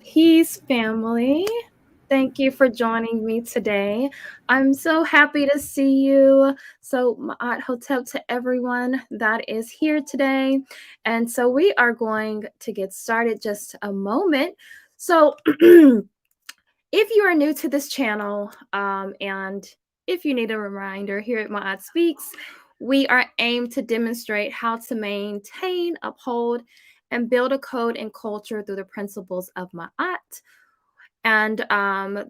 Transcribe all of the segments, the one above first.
Peace, family. Thank you for joining me today. I'm so happy to see you. So, Ma'at Hotep to everyone that is here today. And so, we are going to get started just a moment. So, if you are new to this channel, and if you need a reminder, here at Ma'at Speaks, we are aimed to demonstrate how to maintain, uphold, and build a code and culture through the principles of Ma'at. And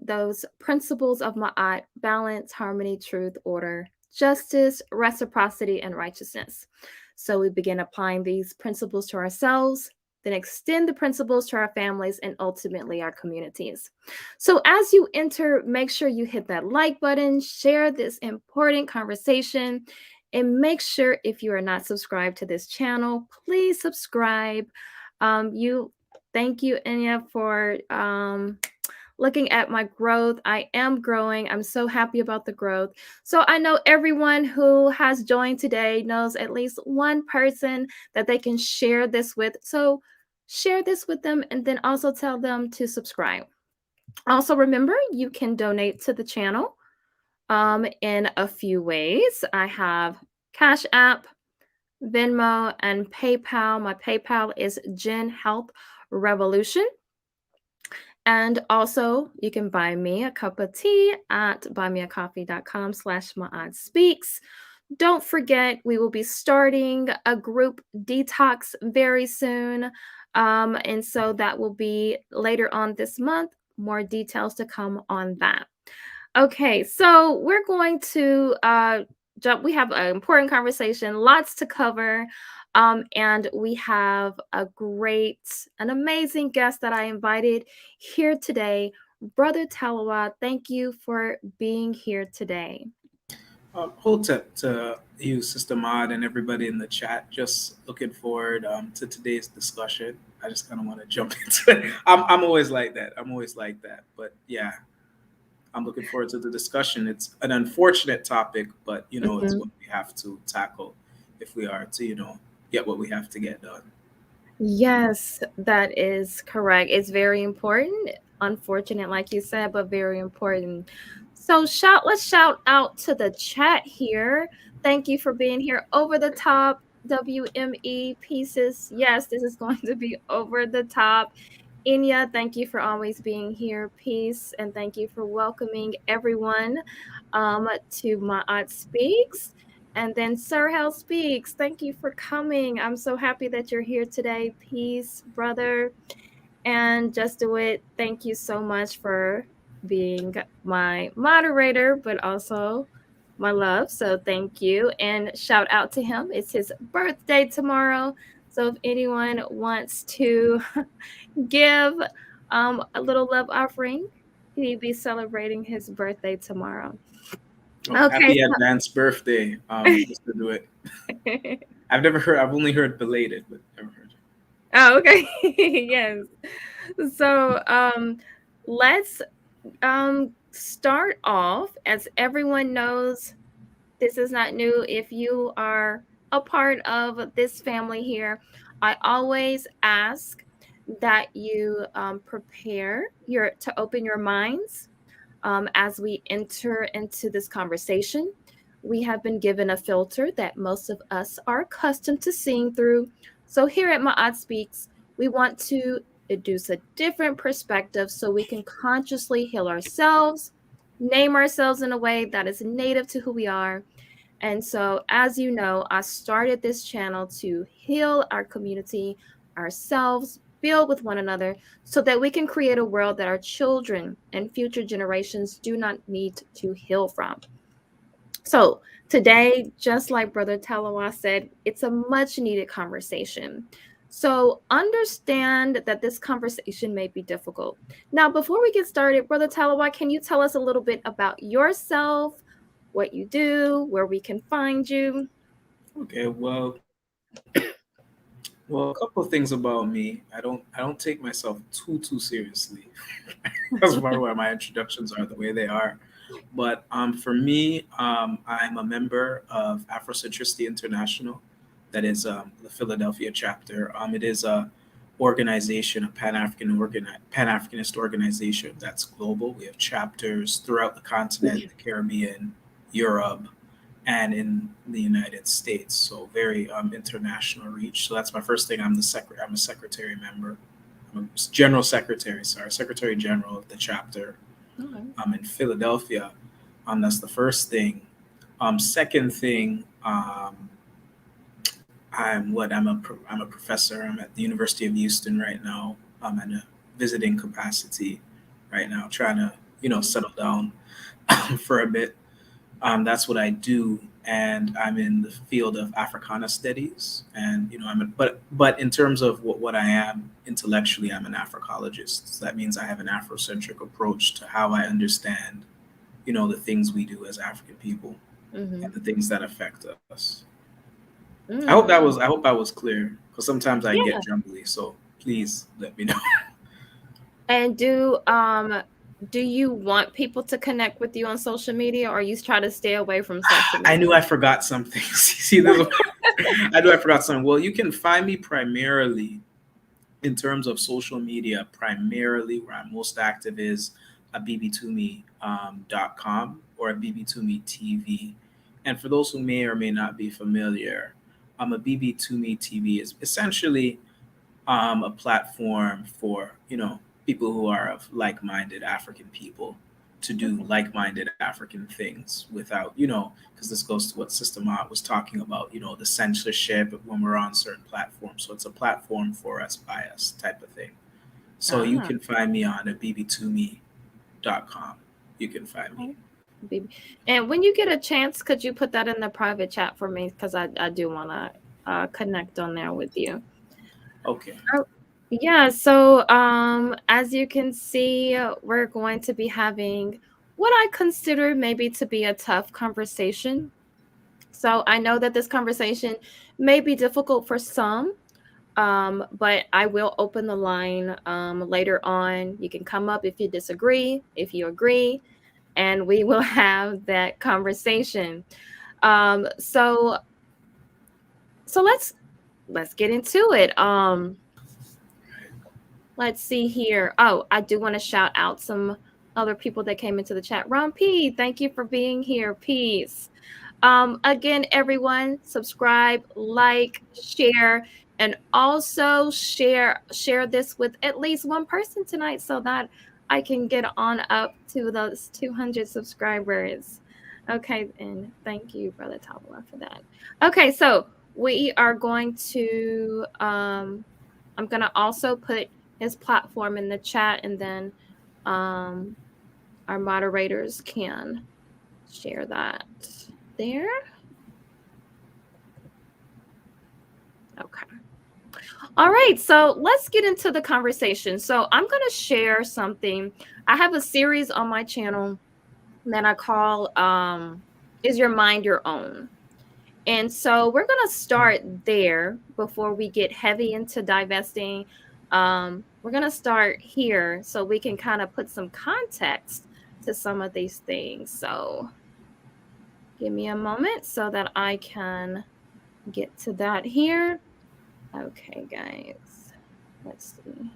those principles of Ma'at: balance, harmony, truth, order, justice, reciprocity, and righteousness. So we begin applying these principles to ourselves, then extend the principles to our families and ultimately our communities. So as you enter, make sure you hit that like button, share this important conversation, and make sure if you are not subscribed to this channel, please subscribe. You Thank you, Enya, for looking at my growth. I am growing. I'm so happy about the growth. So I know everyone who has joined today knows at least one person that they can share this with. So share this with them and then also tell them to subscribe. Also, remember, you can donate to the channel in a few ways. I have Cash App, Venmo, and PayPal. My PayPal is Gen Health Revolution. And also, you can buy me a cup of tea at buymeacoffee.com/MaatSpeaks. Don't forget, we will be starting a group detox very soon. And so that will be later on this month. More details to come on that. Okay, so we're going to jump. We have an important conversation, lots to cover. And we have an amazing guest that I invited here today, Brother Talawa. Thank you for being here today. Hotep to you, Sister Maud, and everybody in the chat. Just looking forward to today's discussion. I just kind of want to jump into it. I'm always like that. I'm always like that. But yeah, I'm looking forward to the discussion. It's an unfortunate topic, but it's Mhm. what we have to tackle if we are to get what we have to get done. Yes, that is correct. It's very important. Unfortunate, like you said, but very important. So let's shout out to the chat here. Thank you for being here. Over the top WME pieces. Yes, this is going to be over the top. Inya, thank you for always being here. Peace, and thank you for welcoming everyone to My Aunt Speaks. And then Sir Hell Speaks. Thank you for coming. I'm so happy that you're here today. Peace, brother. And Just Do It, thank you so much for being my moderator, but also my love. So thank you. And shout out to him. It's his birthday tomorrow. So if anyone wants to give a little love offering, he'll be celebrating his birthday tomorrow. Oh, Okay. happy advanced birthday, Mr. Do It. I've never heard. I've only heard belated, but never heard. Oh, okay. Yes. So let's start off. As everyone knows, this is not new. If you are a part of this family here, I always ask that you prepare to open your minds as we enter into this conversation. We have been given a filter that most of us are accustomed to seeing through. So here at Ma'at Speaks, we want to introduce a different perspective so we can consciously heal ourselves, name ourselves in a way that is native to who we are. And so, as you know, I started this channel to heal our community, ourselves, build with one another, so that we can create a world that our children and future generations do not need to heal from. So, today, just like Brother Talawa said, it's a much needed conversation. So, understand that this conversation may be difficult. Now, before we get started, Brother Talawa, can you tell us a little bit about yourself, what you do, where we can find you? Okay, well, a couple of things about me. I don't take myself too seriously. That's probably why my introductions are the way they are. But for me, I'm a member of Afrocentricity International. That is the Philadelphia chapter. It is a organization, a Pan-Africanist organization that's global. We have chapters throughout the continent, the Caribbean, Europe, and in the United States. So very international reach. So that's my first thing. I'm a secretary member. I'm a general secretary. Sorry, secretary general of the chapter. Okay. In Philadelphia. That's the first thing. Second thing, I'm a professor. I'm at the University of Houston right now. I'm in a visiting capacity right now, trying to settle down for a bit. That's what I do, and I'm in the field of Africana studies. And but in terms of what I am intellectually, I'm an Africologist. So that means I have an Afrocentric approach to how I understand, the things we do as African people Mm-hmm. and the things that affect us. Mm. I hope I was clear because sometimes I get Yeah. jumbly. So please let me know. And do you want people to connect with you on social media, or you try to stay away from social I media? knew I forgot something. See, I knew I forgot something. Well, you can find me primarily in terms of social media. Primarily, where I'm most active is a bb2me.com or a bb2me TV. And for those who may or may not be familiar, a bb2me TV is essentially a platform for people who are of like-minded African people to do Okay. like-minded African things without because this goes to what Sister Mott was talking about, the censorship when we're on certain platforms. So it's a platform for us by us type of thing. So you Ah, can find me on a bb2me.com. You can find me. okay. Baby. And when you get a chance, could you put that in the private chat for me? Because I do want to connect on there with you. Okay. Oh, yeah, so as you can see, we're going to be having what I consider maybe to be a tough conversation. So I know that this conversation may be difficult for some, but I will open the line later on. You can come up if you disagree, if you agree, and we will have that conversation. Um, so so let's get into it. Let's see here. Oh, I do want to shout out some other people that came into the chat. Ron P, thank you for being here. Peace. Again, everyone, subscribe, like, share, and also share this with at least one person tonight so that I can get on up to those 200 subscribers. Okay, and thank you, Brother Tabula, for that. Okay, so we are going to I'm gonna also put his platform in the chat, and then um our moderators can share that there. Okay. All right. So let's get into the conversation. So I'm going to share something. I have a series on my channel that I call Is Your Mind Your Own? And so we're going to start there before we get heavy into divesting. We're going to start here so we can kind of put some context to some of these things. So give me a moment so that I can get to that here. Okay, guys. Let's see.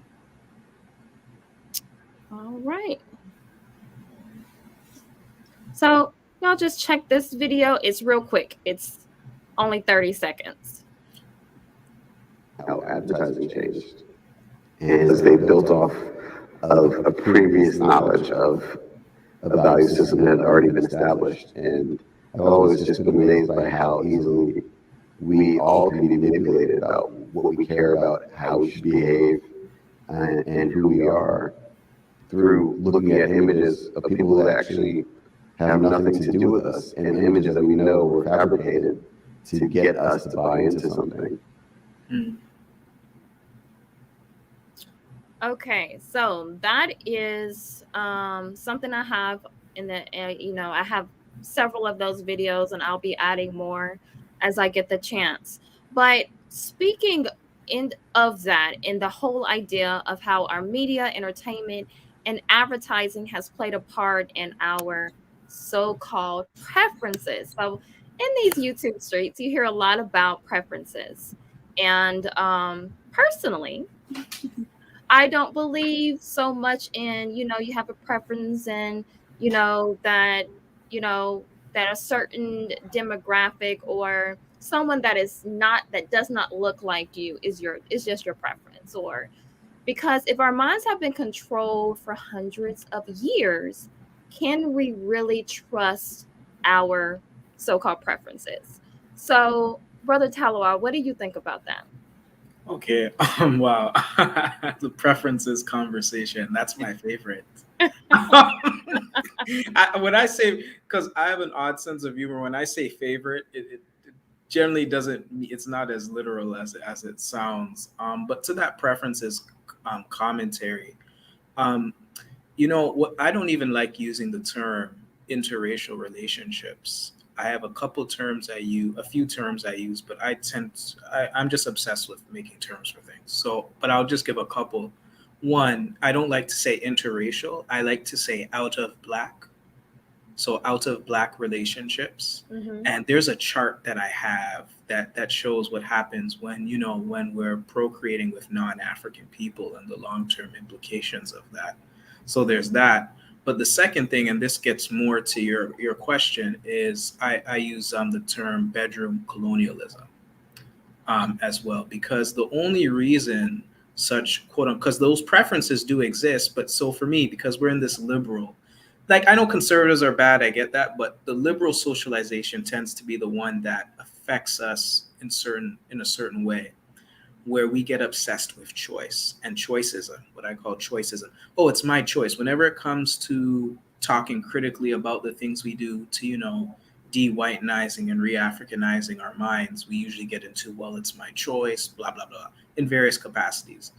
All right. So y'all just check this video. It's real quick. It's only 30 seconds. How advertising changed. And they built off of a previous knowledge of a value system that had already been established. And I've always just been amazed by how easily we all can be manipulated about what we care about, how we should behave, and who we are through looking at images of people that actually have nothing to do with us and images that we know were fabricated to get us to buy into something. Mm. Okay, so that is something I have in the I have several of those videos, and I'll be adding more as I get the chance. But speaking of that, in the whole idea of how our media, entertainment, and advertising has played a part in our so-called preferences. So in these YouTube streets, you hear a lot about preferences, and personally, I don't believe so much in, you have a preference and, that, you know, that a certain demographic or someone that is not, that does not look like you is just your preference. Or because if our minds have been controlled for hundreds of years, can we really trust our so-called preferences? So, Brother Talawa, what do you think about that? Okay. Wow. The preferences conversation. That's my favorite. When I say, because I have an odd sense of humor, when I say favorite, it generally doesn't. It's not as literal as it sounds. But to that preferences commentary, um, what I don't even like using the term interracial relationships. I have a couple terms I use, a few terms I use, but I'm just obsessed with making terms for things. So, but I'll just give a couple. One, I don't like to say interracial. I like to say out of black. So out of black relationships. Mm-hmm. And there's a chart that I have that shows what happens when we're procreating with non-African people and the long-term implications of that. So there's that. But the second thing, and this gets more to your question, is I use the term bedroom colonialism as well, because the only reason such quote unquote, because those preferences do exist, but so for me, because we're in this liberal, like I know conservatives are bad, I get that, but the liberal socialization tends to be the one that affects us in a certain way, where we get obsessed with choice and choicism, what I call choicism. Oh, it's my choice. Whenever it comes to talking critically about the things we do to, de-whitenizing and re-Africanizing our minds, we usually get into, well, it's my choice, blah, blah, blah, in various capacities.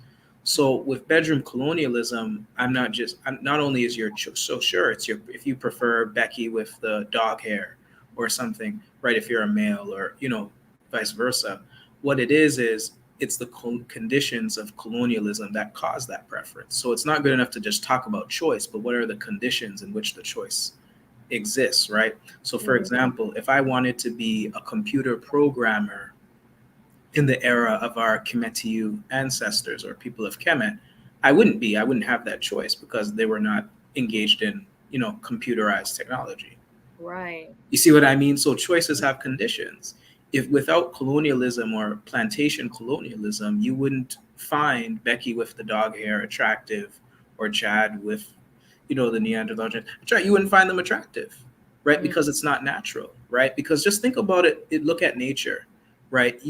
So with bedroom colonialism, I'm not only is your so sure it's your, if you prefer Becky with the dog hair or something, right? If you're a male, or vice versa, what it is it's the conditions of colonialism that cause that preference. So it's not good enough to just talk about choice, but what are the conditions in which the choice exists, right? So, for Mm-hmm. example, if I wanted to be a computer programmer in the era of our Kemetiu ancestors or people of Kemet, I wouldn't be. I wouldn't have that choice because they were not engaged in, computerized technology. Right. You see what I mean? So choices have conditions. If without colonialism or plantation colonialism, you wouldn't find Becky with the dog hair attractive, or Chad with, the Neanderthal. You wouldn't find them attractive, right? Mm-hmm. Because it's not natural, right? Because just think about it. Look at nature, right?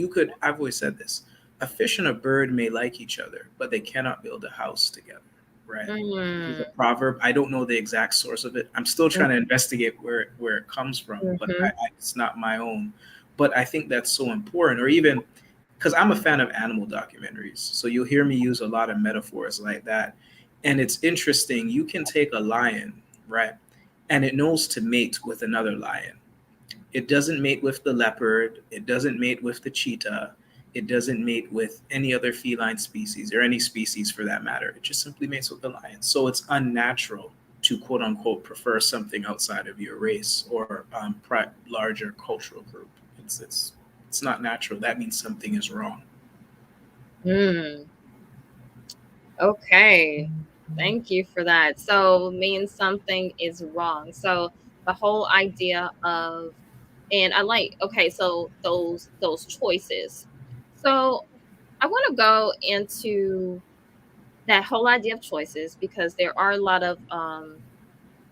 I've always said this: a fish and a bird may like each other, but they cannot build a house together, right? This is a proverb. I don't know the exact source of it. I'm still trying to investigate where it comes from, but Mm-hmm. it's not my own. But I think that's so important. Or even because I'm a fan of animal documentaries, so you'll hear me use a lot of metaphors like that. And it's interesting. You can take a lion, right, and it knows to mate with another lion. It doesn't mate with the leopard. It doesn't mate with the cheetah. It doesn't mate with any other feline species, or any species for that matter. It just simply mates with the lion. So it's unnatural to quote unquote prefer something outside of your race or larger cultural group. It's not natural. That means something is wrong. Mm. Okay. Thank you for that. So means something is wrong. So the whole idea of, and I like, okay, so those choices. So I want to go into that whole idea of choices because there are a lot of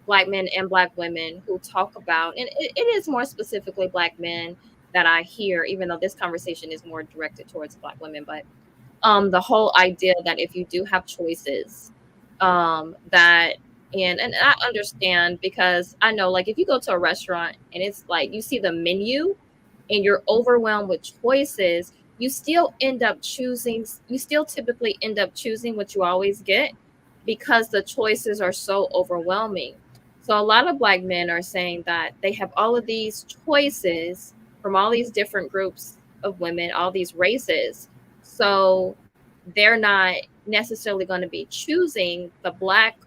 black men and black women who talk about, and it is more specifically black men that I hear, even though this conversation is more directed towards black women, but the whole idea that if you do have choices, that and I understand because I know, like, if you go to a restaurant and it's like you see the menu and you're overwhelmed with choices, you still typically end up choosing what you always get because the choices are so overwhelming. So a lot of black men are saying that they have all of these choices from all these different groups of women, all these races. So they're not necessarily going to be choosing the black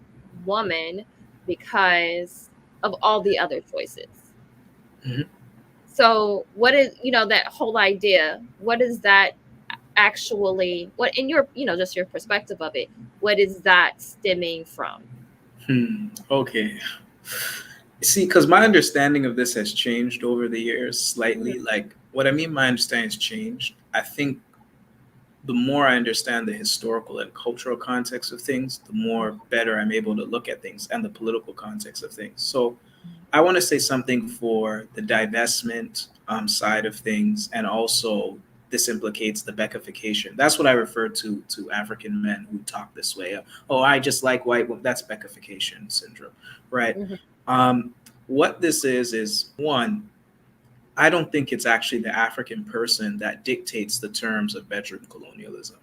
woman because of all the other choices. Mhm. So what is, that whole idea? What is that? actually, what in your, just your perspective of it, what is that stemming from? Okay. See, because my understanding of this has changed over the years slightly. Like, what I mean, my understanding has changed. I think the more I understand the historical and cultural context of things, the more better I'm able to look at things and the political context of things. So, I want to say something for the divestment side of things, and also this implicates the Beckification. That's what I refer to African men who talk this way. Oh, I just like white women. That's Beckification syndrome, right? Mm-hmm. What this is one. I don't think it's actually the African person that dictates the terms of bedroom colonialism.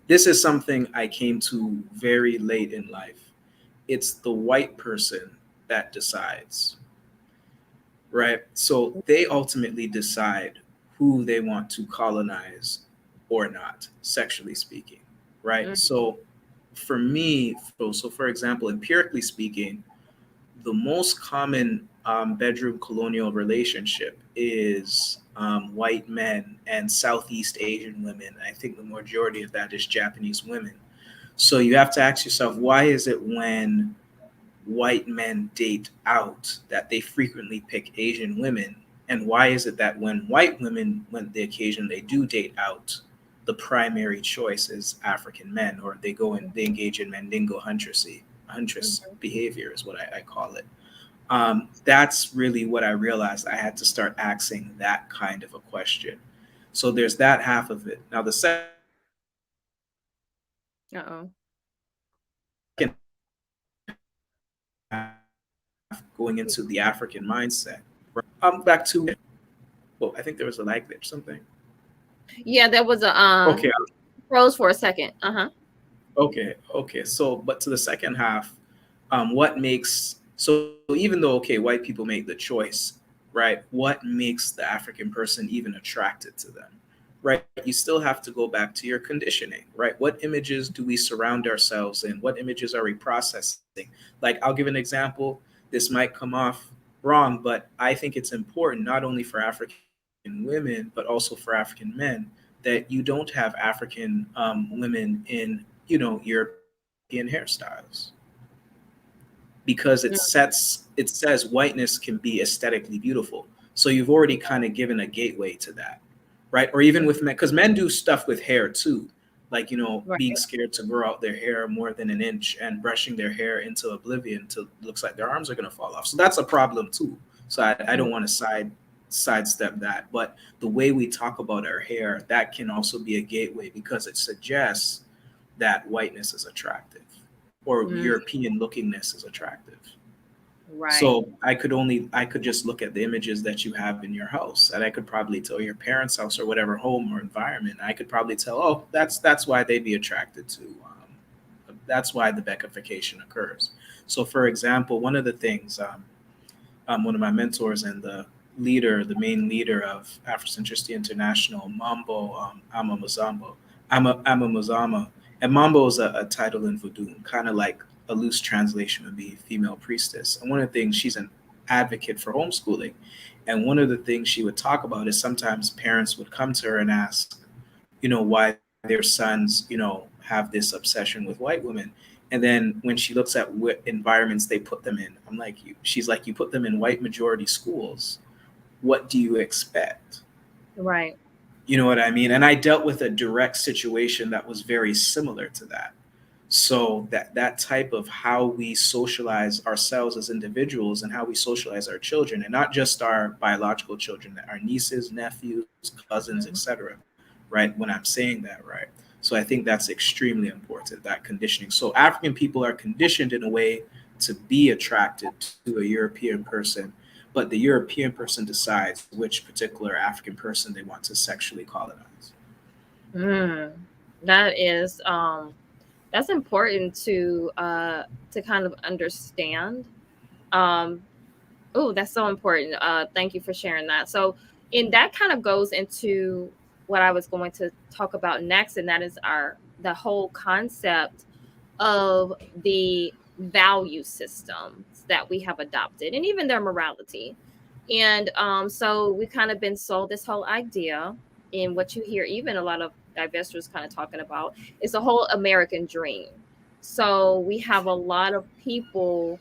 This is something I came to very late in life. It's the white person that decides, right? So they ultimately decide who they want to colonize or not, sexually speaking, right? So for me, so for example, empirically speaking, the most common bedroom colonial relationship is white men and Southeast Asian women. I think the majority of that is Japanese women. So you have to ask yourself, why is it when white men date out that they frequently pick Asian women? And why is it that when white women, when the occasion they do date out, the primary choice is African men, or they engage in mandingo huntress behavior is what I call it. That's really what I realized. I had to start asking that kind of a question. So there's that half of it. Now the second Uh-oh. half, going into the African mindset. Back to, well, I think there was a lag there, something. Yeah, there was a Okay, froze for a second. Uh-huh. okay. So, but to the second half, what makes, so even though, okay, white people make the choice, right? What makes the African person even attracted to them, right? You still have to go back to your conditioning, right? What images do we surround ourselves in? What images are we processing? Like, I'll give an example. This might come off wrong, but I think it's important not only for African women, but also for African men, that you don't have African women in, European hairstyles, because it says whiteness can be aesthetically beautiful. So you've already kind of given a gateway to that, right? Or even with men, because men do stuff with hair too, like being Right. scared to grow out their hair more than an inch and brushing their hair into oblivion till it looks like their arms are going to fall off. So that's a problem too. So I don't want to sidestep that, but the way we talk about our hair, that can also be a gateway because it suggests that whiteness is attractive or Mm, European lookingness is attractive. right. So I could just look at the images that you have in your house, and I could probably tell your parents' house or whatever home or environment. I could probably tell, oh, that's why they'd be attracted to. That's why the beckification occurs. So, for example, one of the things, one of my mentors and the main leader of Afrocentricity International, Mambo Ama Muzama, and Mambo is a title in Voodoo, kind of like a loose translation would be female priestess. And one of the things, she's an advocate for homeschooling, and one of the things she would talk about is sometimes parents would come to her and ask, why their sons, have this obsession with white women. And then when she looks at what environments they put them in, she's like, you put them in white majority schools. What do you expect? Right. You know what I mean? And I dealt with a direct situation that was very similar to that. So that type of how we socialize ourselves as individuals and how we socialize our children, and not just our biological children, our nieces, nephews, cousins, etc. Right? When I'm saying that, right? So I think that's extremely important, that conditioning. So African people are conditioned in a way to be attracted to a European person, but the European person decides which particular African person they want to sexually colonize. Mm. That is that's important to kind of understand. Um oh, that's so important. Thank you for sharing that. So, and that kind of goes into what I was going to talk about next, and that is the whole concept of the value systems that we have adopted, and even their morality. And so we kind of been sold this whole idea, in what you hear even a lot of Divest was kind of talking about. It's a whole American dream. So we have a lot of people,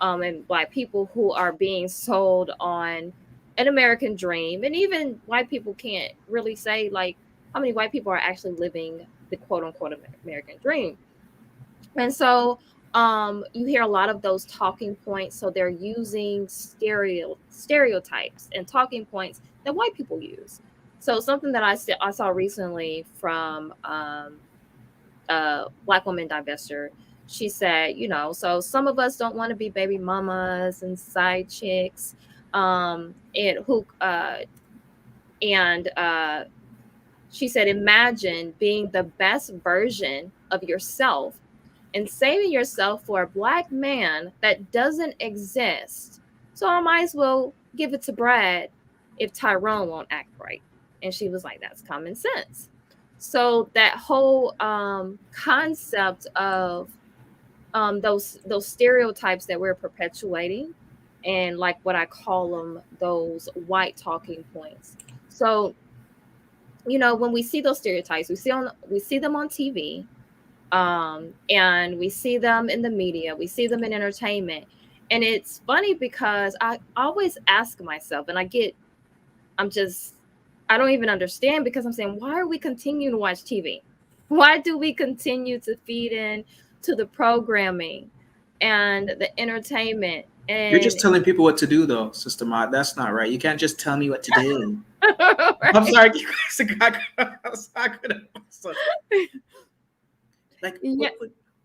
and Black people who are being sold on an American dream, and even white people can't really say like how many white people are actually living the quote unquote American dream. And so you hear a lot of those talking points. So they're using stereotypes and talking points that white people use. So something that I saw recently from a Black woman divester, she said, you know, so some of us don't want to be baby mamas and side chicks, and who and she said, imagine being the best version of yourself and saving yourself for a Black man that doesn't exist. So I might as well give it to Brad if Tyrone won't act right. And she was like, that's common sense. So that whole concept of those stereotypes that we're perpetuating, and like what I call them, those white talking points. So you know, when we see those stereotypes, we see them on TV, and we see them in the media, we see them in entertainment. And it's funny because I always ask myself, and I don't even understand, because I'm saying, why are we continuing to watch TV? Why do we continue to feed in to the programming and the entertainment? You're And just telling people what to do, though, Sister Mott. That's not right. You can't just tell me what to do. I'm right? sorry, you guys like, Yeah,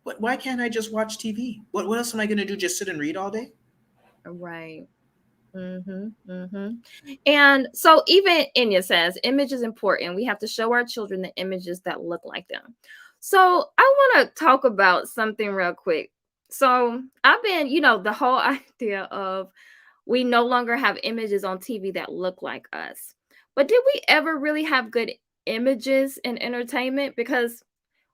why can't I just watch TV? What else am I going to do? Just sit and read all day? right. And so even Inya says image is important. We have to show our children the images that look like them. So I want to talk about something real quick. So I've been, you know, the whole idea of we no longer have images on TV that look like us. But did we ever really have good images in entertainment? Because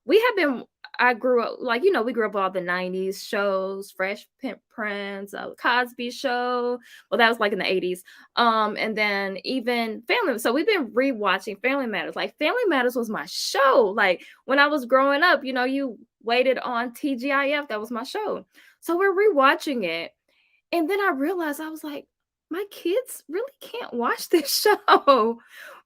we have been, I grew up, like, you know, we grew up with all the 90s shows, Fresh Prince, Cosby Show. Well, that was like in the 80s. And then even Family. So we've been rewatching Family Matters. Like, Family Matters was my show. Like, when I was growing up, you know, you waited on TGIF. That was my show. So we're rewatching it. And then I realized, I was like, my kids really can't watch this show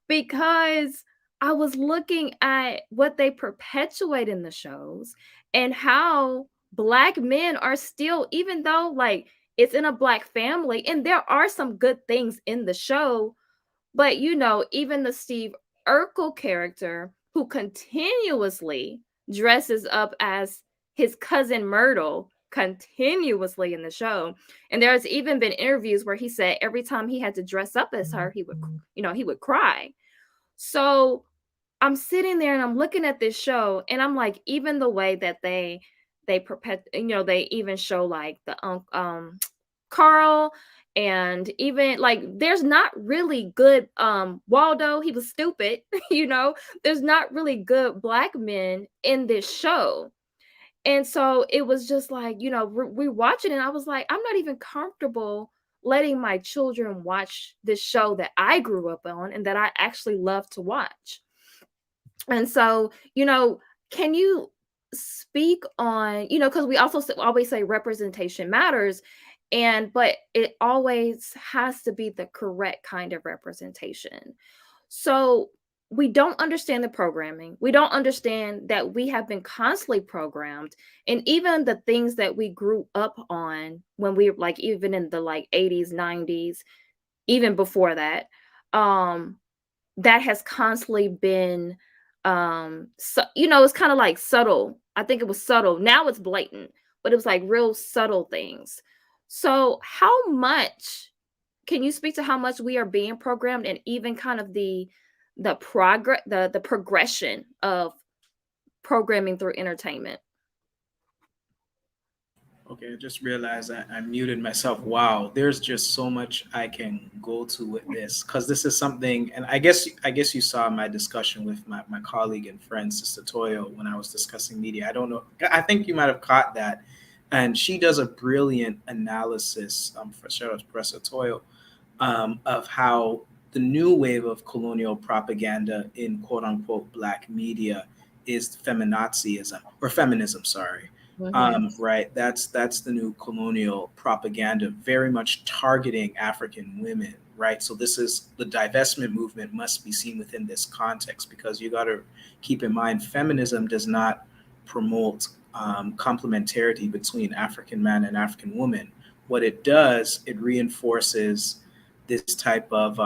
because I was looking at what they perpetuate in the shows and how Black men are still, even though like it's in a Black family and there are some good things in the show, but you know, even the Steve Urkel character who continuously dresses up as his cousin Myrtle continuously in the show. And there's even been interviews where he said every time he had to dress up as her, he would, you know, he would cry. So I'm sitting there and I'm looking at this show and I'm like, even the way that you know, they even show like the Carl, and even like there's not really good Waldo, he was stupid, you know, there's not really good Black men in this show. And so it was just like, you know, we watching it and I was like, I'm not even comfortable letting my children watch this show that I grew up on and that I actually love to watch. And so, you know, can you speak on, you know, because we also always say representation matters, and but it always has to be the correct kind of representation. So we don't understand the programming. We don't understand that we have been constantly programmed, and even the things that we grew up on when we like even in the like 80s, 90s, even before that, um that has constantly been so you know, it's kind of like subtle. I think it was subtle. Now it's blatant, but it was like real subtle things. So how much can you speak to how much we are being programmed, and even kind of the progress, the progression of programming through entertainment? Okay, I just realized I muted myself. Wow, there's just so much I can go to with this because this is something, and I guess you saw my discussion with my colleague and friend Sister Toyo when I was discussing media. I don't know. I think you might have caught that, and she does a brilliant analysis for shout out to Professor Toyo of how the new wave of colonial propaganda in quote unquote black media is feminazism or feminism, sorry. Mm-hmm. Right, that's the new colonial propaganda, very much targeting African women. Right, so this is the divestment movement must be seen within this context, because you got to keep in mind feminism does not promote complementarity between African man and African woman. What it does, it reinforces this type of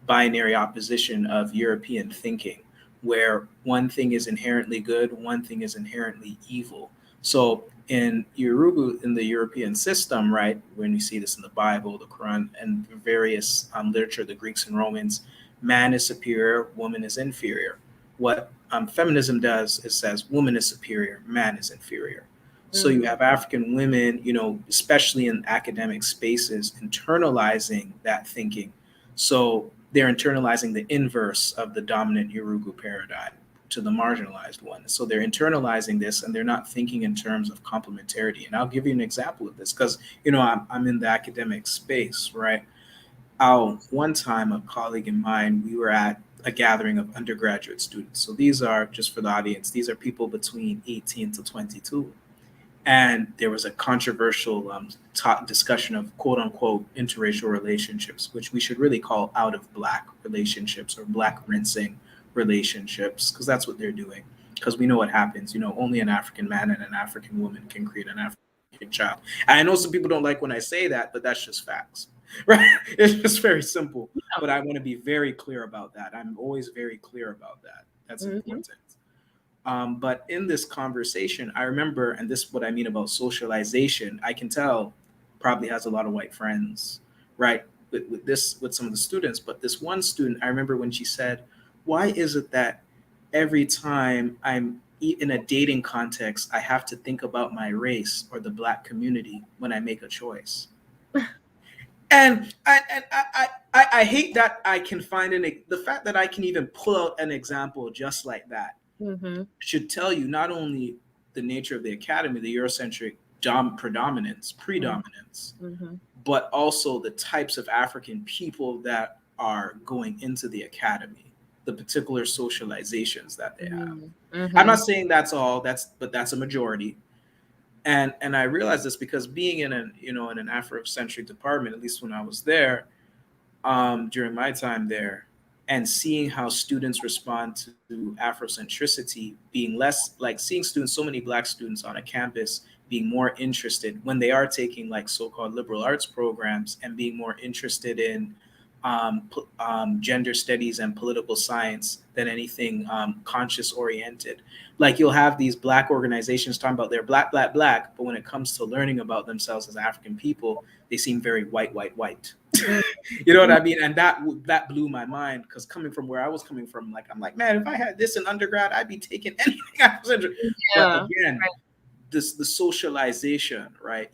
binary opposition of European thinking, where one thing is inherently good, one thing is inherently evil. So in Yoruba, in the European system, right, when you see this in the Bible, the Quran, and various literature, the Greeks and Romans, man is superior, woman is inferior. What feminism does is says woman is superior, man is inferior. So you Mm-hmm. have African women, especially in academic spaces, internalizing that thinking. So they're internalizing the inverse of the dominant Yoruba paradigm to the marginalized one. So they're internalizing this, and they're not thinking in terms of complementarity. And I'll give you an example of this because, I'm in the academic space, right? One time, a colleague of mine, we were at a gathering of undergraduate students. So these are, just for the audience, these are people between 18 to 22, and there was a controversial discussion of quote unquote interracial relationships, which we should really call out of black relationships or black rinsing relationships, because that's what they're doing. Because we know what happens. Only an African man and an African woman can create an African child. And I know some people don't like when I say that, but that's just facts, right? It's just very simple. But I want to be very clear about that. I'm always very clear about that. That's Mm-hmm. important. But in this conversation, I remember, and this is what I mean about socialization. I can tell probably has a lot of white friends, right? With some of the students, but this one student, I remember when she said, "Why is it that every time I'm in a dating context, I have to think about my race or the black community when I make a choice?" And I hate that I can find the fact that I can even pull out an example just like that Mm-hmm. should tell you not only the nature of the academy, the Eurocentric predominance, Mm-hmm. but also the types of African people that are going into the academy, the particular socializations that they have. I'm Mm-hmm. not saying that's all, but that's a majority. And I realized this because being in an Afrocentric department, at least when I was there, during my time there, and seeing how students respond to Afrocentricity, being less like seeing students, so many black students on a campus being more interested when they are taking like so-called liberal arts programs and being more interested in gender studies and political science than anything conscious oriented. Like you'll have these black organizations talking about they're black, black, black, but when it comes to learning about themselves as African people, they seem very white, white, white. You know what I mean? And that blew my mind because coming from where I was coming from, like I'm like, man, if I had this in undergrad, I'd be taking anything Afrocentric. But Yeah. again, this the socialization, right?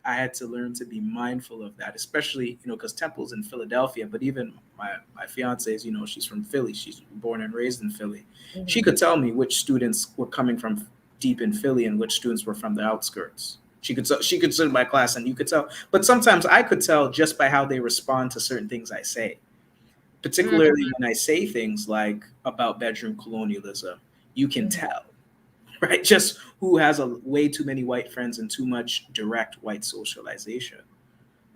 I had to learn to be mindful of that, especially because Temple's in Philadelphia, but even my fiance is she's from Philly, she's born and raised in Philly. She Mm-hmm. could tell me which students were coming from deep in Philly and which students were from the outskirts. She could sit in my class and you could tell, but sometimes I could tell just by how they respond to certain things I say, particularly when I say things like about bedroom colonialism. You can Mm-hmm. tell, right? Just who has a way too many white friends and too much direct white socialization,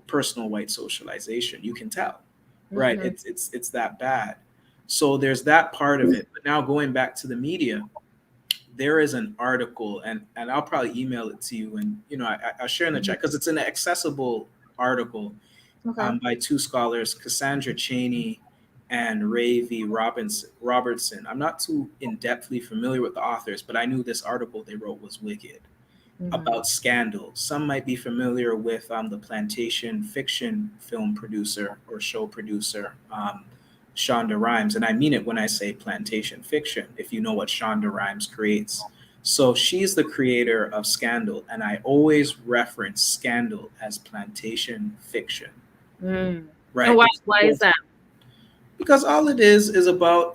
personal white socialization. You can tell, right? Mm-hmm. It's that bad. So there's that part of it. But now going back to the media, there is an article, and I'll probably email it to you, and I'll share in the chat because it's an accessible article Okay. by two scholars, Cassandra Cheney and Ray V. Robertson. I'm not too in depthly familiar with the authors, but I knew this article they wrote was wicked Mm-hmm. about scandal. Some might be familiar with the plantation fiction film producer or show producer, Shonda Rhimes. And I mean it when I say plantation fiction, if you know what Shonda Rhimes creates. So she's the creator of Scandal, and I always reference Scandal as plantation fiction, Mm. And right? why is that? Because all it is about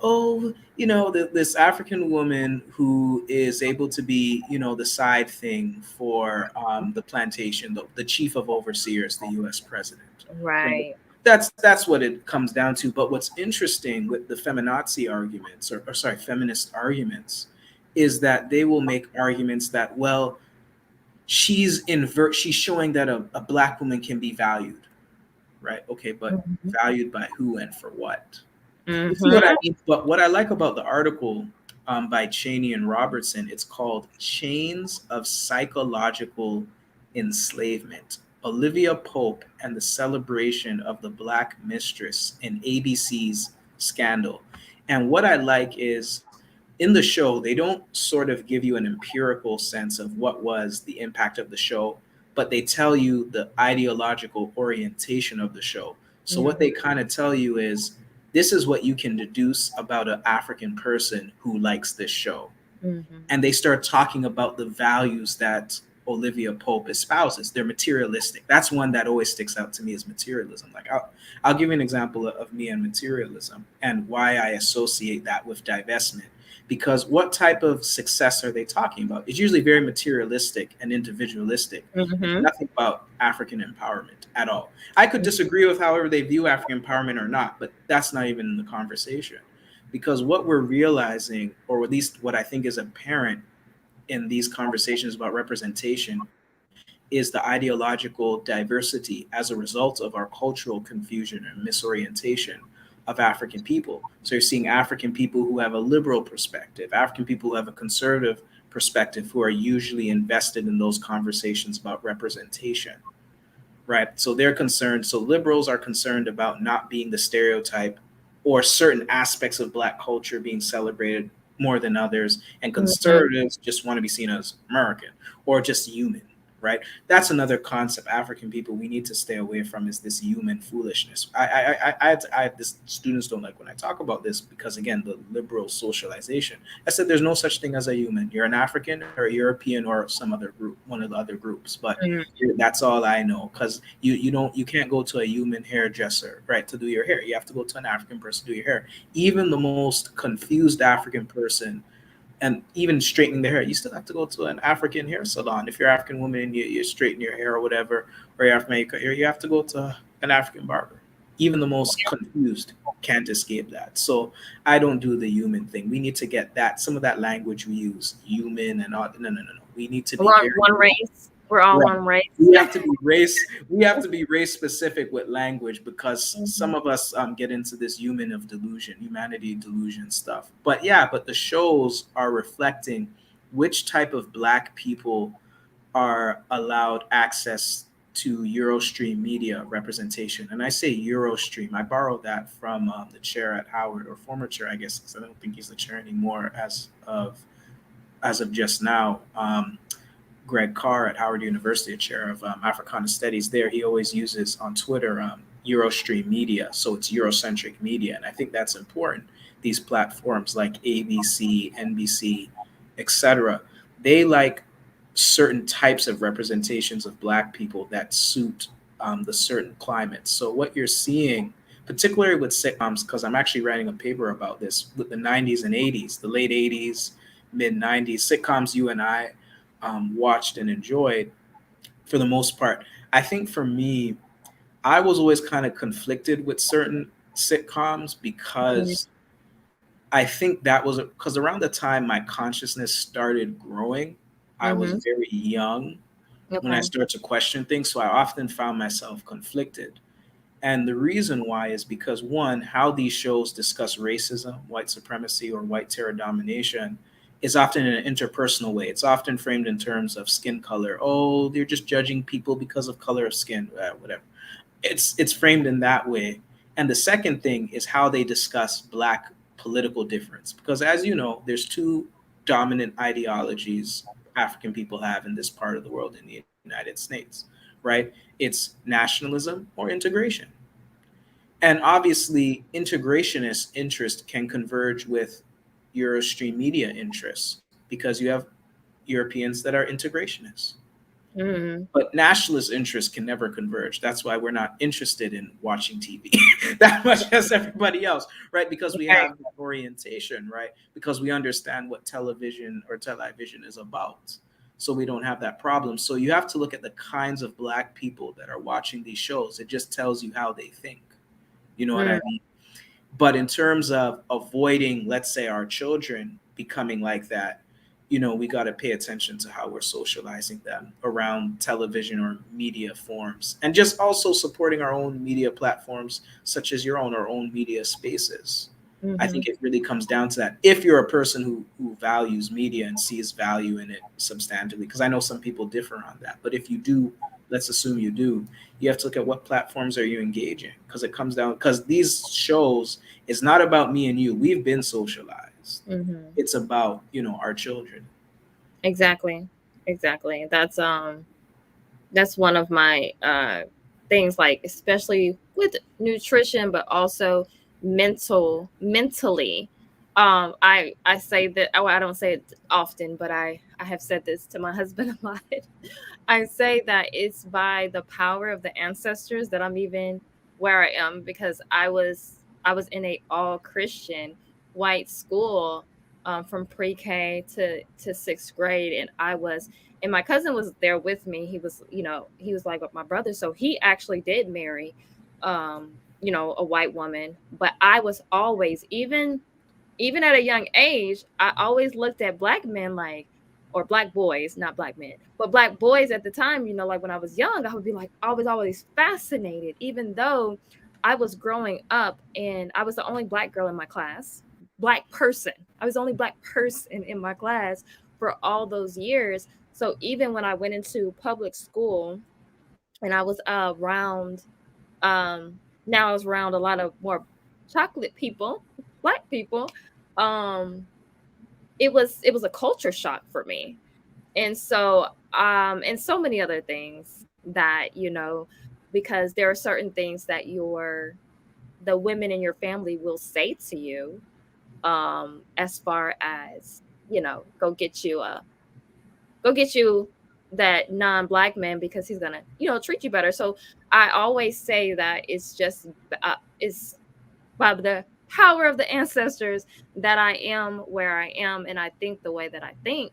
this African woman who is able to be the side thing for the plantation, the chief of overseers, the U.S. president, right? Right. That's what it comes down to. But what's interesting with the feminazi arguments, or sorry, feminist arguments, is that they will make arguments that, well, she's showing that a black woman can be valued, right? Okay, but Mhm. valued by who and for what? You see what I Mhm. mean? But what I like about the article by Cheney and Robertson, it's called Chains of Psychological Enslavement: Olivia Pope and the Celebration of the Black Mistress in ABC's Scandal. And what I like is in the show, they don't sort of give you an empirical sense of what was the impact of the show, but they tell you the ideological orientation of the show. So what Mhm. they kind of tell you is, this is what you can deduce about an African person who likes this show. Mhm. And they start talking about the values that Olivia Pope espouses. They're materialistic. That's one that always sticks out to me, is materialism. Like I'll give you an example of me and materialism and why I associate that with divestment. Because what type of success are they talking about? It's usually very materialistic and individualistic. It's Mhm. nothing about African empowerment at all. I could disagree with however they view African empowerment or not, but that's not even in the conversation. Because what we're realizing, or at least what I think is apparent in these conversations about representation, is the ideological diversity as a result of our cultural confusion and misorientation of African people. So you're seeing African people who have a liberal perspective, African people who have a conservative perspective, who are usually invested in those conversations about representation, right? So they're concerned. So liberals are concerned about not being the stereotype, or certain aspects of Black culture being celebrated more than others. And Mhm. conservatives just want to be seen as American or just human, right? That's another concept African people we need to stay away from, is this human foolishness. This students don't like when I talk about this, because again, the liberal socialization. I said there's no such thing as a human. You're an African or a European or some other group, one of the other groups, but Mhm. that's all I know. Because you can't go to a human hairdresser, right, to do your hair. You have to go to an African person to do your hair. Even the most confused African person, and even straightening their hair, you still have to go to an African hair salon. If you're an African woman and you straighten your hair or whatever, or you have to make your hair, you have to go to an African barber. Even the most confused can't escape that. So I don't do the human thing. We need to get that, some of that language we use, human and all. No, no, no, no. We need to We're be on very one race. We're all right. one race. We have to be race. We have to be race specific with language, because some Mhm. of us get into this humanity delusion stuff. But yeah, but the shows are reflecting which type of Black people are allowed access to Eurostream media representation. And I say Eurostream. I borrowed that from the chair at Howard, or former chair, I guess, because I don't think he's the chair anymore as of just now. Greg Carr at Howard University, a chair of Africana Studies there, he always uses on Twitter Eurostream media. So it's Eurocentric media. And I think that's important. These platforms like ABC, NBC, etc., they like certain types of representations of Black people that suit the certain climates. So what you're seeing, particularly with sitcoms, because I'm actually writing a paper about this, with the 90s and 80s, the late 80s, mid 90s, sitcoms you and I watched and enjoyed for the most part. I think for me, I was always kind of conflicted with certain sitcoms, Mhm. because I think that was because around the time my consciousness started growing, I was Mhm. very young when I Okay. started to question things. So I often found myself conflicted. And the reason why is because, one, how these shows discuss racism, white supremacy, or white terror domination is often in an interpersonal way. It's often framed in terms of skin color. Oh, they're just judging people because of color of skin, whatever. It's framed in that way. And the second thing is how they discuss Black political difference. Because as you know, there's two dominant ideologies African people have in this part of the world, in the United States, right? It's nationalism or integration. And obviously, integrationist interest can converge with Eurostream media interests, because you have Europeans that are integrationists. Mhm. But nationalist interests can never converge. That's why we're not interested in watching TV that much as everybody else, right? Because we Right. have that orientation, right? Because we understand what television is about. So we don't have that problem. So you have to look at the kinds of Black people that are watching these shows. It just tells you how they think. You know what I Mm, mean? But in terms of avoiding, let's say, our children becoming like that, we got to pay attention to how we're socializing them around television or media forms, and just also supporting our own media platforms, such as your own, our own media spaces. I mhm, think it really comes down to that. If you're a person who values media and sees value in it substantively, because I know some people differ on that, but if you do, let's assume you do, you have to look at what platforms are you engaging, because it comes down, because these shows, it's not about me and you. We've been socialized. mhm. It's about, our children. Exactly. Exactly. That's one of my things, like especially with nutrition, but also mentally. I say that, oh, I don't say it often, but I have said this to my husband a lot. I say that it's by the power of the ancestors that I'm even where I am, because I was in a all Christian white school, from pre-K to sixth grade, and my cousin was there with me. He was like my brother, so he actually did marry, a white woman. But I was always, even at a young age, I always looked at black men like, or black boys, not black men, but black boys at the time, like when I was young, I would be like, I was always fascinated, even though I was growing up and I was the only black girl in my class, black person. I was the only black person in my class for all those years. So even when I went into public school and I was around, now I was around a lot of more chocolate people, black people, um, it was a culture shock for me. And so and so many other things that, because there are certain things that the women in your family will say to you, as far as, go get you that non-black man because he's gonna, treat you better. So I always say that it's by the power of the ancestors that I am where I am, and I think the way that I think.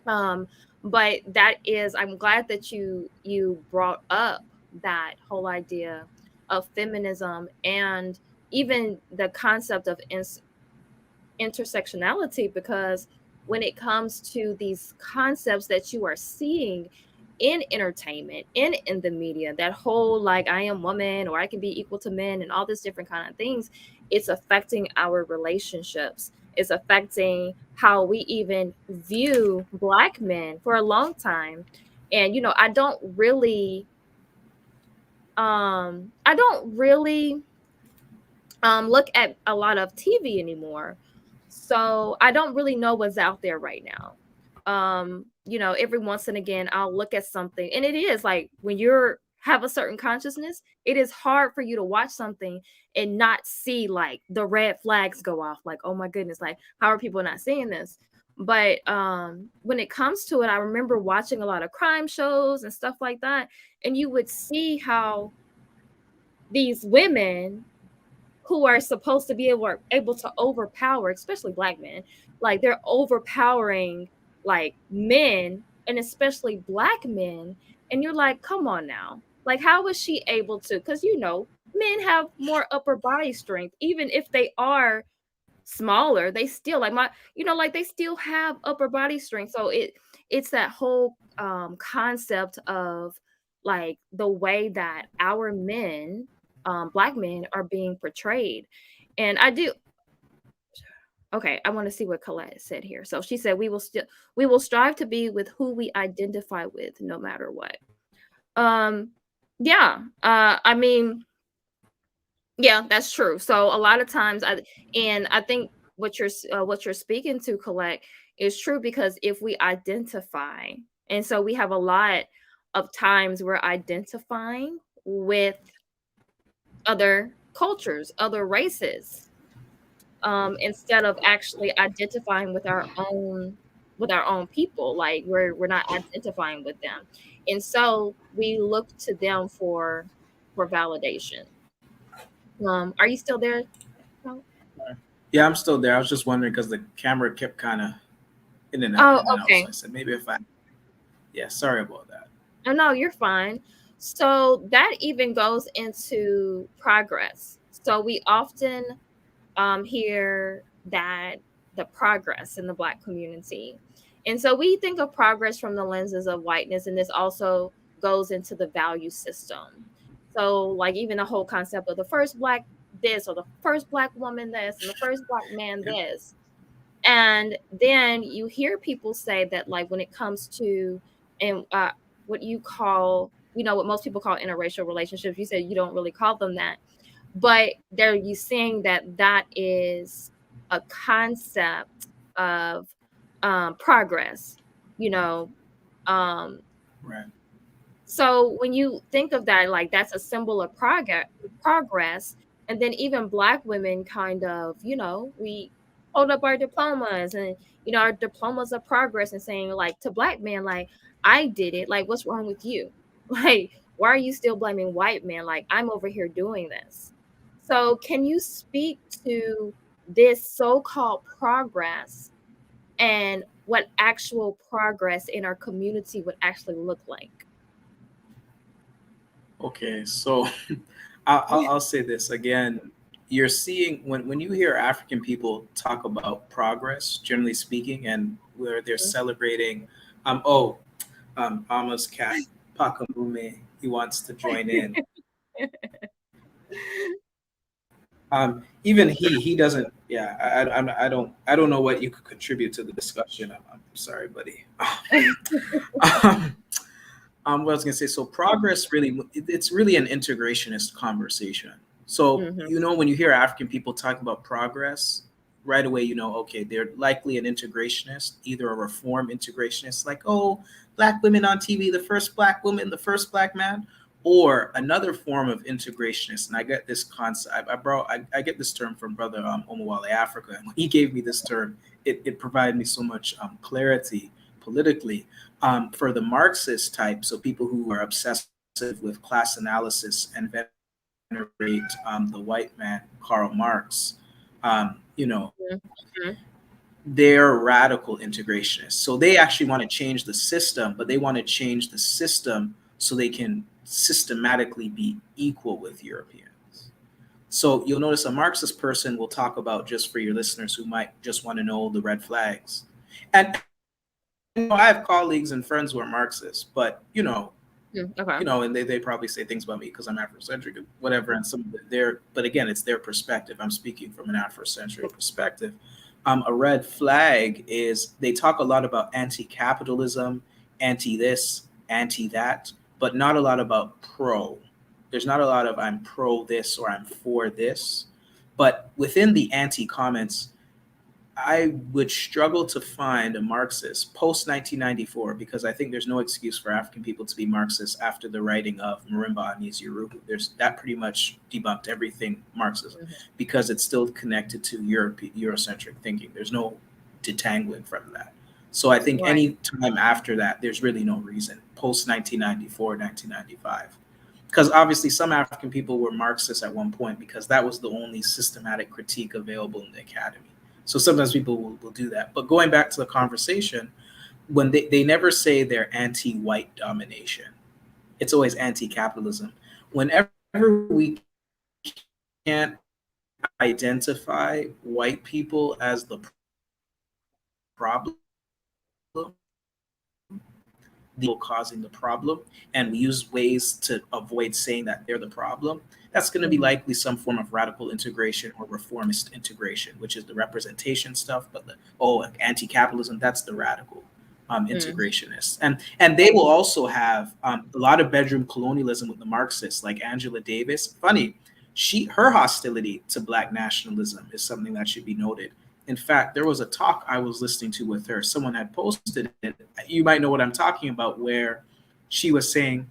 um but I'm glad that you brought up that whole idea of feminism, and even the concept of intersectionality, because when it comes to these concepts that you are seeing in entertainment, in the media, that whole like I am woman or I can be equal to men and all this different kind of things, it's affecting our relationships. It's affecting how we even view black men for a long time. And I don't really look at a lot of TV anymore. So I don't really know what's out there right now. Every once and again I'll look at something, and it is like when you're have a certain consciousness, it is hard for you to watch something and not see like the red flags go off, like, oh my goodness, like how are people not seeing this? But when it comes to it, I remember watching a lot of crime shows and stuff like that, and you would see how these women who are supposed to be able to overpower, especially black men, like they're overpowering like men, and especially black men. And you're like, come on now. Like, how is she able to? Because men have more upper body strength, even if they are smaller, they still like like they still have upper body strength. So it's that whole concept of like the way that our men, black men, are being portrayed. And I do okay, I want to see what Colette said here. So she said we will strive to be with who we identify with no matter what. um yeah, I mean, yeah, that's true. So a lot of times, I think what you're speaking to, Colette, is true, because if we identify, and so we have a lot of times we're identifying with other cultures, other races, instead of actually identifying with our own people. Like we're not identifying with them, and so we look to them for validation. Are you still there? No? Yeah, I'm still there. I was just wondering because the camera kept kind of in and out, Oh, in and out. So okay. I said maybe if I, yeah, sorry about that. Oh, no, you're fine. So that even goes into progress. So we often hear that the progress in the Black community. And so we think of progress from the lenses of whiteness, and this also goes into the value system. So, like, even the whole concept of the first Black this, or the first Black woman this, and the first Black man Yeah. this. And then you hear people say that, like, when it comes to, and what you call, what most people call interracial relationships, you said you don't really call them that, but they're you saying that that is a concept of progress, you know. Um, Right. so when you think of that, like, that's a symbol of progress. And then even Black women kind of, we hold up our diplomas, and our diplomas of progress, and saying, like, to Black men, like, I did it. Like, what's wrong with you? Like, why are you still blaming white men? Like, I'm over here doing this. So can you speak to this so-called progress and what actual progress in our community would actually look like? Okay, so I'll say this again. You're seeing when you hear African people talk about progress, generally speaking, and where they're celebrating, oh, Ama's cat, Pakamume, he wants to join in. Even he doesn't. Yeah, I don't know what you could contribute to the discussion. I'm sorry, buddy. um, what I was gonna say, so progress really, it's really an integrationist conversation. So Mhm. when you hear African people talking about progress, right away okay, they're likely an integrationist, either a reform integrationist, like, oh, Black women on TV, the first Black woman, the first Black man, or another form of integrationist. And I get this concept. I get this term from Brother Omowale Africa, and when he gave me this term, it provided me so much clarity politically. For the Marxist type, so people who are obsessive with class analysis and venerate the white man, Karl Marx, um, you know, Mhm. they're radical integrationists. So they actually want to change the system, but they want to change the system so they can systematically be equal with Europeans. So you'll notice a Marxist person will talk about, just for your listeners who might just want to know the red flags. And I have colleagues and friends who are Marxists, but Okay. and they probably say things about me because I'm Afrocentric and whatever. And some of their, but again, it's their perspective. I'm speaking from an Afrocentric perspective. A red flag is they talk a lot about anti-capitalism, anti this, anti that, but not a lot about pro. There's not a lot of I'm pro this or I'm for this. But within the anti comments, I would struggle to find a Marxist post 1994 because I think there's no excuse for African people to be Marxist after the writing of Marimba Anise Yoruba. There's that pretty much debunked everything Marxism Mhm. because it's still connected to Eurocentric thinking. There's no detangling from that. So I think Right. any time after that, there's really no reason post 1994, 1995. Because obviously some African people were Marxists at one point because that was the only systematic critique available in the academy. So sometimes people will do that. But going back to the conversation, when they never say they're anti-white domination, it's always anti-capitalism. Whenever we can't identify white people as the problem, the causing the problem, and we use ways to avoid saying that they're the problem, that's going to be Mhm. likely some form of radical integration or reformist integration, which is the representation stuff. But anti-capitalism, that's the radical Mm. integrationists, and they will also have a lot of bedroom colonialism with the Marxists, like Angela Davis. Funny, her hostility to Black nationalism is something that should be noted. In fact, there was a talk I was listening to with her. Someone had posted it. You might know what I'm talking about, where she was saying,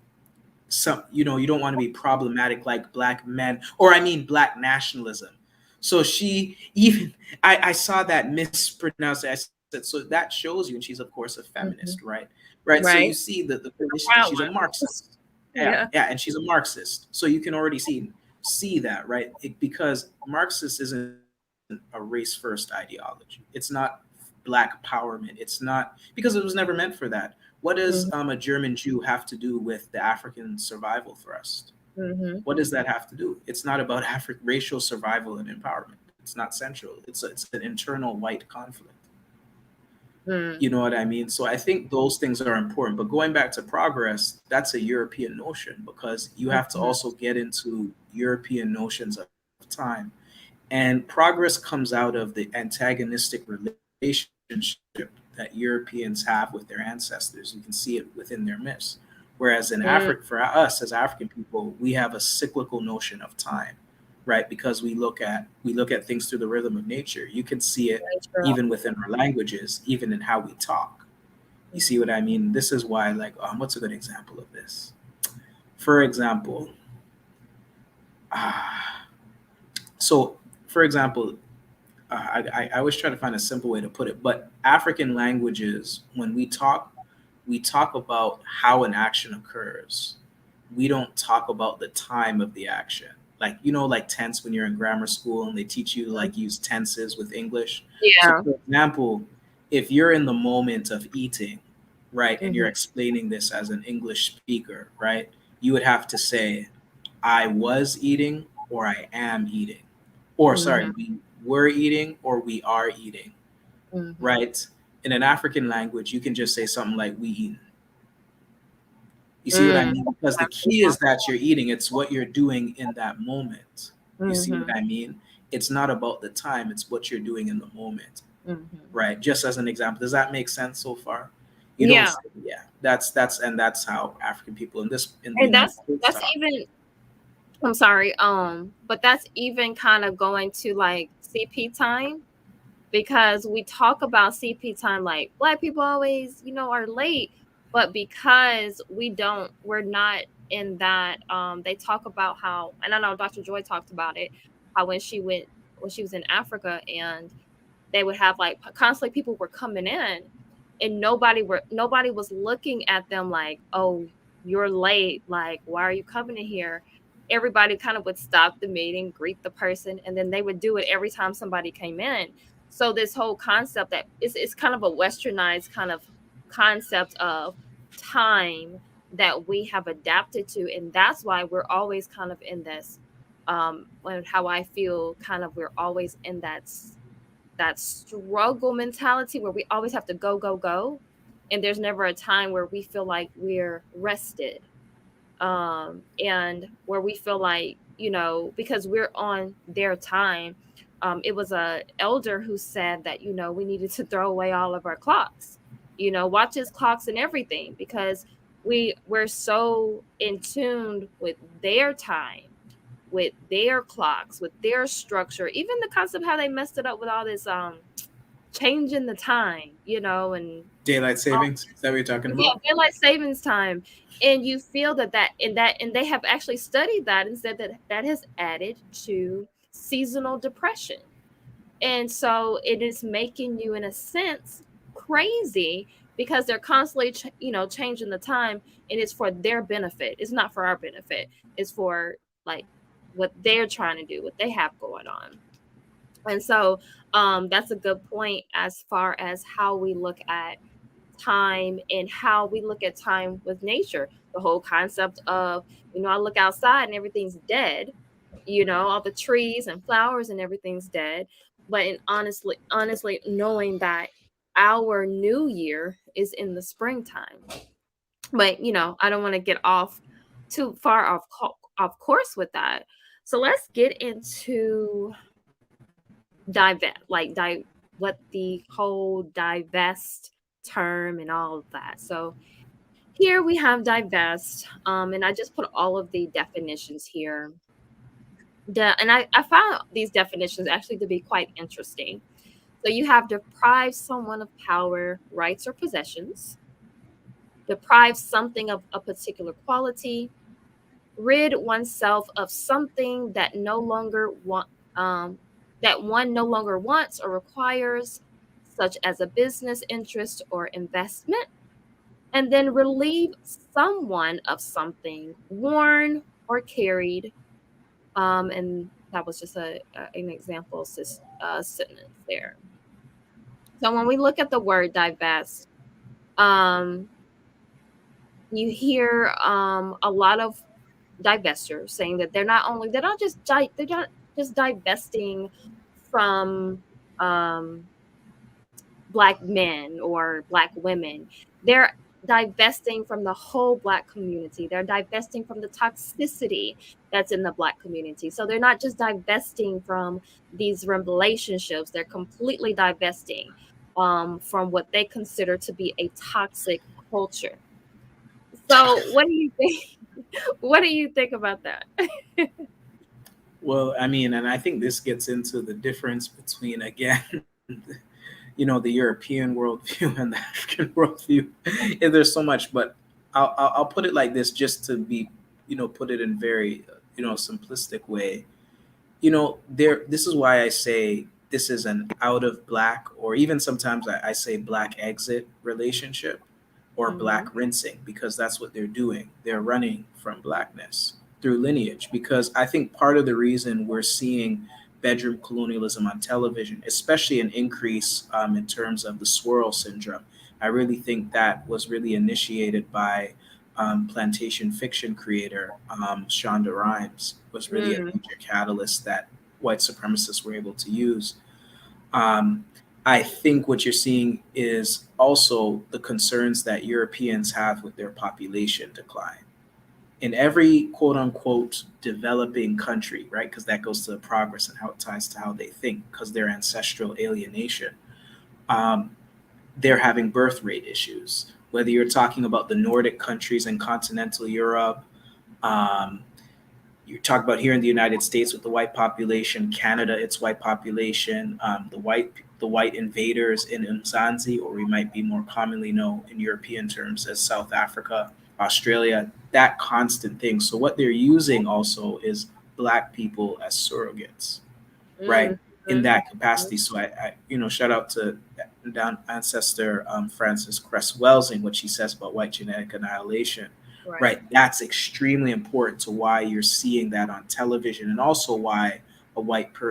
you don't want to be problematic like Black men, or I mean Black nationalism. So she even, I saw that mispronounced. I said, so that shows you, and she's of course a Mhm. feminist, right? Right. So Right. you see the and Proud she's a one. Marxist. Yeah, Yeah. yeah, and she's a Marxist. So you can already see that, right? Because Marxist isn't a race first ideology. It's not Black empowerment. It's not, because it was never meant for that. What does Mhm. a German Jew have to do with the African survival thrust? Mhm. What does that have to do? It's not about racial survival and empowerment. It's not central. It's an internal white conflict. Mm. You know what I mean? So I think those things are important. But going back to progress, that's a European notion, because you have to Mhm. also get into European notions of time. And progress comes out of the antagonistic relationship that Europeans have with their ancestors. You can see it within their myths. Whereas in Mm. Africa, for us as African people, we have a cyclical notion of time, right? Because we look at things through the rhythm of nature. You can see it Very true. even within our languages, even in how we talk. You see what I mean? This is why, like, what's a good example of this? For example, ah, so for example, I always try to find a simple way to put it, but African languages, when we talk about how an action occurs. We don't talk about the time of the action. Like, like tense when you're in grammar school and they teach you to like use tenses with English. So, Yeah. for example, if you're in the moment of eating, right, and you're Mhm. explaining this as an English speaker, right, you would have to say, I was eating or I am eating. Or, sorry, Mhm. we were eating or we are eating, Mhm. right? In an African language, you can just say something like we eat. You see what I Mm. mean? Because the key is that you're eating, it's what you're doing in that moment. You see what Mhm. I mean? It's not about the time, it's what you're doing in the moment, Mhm. right? Just as an example, does that make sense so far? You don't Yeah. say, yeah. That's how African people in the And United that's States that's talk. even I'm sorry, but that's even kind of going to like CP time, because we talk about CP time like black people always, are late, but because we're not in that. They talk about how, and I know Dr. Joy talked about it, how when she was in Africa, and they would have like constantly people were coming in, and nobody was looking at them like, oh, you're late, like why are you coming in here. Everybody kind of would stop the meeting, greet the person, and then they would do it every time somebody came in. So this whole concept that it's kind of a westernized kind of concept of time that we have adapted to, and that's why we're always kind of in this, when how I feel kind of we're always in that struggle mentality where we always have to go, go, go. And there's never a time where we feel like we're rested. And where we feel like, because we're on their time. It was a elder who said that, we needed to throw away all of our clocks, watches, clocks, and everything, because we're so in tune with their time, with their clocks, with their structure, even the concept how they messed it up with all this changing the time, and Daylight all savings, is that what you're talking this, yeah, about? daylight savings time. And you feel that and they have actually studied that and said that that has added to seasonal depression. And so it is making you, in a sense, crazy, because they're constantly, changing the time, and it's for their benefit. It's not for our benefit. It's for like what they're trying to do, what they have going on. And so that's a good point as far as how we look at time and how we look at time with nature. The whole concept of, I look outside and everything's dead, all the trees and flowers and everything's dead. But honestly, knowing that our new year is in the springtime. But I don't want to get off too far off course with that. So let's get into divest, what the whole divest term and all of that. So here we have divest, and I just put all of the definitions here. And I found these definitions actually to be quite interesting. So you have deprive someone of power, rights, or possessions, deprive something of a particular quality, rid oneself of something um, that one no longer wants or requires, such as a business interest or investment, and then relieve someone of something worn or carried. And that was just an example sentence there. So when we look at the word divest, um, you hear a lot of divestors saying that they're not just they're not just divesting from um black men or black women. They're divesting from the whole black community. They're divesting from the toxicity that's in the black community. So they're not just divesting from these relationships, they're completely divesting from what they consider to be a toxic culture. So what do you think? What do you think about that? Well, I mean, and I think this gets into the difference between, again, the European worldview and the African worldview. And there's so much, but I'll put it like this, just to be, put it in very, simplistic way. This is why I say this is an out of black, or even sometimes I say black exit relationship, or Hmm. black rinsing, because that's what they're doing. They're running from blackness through lineage. Because I think part of the reason we're seeing bedroom colonialism on television, especially an increase in terms of the swirl syndrome, I really think that was really initiated by plantation fiction creator Shonda Rhimes. Was really a Mm, major catalyst that white supremacists were able to use. Um, I think what you're seeing is also the concerns that Europeans have with their population decline. In every quote unquote developing country, right? Because that goes to progress and how it ties to how they think, because their ancestral alienation, um, they're having birth rate issues. Whether you're talking about the Nordic countries in continental Europe, um, you talk about here in the United States with the white population, Canada, its white population, the white invaders in Mzansi, or we might be more commonly known in European terms as South Africa, Australia, that constant thing. So what they're using also is black people as surrogates, mm, right? In mm, that capacity. So shout out to down ancestor Frances Cress Welsing, what she says about white genetic annihilation, right. right? That's extremely important to why you're seeing that on television, and also why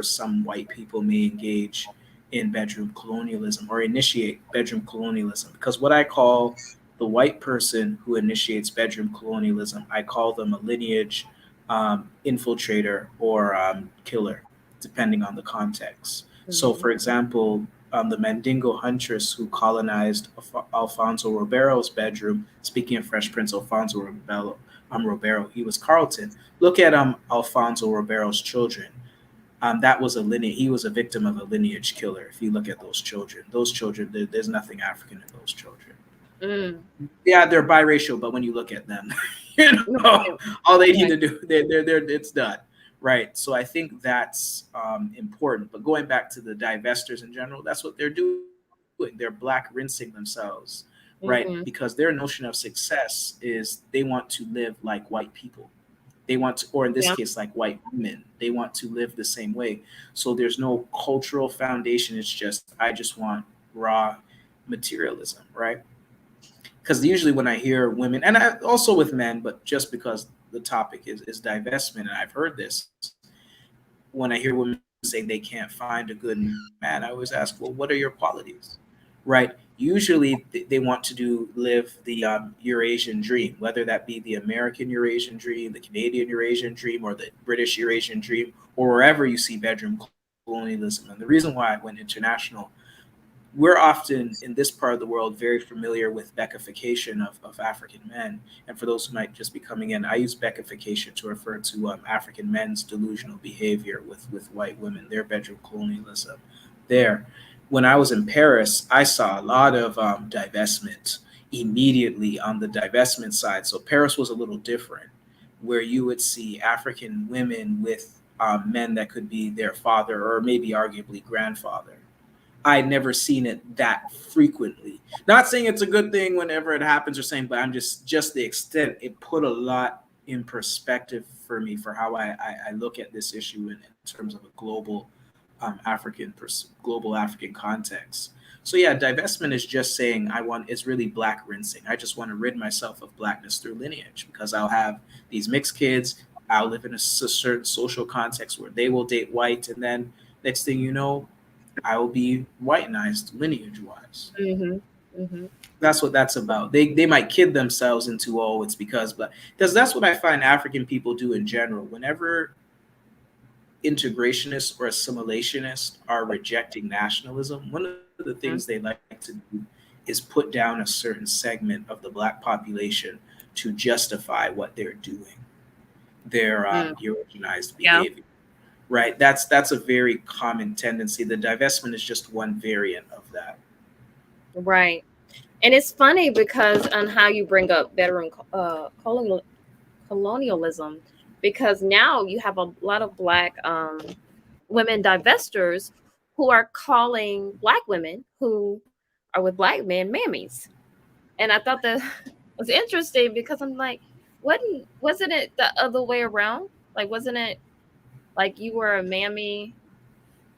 some white people may engage in bedroom colonialism or initiate bedroom colonialism. Because what I call the white person who initiates bedroom colonialism, I call them a lineage infiltrator or killer, depending on the context. So, Hmm. for example, the Mandingo huntress who colonized Alfonso Ribeiro's bedroom, speaking of Fresh Prince, Ribeiro, he was Carlton. Look at Alfonso Ribeiro's children. That was a lineage. He was a victim of a lineage killer. If you look at those children, there's nothing African in those children. Mm. Yeah, they're biracial, but when you look at them, you Right, know, all they need right. to do, they're it's done, right? So I think that's important. But going back to the divestors in general, that's what they're doing. They're black rinsing themselves, right? Because their Hmm. notion of success is they want to live like white people. They want to, or in this Yeah. case, like white women. They want to live the same way. So there's no cultural foundation. It's just I just want raw materialism, right? Because usually when I hear women, and also with men, but just because the topic is divestment, and I've heard this, when I hear women say they can't find a good man, I always ask, well, what are your qualities? Right? Usually they want to live the Eurasian dream, whether that be the American Eurasian dream, the Canadian Eurasian dream, or the British Eurasian dream, or wherever you see bedroom colonialism. And the reason why I went international, we're often in this part of the world very familiar with beckification of African men. And for those who might just be coming in, I use beckification to refer to African men's delusional behavior with white women, their bedroom colonialism there. When I was in Paris, I saw a lot of divestment immediately on the divestment side. So Paris was a little different, where you would see African women with men that could be their father or maybe arguably grandfather. I'd never seen it that frequently. Not saying it's a good thing whenever it happens or saying, but I'm just the extent it put a lot in perspective for me for how I look at this issue in terms of a global African context. So yeah, divestment is just saying it's really black rinsing. I just want to rid myself of blackness through lineage because I'll have these mixed kids. I'll live in a certain social context where they will date white, and then next thing you know, I will be whitenized lineage wise. Hmm. Mm-hmm. That's what that's about. They might kid themselves into, oh, it's because that's what I find African people do in general. Whenever integrationists or assimilationists are rejecting nationalism, one of the things they like to do is put down a certain segment of the black population to justify what they're doing, their Mm. Eurogenized Yeah. behavior. Right? That's a very common tendency. The divestment is just one variant of that. Right. And it's funny because on how you bring up veteran colonialism, because now you have a lot of black women divestors who are calling black women who are with black men mammies. And I thought that was interesting because I'm like, wasn't it the other way around? Like, wasn't it like you were a mammy?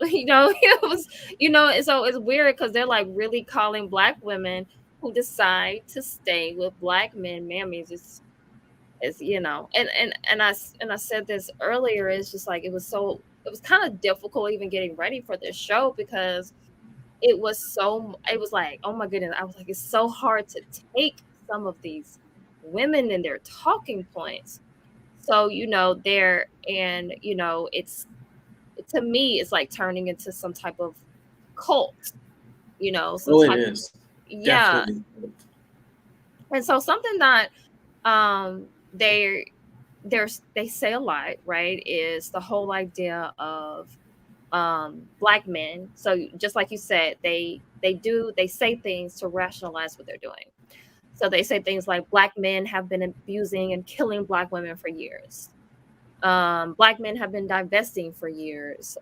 It was, and so it's weird because they're like really calling black women who decide to stay with black men mammies. It's and I said this earlier. It's just like it was kind of difficult even getting ready for this show because it was like, oh my goodness, I was like, it's so hard to take some of these women and their talking points. So there, and it's, to me, it's like turning into some type of cult, some Oh, it type of, is yeah. definitely. And so something that they they say a lot, right, is the whole idea of black men. So just like you said, they say things to rationalize what they're doing. So they say things like black men have been abusing and killing black women for years. Black men have been divesting for years.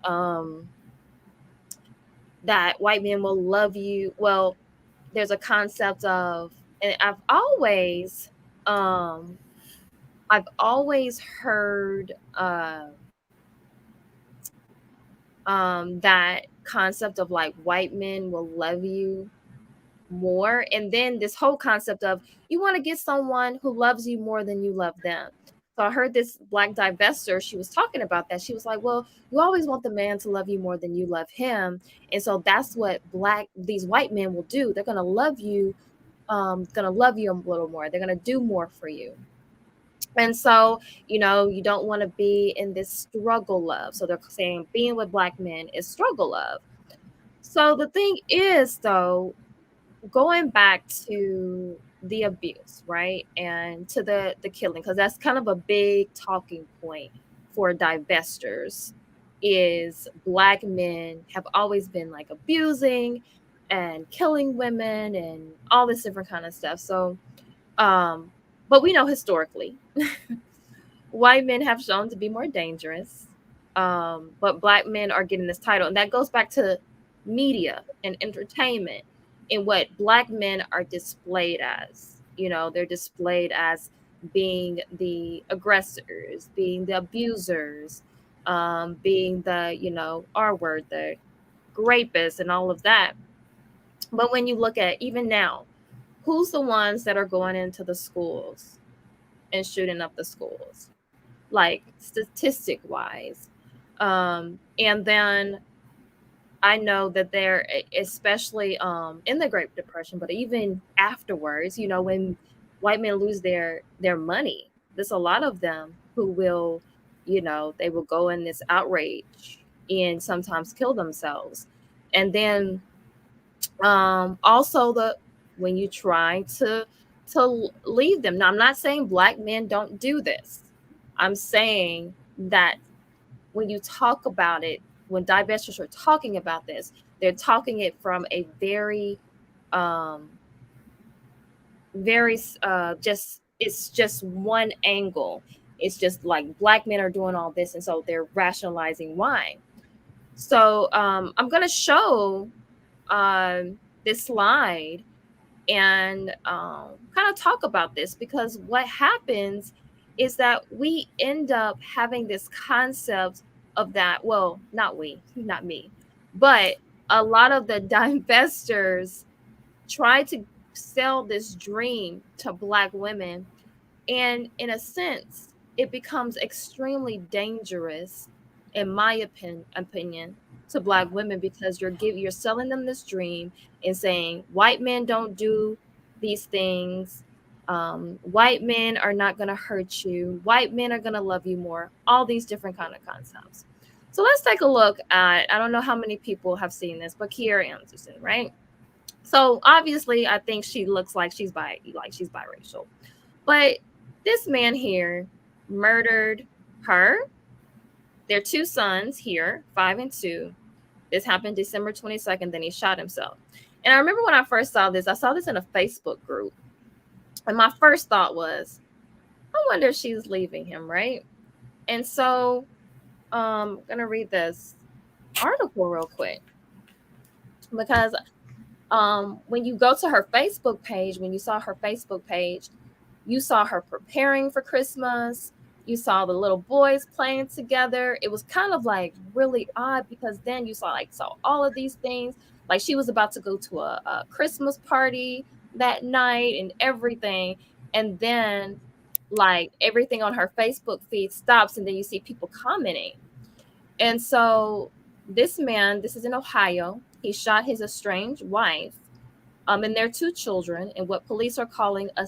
That white men will love you. Well, there's a concept of, and um, I've always heard that concept of like white men will love you more, and then this whole concept of you want to get someone who loves you more than you love them. So I heard this black divester, she was talking about that. She was like, well, you always want the man to love you more than you love him, and so that's what these white men will do. They're going to love you, a little more. They're going to do more for you. And so, you don't want to be in this struggle love. So they're saying being with black men is struggle love. So the thing is, though, going back to the abuse, right? And to the killing, because that's kind of a big talking point for divestors, is black men have always been like abusing and killing women and all this different kind of stuff. So, but we know historically white men have shown to be more dangerous, but black men are getting this title, and that goes back to media and entertainment and what black men are displayed as. They're displayed as being the aggressors, being the abusers, being the R word, the rapists, and all of that. But when you look at even now, who's the ones that are going into the schools and shooting up the schools? Like statistic wise. And then I know that they're especially in the Great Depression, but even afterwards, when white men lose their money, there's a lot of them who will, they will go in this outrage and sometimes kill themselves. And then also the when you try to leave them. Now, I'm not saying black men don't do this. I'm saying that when you talk about it, when divestors are talking about this, they're talking it from a um, very just it's just one angle. It's just like black men are doing all this, and so they're rationalizing why. So I'm gonna show this slide and kind of talk about this, because what happens is that we end up having this concept of that. Well, not me, but a lot of the divestors try to sell this dream to black women, and in a sense it becomes extremely dangerous, in my opinion, to Black women because you're selling them this dream and saying white men don't do these things. White men are not going to hurt you. White men are going to love you more. All these different kind of concepts. So let's take a look at, I don't know how many people have seen this, but Kiera Anderson, right? So obviously, I think she looks like she's biracial, but this man here murdered her, their two sons here, 5 and 2. This happened December 22nd. Then he shot himself. And I remember when I first saw this, I saw this in a Facebook group, and my first thought was, I wonder if she's leaving him, right? And so, I'm gonna read this article real quick because when you go to her Facebook page, when you saw her Facebook page, you saw her preparing for Christmas. You saw the little boys playing together. It was kind of like really odd because then you saw all of these things. Like she was about to go to a Christmas party that night and everything. And then like everything on her Facebook feed stops and then you see people commenting. And so this man, this is in Ohio, he shot his estranged wife and their two children in what police are calling a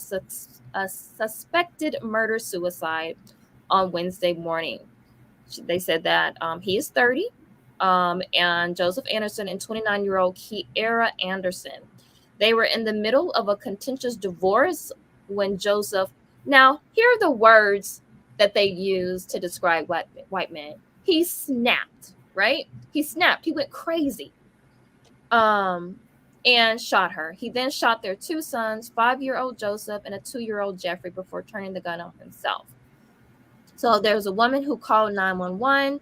suspected murder suicide on Wednesday morning. They said that he is 30, and Joseph Anderson and 29-year-old Kiera Anderson. They were in the middle of a contentious divorce when Joseph. Now, here are the words that they used to describe white men. He snapped, right? He snapped. He went crazy. And shot her. He then shot their two sons, 5-year-old Joseph and a 2-year-old Jeffrey, before turning the gun on himself. So there was a woman who called 911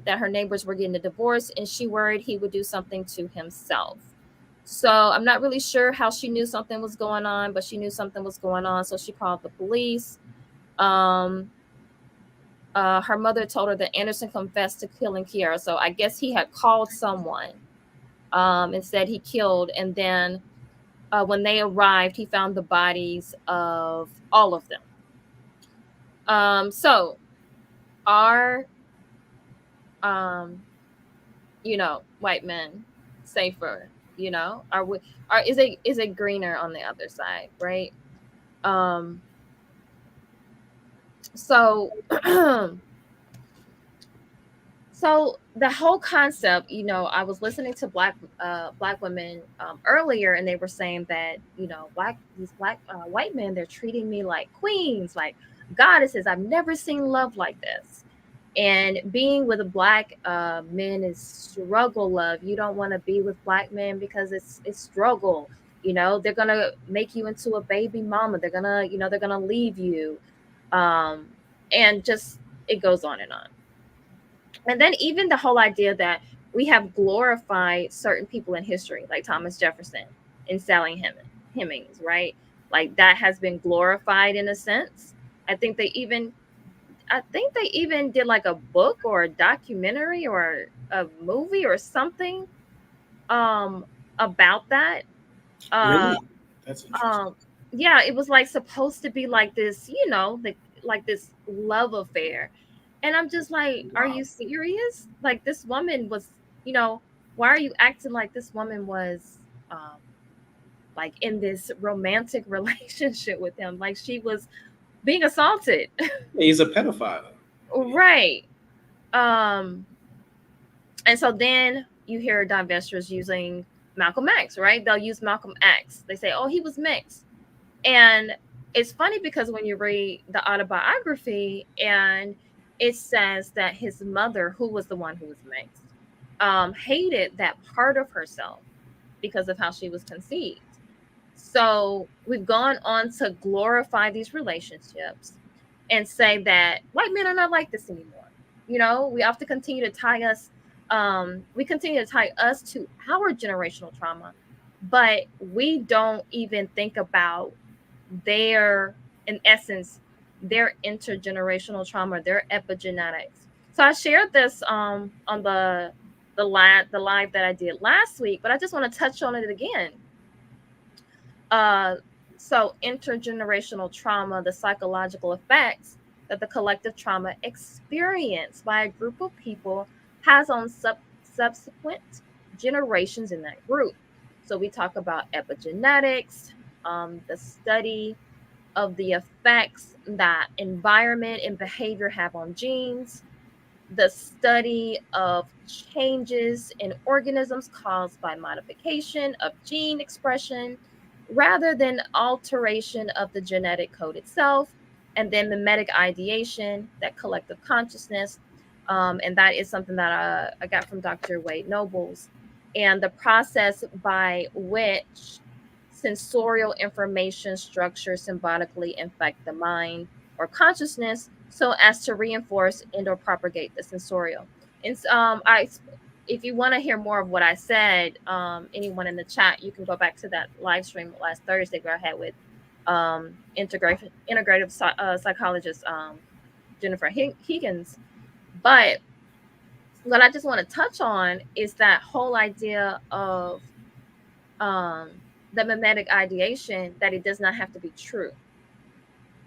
that her neighbors were getting a divorce, and she worried he would do something to himself. So I'm not really sure how she knew something was going on, but she knew something was going on, so she called the police. Her mother told her that Anderson confessed to killing Kiera, so I guess he had called someone and said he killed, and then when they arrived, he found the bodies of all of them. So are white men safer? Are we is it greener on the other side, right? So so the whole concept, I was listening to black women earlier, and they were saying that these white men, they're treating me like queens, like goddesses. I've never seen love like this. And being with a black men is struggle love. You don't want to be with black men because it's struggle. They're gonna make you into a baby mama. They're gonna leave you, and just it goes on and on. And then even the whole idea that we have glorified certain people in history, like Thomas Jefferson and Sally Hemings, right? Like that has been glorified in a sense. I think they even did like a book or a documentary or a movie or something about that. Really? That's interesting. Yeah, it was like supposed to be like this, like this love affair. And I'm just like, Wow. are you serious? Like this woman was, why are you acting like this woman was like in this romantic relationship with him? Like she was being assaulted. He's a pedophile. Right. Um and so then you hear divestors using Malcolm X, right? They'll use Malcolm X. They say, oh, he was mixed. And it's funny because when you read the autobiography, and it says that his mother, who was the one who was mixed, hated that part of herself because of how she was conceived. So we've gone on to glorify these relationships and say that white men are not like this anymore. We often continue to tie us, to our generational trauma, but we don't even think about their, in essence, their intergenerational trauma, their epigenetics. So I shared this on the live that I did last week, but I just want to touch on it again. So intergenerational trauma, the psychological effects that the collective trauma experienced by a group of people has on subsequent generations in that group. So we talk about epigenetics, the study of the effects that environment and behavior have on genes, the study of changes in organisms caused by modification of gene expression rather than alteration of the genetic code itself, and then mimetic ideation, that collective consciousness. And that is something that I got from Dr. Wade Nobles. And the process by which sensorial information structures symbolically infect the mind or consciousness so as to reinforce and or propagate the sensorial. And if you want to hear more of what I said, anyone in the chat, you can go back to that live stream last Thursday where I had with integrative psychologist Jennifer Higgins. But what I just want to touch on is that whole idea of the mimetic ideation, that it does not have to be true.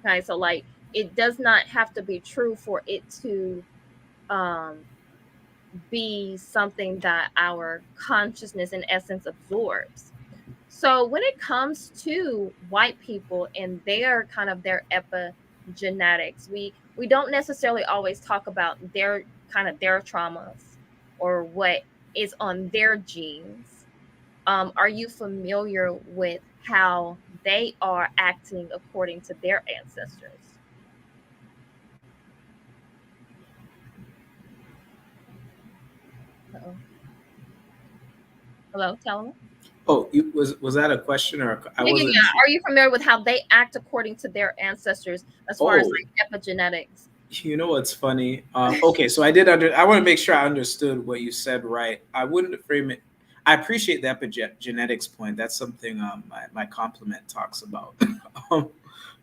Okay, so like it does not have to be true for it to be something that our consciousness in essence absorbs. So when it comes to white people and their kind of their epigenetics, we don't necessarily always talk about their kind of their traumas or what is on their genes. Are you familiar with how they are acting according to their ancestors? Uh-oh. Hello, Talama? Oh, was that a question or I Yeah, yeah, wasn't yeah. sure. Are you familiar with how they act according to their ancestors as far as Oh, like epigenetics? you know what's funny? Okay, so I want to make sure I understood what you said right. I wouldn't frame it. I appreciate the epigenetics point. That's something my compliment talks about um,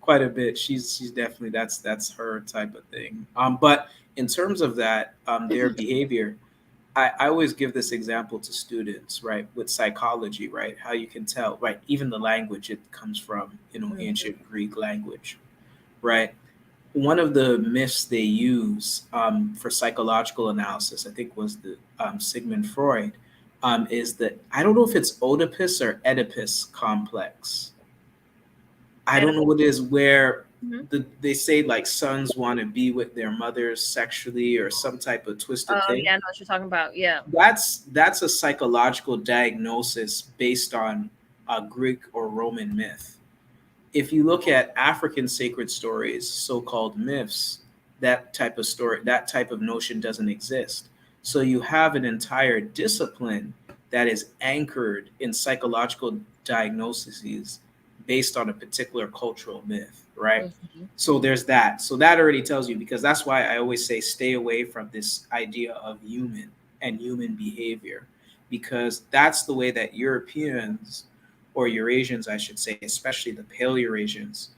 quite a bit. She's definitely that's her type of thing. But in terms of that, their behavior, I always give this example to students, right? With psychology, right? How you can tell, right? Even the language it comes from, Mhm. ancient Greek language, right? One of the myths they use for psychological analysis, I think, was the Sigmund Freud, is that I don't know if it's Oedipus or Oedipus complex. I don't know Oedipus. what it is where Mhm. they say like sons want to be with their mothers sexually or some type of twisted Oh thing. yeah, I know what you're talking about. Yeah. That's a psychological diagnosis based on a Greek or Roman myth. If you look at African sacred stories, so-called myths, that type of notion doesn't exist. So you have an entire discipline that is anchored in psychological diagnoses based on a particular cultural myth, right? Mhm. So there's that. So that already tells you, because that's why I always say stay away from this idea of human and human behavior, because that's the way that Europeans, or Eurasians, I should say, especially the pale Eurasians,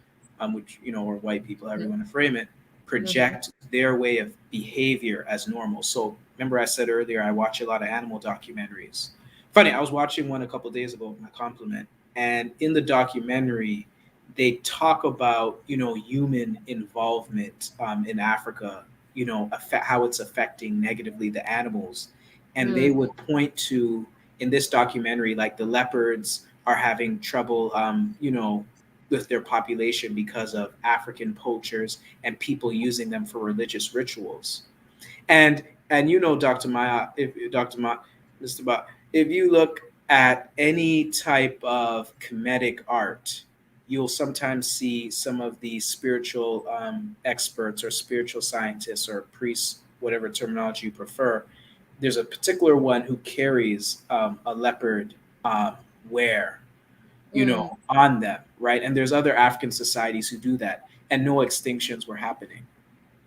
which or white people, however you want to frame it, Mhm. project their way of behavior as normal. So remember, I said earlier, I watch a lot of animal documentaries. Funny, I was watching one a couple of days ago. My compliment, and in the documentary, they talk about human involvement in Africa. How it's affecting negatively the animals, and they Mm. would point to, in this documentary, like the leopards are having trouble, with their population because of African poachers and people using them for religious rituals. And Dr. Maya, if Dr. Ma, Mr. Ba, if you look at any type of comedic art, you'll sometimes see some of the spiritual experts or spiritual scientists or priests, whatever terminology you prefer. There's a particular one who carries a leopard um, wear, Mm. on them, right? And there's other African societies who do that, and no extinctions were happening.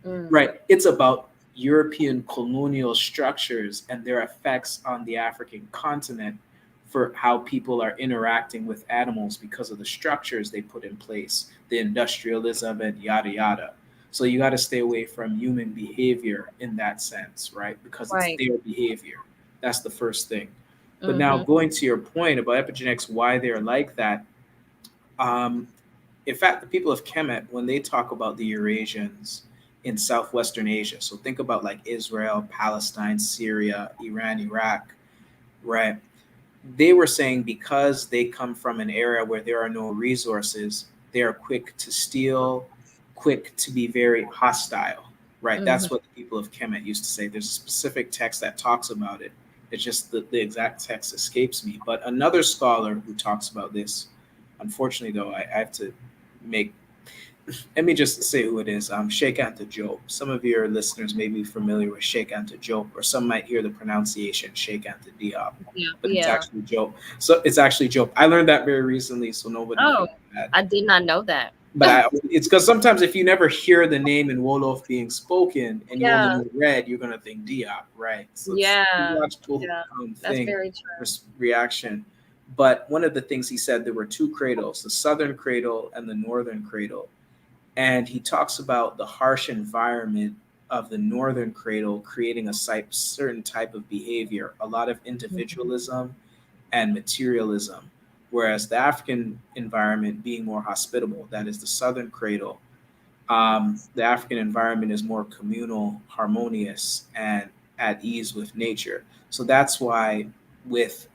Mm. Right. It's about European colonial structures and their effects on the African continent for how people are interacting with animals because of the structures they put in place, the industrialism and yada yada. So you got to stay away from human behavior in that sense, right? Because it's Right. their behavior. That's the first thing. But now Mhm. going to your point about epigenetics, why they're like that, um, in fact, the people of Kemet, when they talk about the Eurasians, in southwestern Asia. So think about like Israel, Palestine, Syria, Iran, Iraq, right? They were saying because they come from an era where there are no resources, they are quick to steal, quick to be very hostile, right? Mm-hmm. That's what the people of Kemet used to say. There's a specific text that talks about it. It's just the exact text escapes me. But another scholar who talks about this, unfortunately, though, I have to make let me just say who it is. Sheikh Anta Diop. Some of your listeners may be familiar with Sheikh Anta Diop, or some might hear the pronunciation Sheikh Anta Diop, Yeah. but it's Yeah. actually Diop. So it's actually Diop. I learned that very recently, so nobody Oh, feels bad. I did not know that. But it's because sometimes if you never hear the name in Wolof being spoken and you only Yeah. know red, you're gonna think Diop, right? So it's a Yeah. logical Yeah. That's thing, very true. reaction. But one of the things he said, there were two cradles, the southern cradle and the northern cradle, and he talks about the harsh environment of the northern cradle creating a certain type of behavior, a lot of Mhm. individualism and materialism, whereas the African environment being more hospitable, that is the southern cradle, the African environment is more communal, harmonious, and at ease with nature. So that's why,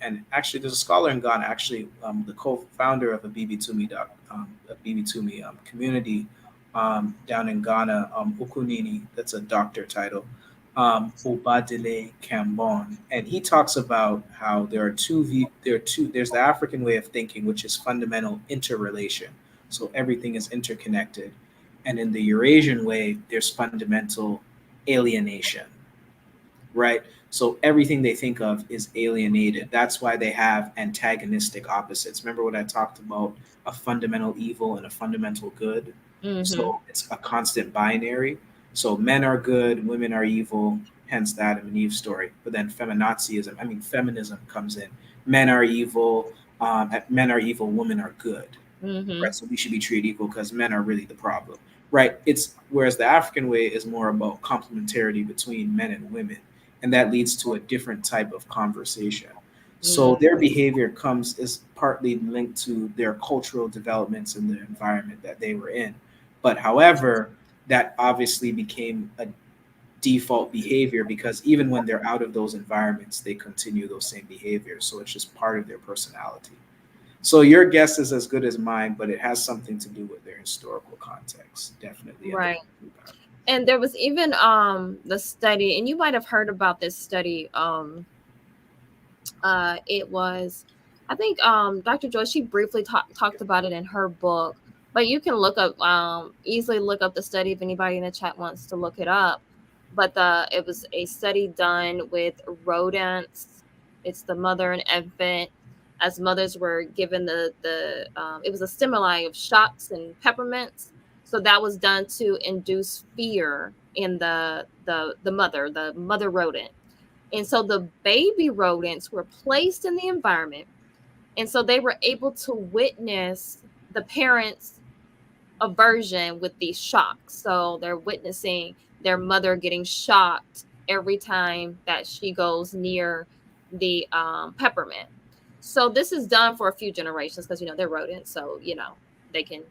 and actually, there's a scholar in Ghana, actually, the co-founder of a a BB Tumi community down in Ghana, Ukunini, that's a doctor title, Obadile Cambon, and he talks about how there's the African way of thinking, which is fundamental interrelation. So everything is interconnected, and in the Eurasian way, there's fundamental alienation, right? So everything they think of is alienated. That's why they have antagonistic opposites. Remember what I talked about, a fundamental evil and a fundamental good? Mhm. So it's a constant binary. So men are good, women are evil, hence the Adam and Eve story. But then feminism comes in. Men are evil, women are good, right? Mhm. So we should be treated equal because men are really the problem, right? It's whereas the African way is more about complementarity between men and women, and that leads to a different type of conversation. So Mhm. their behavior comes is partly linked to their cultural developments in the environment that they were in. But however, that obviously became a default behavior because even when they're out of those environments, they continue those same behaviors. So it's just part of their personality. So your guess is as good as mine, but it has something to do with their historical context, definitely, and the Right. And there was even the study, and you might have heard about this study. It was, I think, Dr. Joy, she briefly talked about it in her book, but you can look up, easily look up the study if anybody in the chat wants to look it up. But it was a study done with rodents. It's the mother and infant, as mothers were given it was a stimuli of shocks and peppermints. So that was done to induce fear in the mother rodent. And so the baby rodents were placed in the environment. And so they were able to witness the parents' aversion with these shocks. So they're witnessing their mother getting shocked every time that she goes near the peppermint. So this is done for a few generations because, they're rodents. So, they can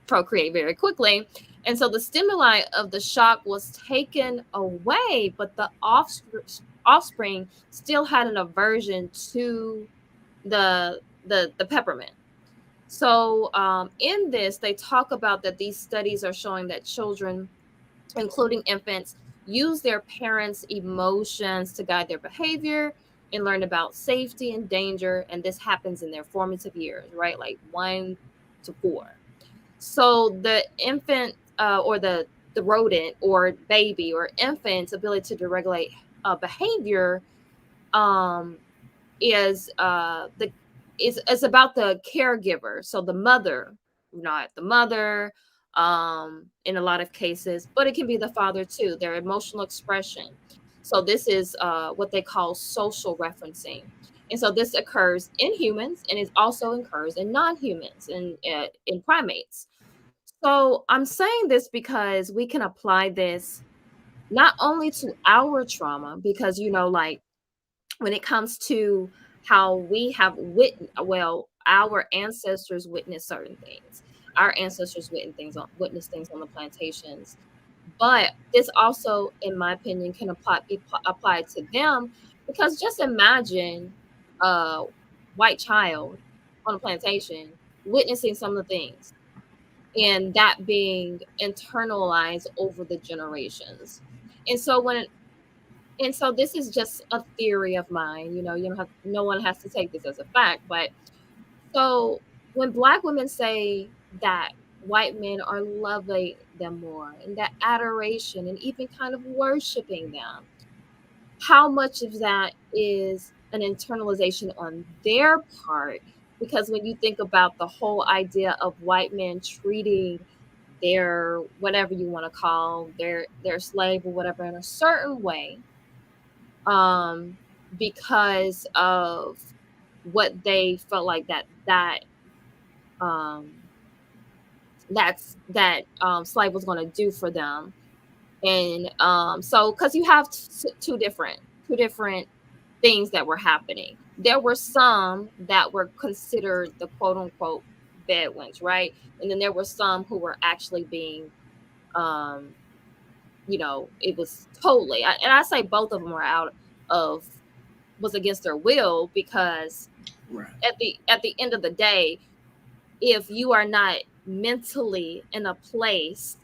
procreate very quickly. And so the stimuli of the shock was taken away, but the offspring still had an aversion to the peppermint. So in this, they talk about that these studies are showing that children, including infants, use their parents' emotions to guide their behavior and learn about safety and danger. And this happens in their formative years, right? Like 1 to 4. So the infant or the rodent or baby or infant's ability to regulate behavior um, is is about the caregiver. So the mother, not the mother, in a lot of cases, but it can be the father too. Their emotional expression. So this is what they call social referencing. And so this occurs in humans, and it also occurs in non-humans and in primates. So I'm saying this because we can apply this not only to our trauma, because like when it comes to how we have our ancestors witnessed certain things. Our ancestors witnessed things on the plantations. But this also, in my opinion, can be applied to them, because just imagine a white child on a plantation witnessing some of the things, and that being internalized over the generations. And so this is just a theory of mine. You don't have, no one has to take this as a fact, but so when Black women say that white men are loving them more, and that adoration and even kind of worshiping them, how much of that is an internalization on their part? Because when you think about the whole idea of white men treating their, whatever you want to call their slave or whatever, in a certain way, because of what they felt like um slave was going to do for them. And so because you have two different things that were happening. There were some that were considered the quote unquote bedouins, right? And then there were some who were actually being, um it was totally, and I say both of them were out of, was against their will, because Right. at the end of the day, if you are not mentally in a place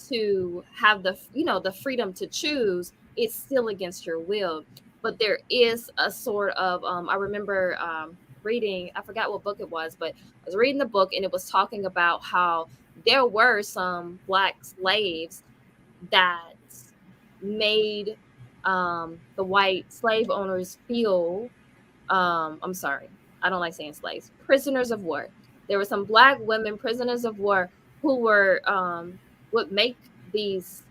to have the freedom to choose, it's still against your will. But there is a sort of, I remember reading, I forgot what book it was, but I was reading the book, and it was talking about how there were some Black slaves that made the white slave owners feel, I'm sorry, I don't like saying slaves, prisoners of war. There were some Black women prisoners of war who were, would make these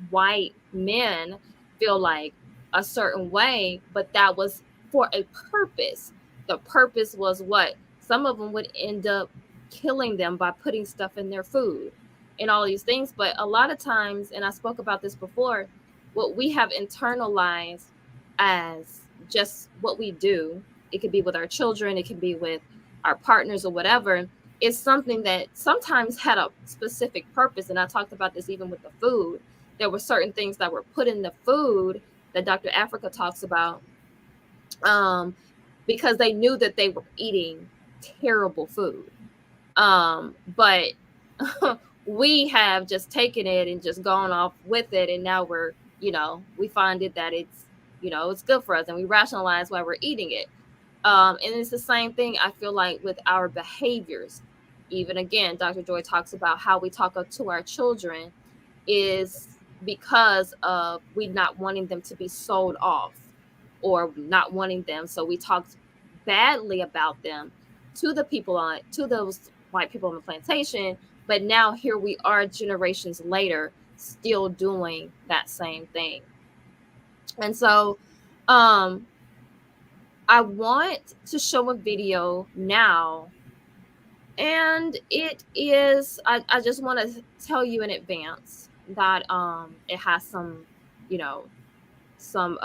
white men feel like a certain way, but that was for a purpose. The purpose was what? Some of them would end up killing them by putting stuff in their food and all these things. But a lot of times, and I spoke about this before, what we have internalized as just what we do, it could be with our children, it can be with our partners or whatever, is something that sometimes had a specific purpose. And I talked about this even with the food. There were certain things that were put in the food that Dr. Africa talks about, um, because they knew that they were eating terrible food. But we have just taken it and just gone off with it, and now we find it that it's good for us, and we rationalize why we're eating it. And it's the same thing, I feel like, with our behaviors. Even again, Dr. Joy talks about how we talk to our children is because of we not wanting them to be sold off, or not wanting them. So we talked badly about them to those white people on the plantation. But now here we are, generations later, still doing that same thing. And so, um, I want to show a video now, and it is, I just want to tell you in advance that it has some, you know, some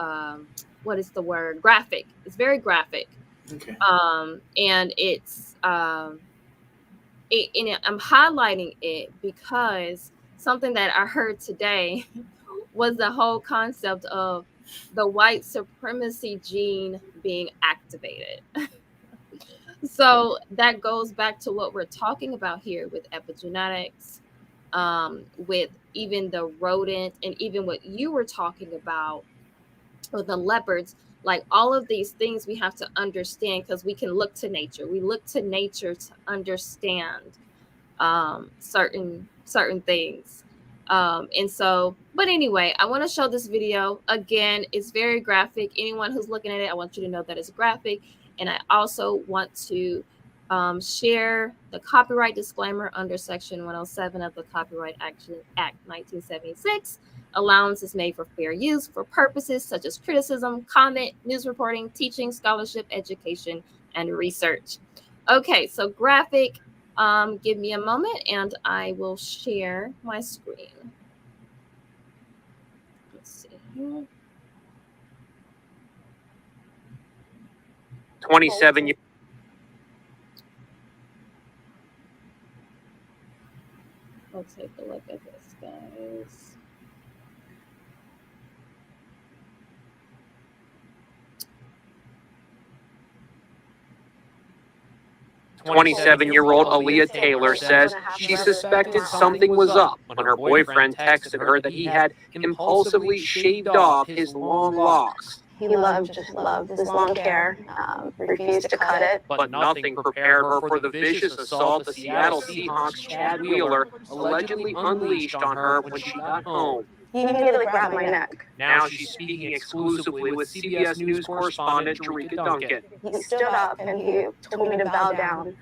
what is the word? Graphic. It's very graphic. Okay. And I'm highlighting it because something that I heard today was the whole concept of the white supremacy gene being activated. So that goes back to what we're talking about here with epigenetics, with even the rodent, and even what you were talking about with the leopards. Like, all of these things we have to understand, because we can look to nature. We look to nature to understand certain things. And so, but anyway, I want to show this video again. It's very graphic. Anyone who's looking at it, I want you to know that it's graphic. And I also want to share the copyright disclaimer under Section 107 of the Copyright Action Act 1976. Allowance is made for fair use for purposes such as criticism, comment, news reporting, teaching, scholarship, education, and research. Okay, so graphic. Give me a moment and I will share my screen. Let's see here. 27 years. Let's take a look at this, guys. 27-year-old Aaliyah Taylor says she suspected something was up when her boyfriend texted her that he had impulsively shaved off his long locks. He just loved his long hair, refused to cut it. But nothing prepared her for the vicious assault the Seattle Seahawks' Chad Wheeler allegedly unleashed on her when she got home. He immediately grabbed my neck. Now she's speaking exclusively with CBS News correspondent Jerika Duncan. He stood up and he told me to bow down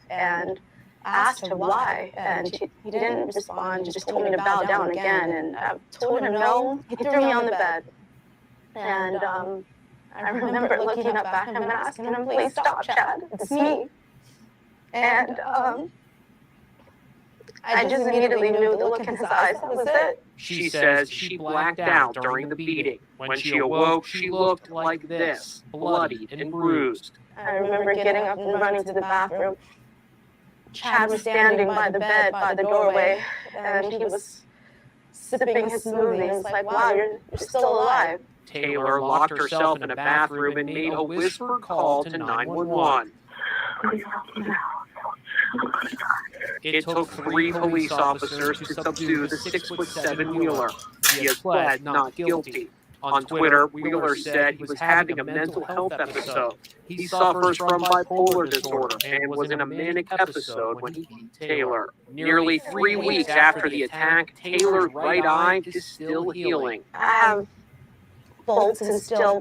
and asked him why. And he didn't respond, just told me to bow down again. And I told him no. He threw me on the bed. And I remember looking up at him and asking him, please stop, Chad. It's me. And I just immediately knew the look in his eyes. That was it. She says she blacked out during the beating. When she awoke, she looked like this, bloodied and bruised. I remember getting up and running to the bathroom. Chad was standing by the bed, by the doorway, and he was sipping his smoothie. It's like, wow, you're still alive. Taylor locked herself in a bathroom and made a whispered call to 911. It took 3 police officers to subdue the 6'7" Wheeler. He has pled not guilty. On Twitter, Wheeler said he was having a mental health episode. He suffers from bipolar disorder and was in a manic episode when he beat Taylor. Nearly 3 weeks after the attack, Taylor's right eye is still healing. I have bolts and a steel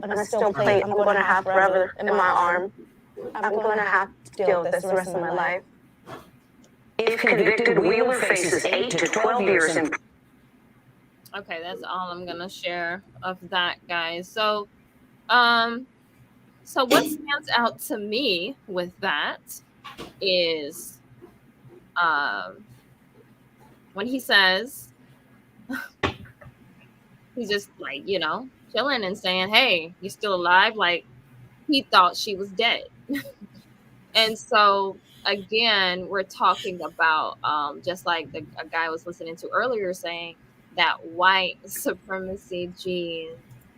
plate I'm going to have forever in my arm. I'm going to have to deal with this the rest of my life. If convicted, Wheeler faces 8 to 12 years in. Okay, that's all I'm gonna share of that, guys. So what stands out to me with that is when he says he's just like, chilling and saying, hey, you're still alive. Like, he thought she was dead. And so again, we're talking about just like a guy I was listening to earlier saying that white supremacy gene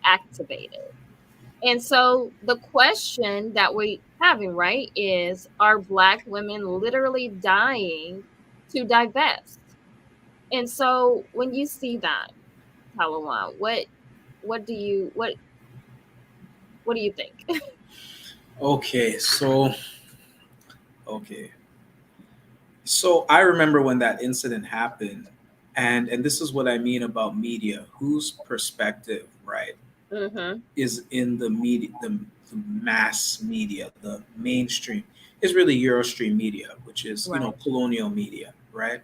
activated. And so the question that we're having, right, is, are Black women literally dying to divest? And so when you see that, Talawa, what do you think? Okay, so I remember when that incident happened, and this is what I mean about media. Whose perspective, right, is in the media, the mass media, the mainstream, is really Eurostream media, which is colonial media, right?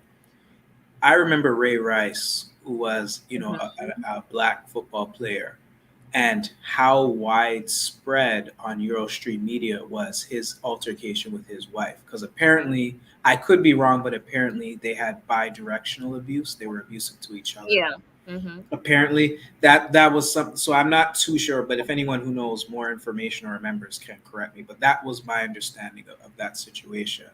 I remember Ray Rice, who was a Black football player, and how widespread on Eurostream media was his altercation with his wife. Because apparently, I could be wrong, but apparently they had bi-directional abuse. They were abusive to each other. Yeah. Apparently that was something. So I'm not too sure, but if anyone who knows more information or remembers can correct me. But that was my understanding of that situation.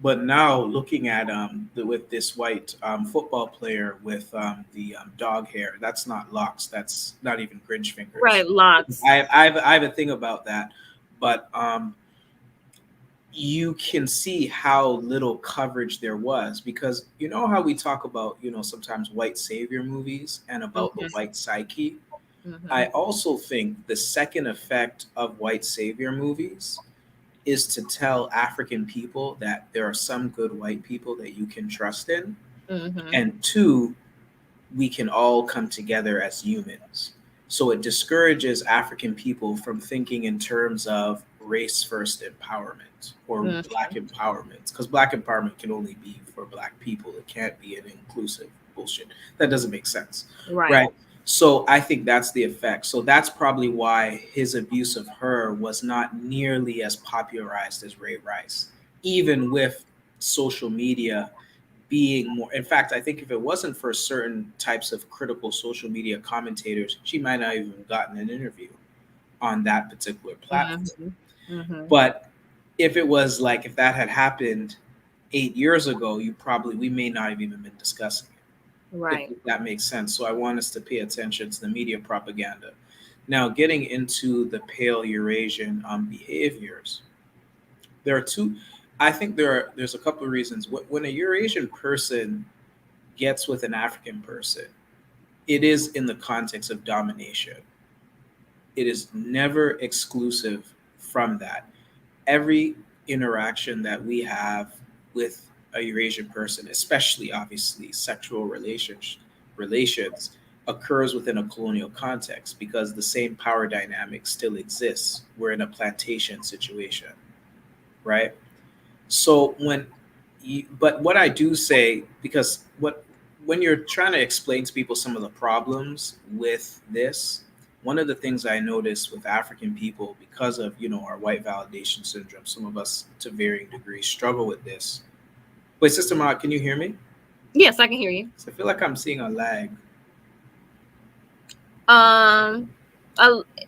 But now looking at with this white football player with the dog hair, that's not locks. That's not even Grinch fingers. Right, locks. I have a thing about that, but you can see how little coverage there was, because you know how we talk about sometimes white savior movies and about the white psyche. I also think the second effect of white savior movies is to tell African people that there are some good white people that you can trust in. And 2, we can all come together as humans. So it discourages African people from thinking in terms of race first empowerment or Black empowerment, because Black empowerment can only be for Black people. It can't be an inclusive bullshit. That doesn't make sense. Right. So I think that's the effect. So that's probably why his abuse of her was not nearly as popularized as Ray Rice, even with social media being more. In fact, I think if it wasn't for certain types of critical social media commentators, she might not have even gotten an interview on that particular platform. But if it was like, if that had happened 8 years ago, we may not have even been discussing it. Right. If that makes sense. So I want us to pay attention to the media propaganda. Now, getting into the pale Eurasian behaviors, there are two. I think there's a couple of reasons. When a Eurasian person gets with an African person, it is in the context of domination. It is never exclusive from that. Every interaction that we have with a Eurasian person, especially obviously sexual relations, occurs within a colonial context because the same power dynamic still exists. We're in a plantation situation, right? So but what I do say, because when you're trying to explain to people some of the problems with this, one of the things I noticed with African people, because of our white validation syndrome, some of us to varying degrees struggle with this. Wait, Sister Ma, can you hear me? Yes, I can hear you. So I feel like I'm seeing a lag.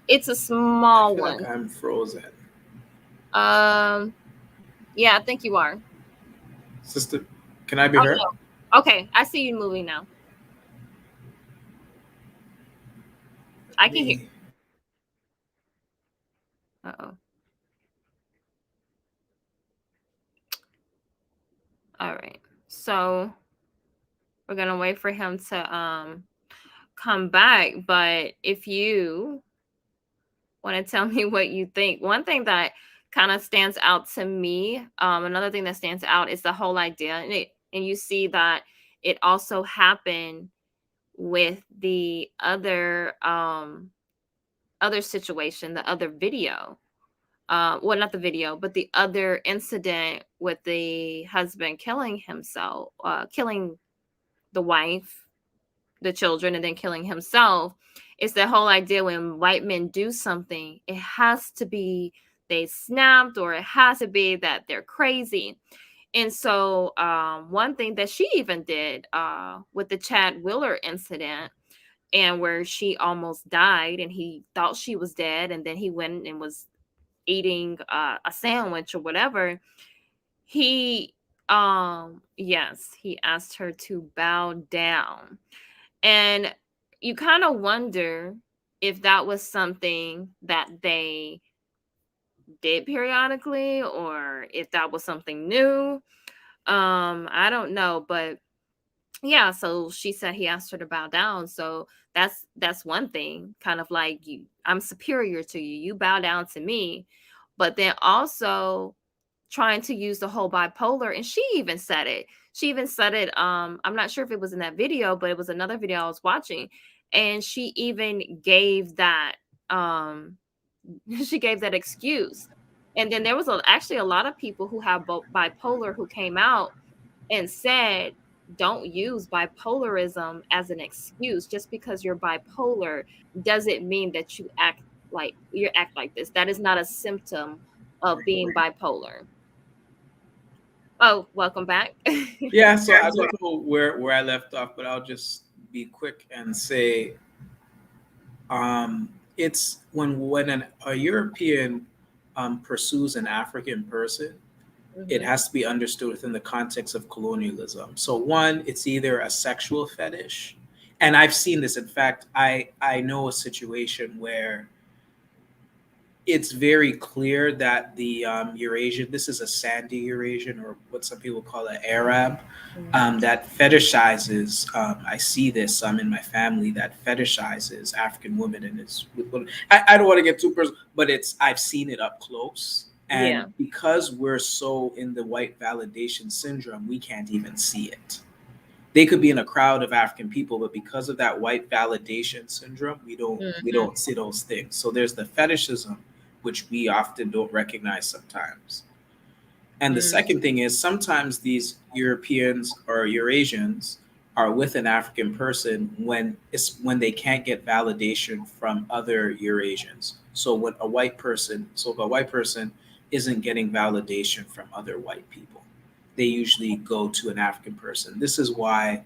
It's a small I feel one. like I'm frozen. Yeah, I think you are. Sister, can I be heard? No. Okay, I see you moving now. I can hear. Uh-oh. All right. So we're gonna wait for him to come back. But if you want to tell me what you think, one thing that kind of stands out to me, another thing that stands out is the whole idea, and you see that it also happened with the other situation, the other video. Well, not the video, but the other incident with the husband killing himself, killing the wife, the children, and then killing himself. It's the whole idea when white men do something, it has to be they snapped, or it has to be that they're crazy. And so one thing that she even did with the Chad Wheeler incident, and where she almost died and he thought she was dead, and then he went and was eating a sandwich or whatever, he yes, he asked her to bow down. And you kind of wonder if that was something that they did periodically, or if that was something new. I don't know, but yeah, so she said he asked her to bow down. So that's one thing, kind of like, I'm superior to you, you bow down to me. But then also trying to use the whole bipolar, and she even said it, I'm not sure if it was in that video, but it was another video I was watching, and she even gave that she gave that excuse. And then there was actually a lot of people who have bipolar who came out and said, don't use bipolarism as an excuse. Just because you're bipolar doesn't mean that you act like this. That is not a symptom of being bipolar. Oh, welcome back. Yeah, so I don't know where I left off, but I'll just be quick and say, it's when a European pursues an African person, it has to be understood within the context of colonialism. So one, it's either a sexual fetish, and I've seen this. In fact, I know a situation where it's very clear that the Eurasian, this is a Sandy Eurasian, or what some people call an Arab, that fetishizes. I see this in my family, that fetishizes African women, and I don't want to get too personal, but I've seen it up close. And because we're so in the white validation syndrome, we can't even see it. They could be in a crowd of African people, but because of that white validation syndrome, we don't see those things. So there's the fetishism, which we often don't recognize sometimes. And the second thing is, sometimes these Europeans or Eurasians are with an African person when they can't get validation from other Eurasians. So when a white person isn't getting validation from other white people, they usually go to an African person. This is why,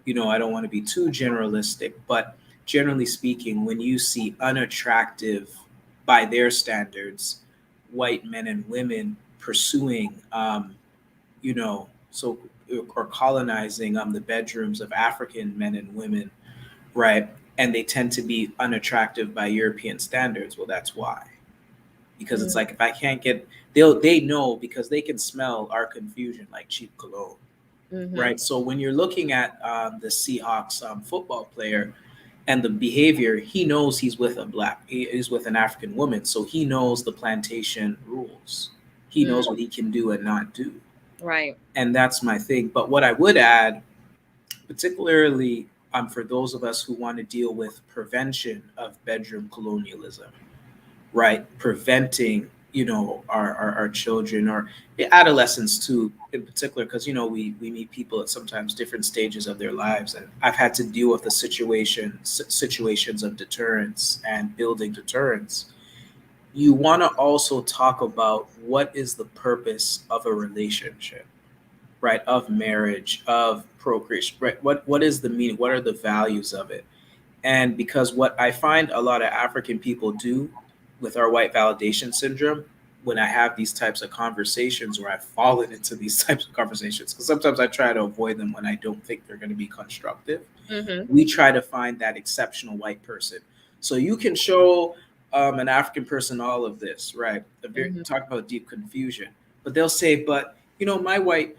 I don't want to be too generalistic, but generally speaking, when you see unattractive, by their standards, white men and women pursuing, so or colonizing the bedrooms of African men and women, right? And they tend to be unattractive by European standards. Well, that's why. Because it's like if I can't get, they know because they can smell our confusion like cheap cologne, right? So when you're looking at the Seahawks football player and the behavior, he knows he's with an African woman, so he knows the plantation rules. He knows what he can do and not do, Right. and that's my thing. But what I would add, particularly for those of us who want to deal with prevention of bedroom colonialism, right? Preventing, our children or adolescents too, in particular, because, we meet people at sometimes different stages of their lives. And I've had to deal with the situations of deterrence and building deterrence. You want to also talk about what is the purpose of a relationship, right? Of marriage, of procreation, right? What is the meaning? What are the values of it? And because what I find a lot of African people do with our white validation syndrome, when I have these types of conversations or I've fallen into these types of conversations, because sometimes I try to avoid them when I don't think they're going to be constructive, we try to find that exceptional white person. So you can show an African person all of this, right? Talk about deep confusion. But they'll say, but, my white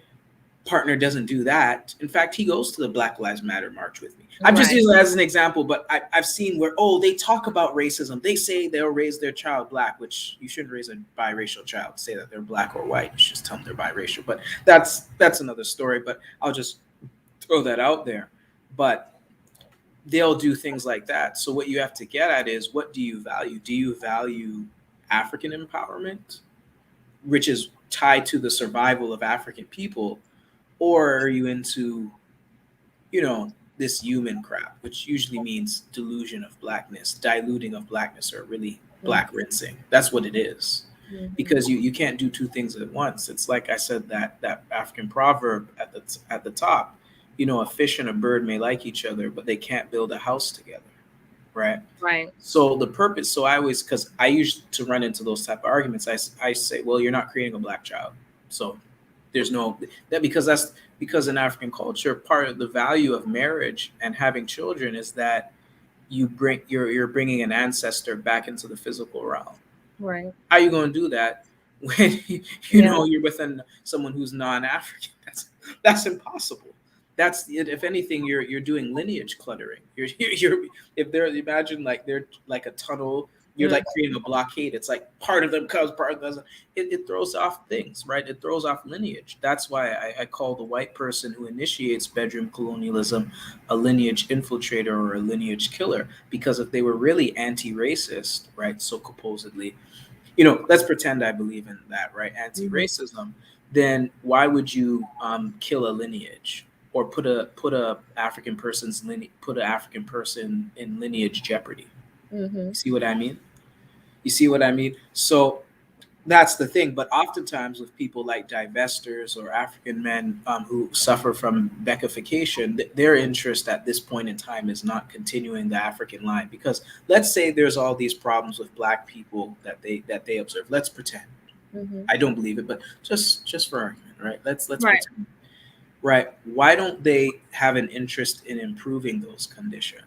partner doesn't do that. In fact, he goes to the Black Lives Matter march with me. I'm just using that as an example, but I've seen where, they talk about racism. They say they'll raise their child Black, which you shouldn't raise a biracial child, say that they're Black or white. You should just tell them they're biracial. But that's another story, but I'll just throw that out there. But they'll do things like that. So what you have to get at is, what do you value? Do you value African empowerment, which is tied to the survival of African people? Or are you into, this human crap, which usually means delusion of Blackness, diluting of Blackness, or really Black rinsing? That's what it is. Because you can't do two things at once. It's like I said, that African proverb at the top, a fish and a bird may like each other, but they can't build a house together, right? Right. So the purpose, so I always, because I used to run into those type of arguments, I say, well, you're not creating a Black child. So there's no, because in African culture, part of the value of marriage and having children is that you're bringing an ancestor back into the physical realm. Right. How are you going to do that when you're with someone who's non-African? That's impossible. That's, if anything, you're doing lineage cluttering. You're if they're, imagine like they're like a tunnel. You're like creating a blockade. It's like part of them comes, part of them doesn't. It throws off things, right? It throws off lineage. That's why I call the white person who initiates bedroom colonialism a lineage infiltrator or a lineage killer. Because if they were really anti-racist, right? So supposedly, let's pretend I believe in that, right? Anti-racism. Then why would you kill a lineage or put a African person's put an African person in lineage jeopardy? You see what I mean? So that's the thing. But oftentimes with people like divestors or African men who suffer from Beckification, their interest at this point in time is not continuing the African line. Because let's say there's all these problems with Black people that they observe. Let's pretend. I don't believe it, but just for argument, right? Let's pretend. Right. Why don't they have an interest in improving those conditions?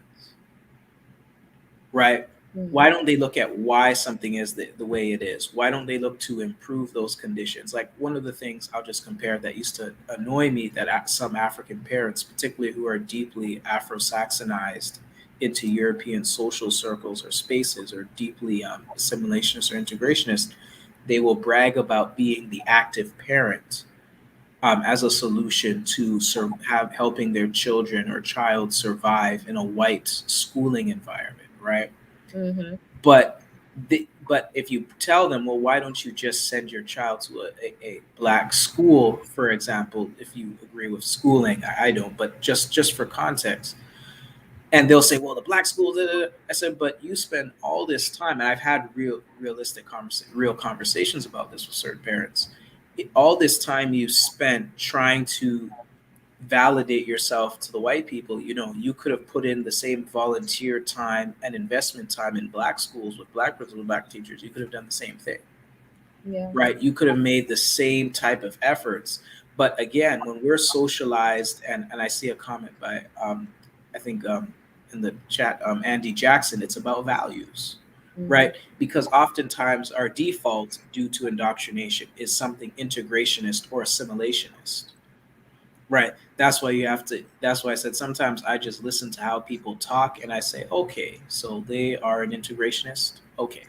Right. Why don't they look at why something is the way it is? Why don't they look to improve those conditions? Like one of the things I'll just compare that used to annoy me, that some African parents, particularly who are deeply Afro-Saxonized into European social circles or spaces, or deeply assimilationist or integrationist, they will brag about being the active parent as a solution to helping their children or child survive in a white schooling environment, right? But if you tell them, well, why don't you just send your child to a Black school, for example, if you agree with schooling, I don't, but just for context, and they'll say, well, the Black schools, I said, but you spend all this time, and I've had real conversations about this with certain parents. All this time you spent trying to validate yourself to the white people, you could have put in the same volunteer time and investment time in Black schools with Black principals, Black teachers. You could have done the same thing. Right? You could have made the same type of efforts, But again, when we're socialized, and I see a comment by I think in the chat, Andy Jackson, it's about values, right? Because oftentimes our default due to indoctrination is something integrationist or assimilationist. Right. That's why you have to. That's why I said sometimes I just listen to how people talk and I say, okay, so they are an integrationist. Okay,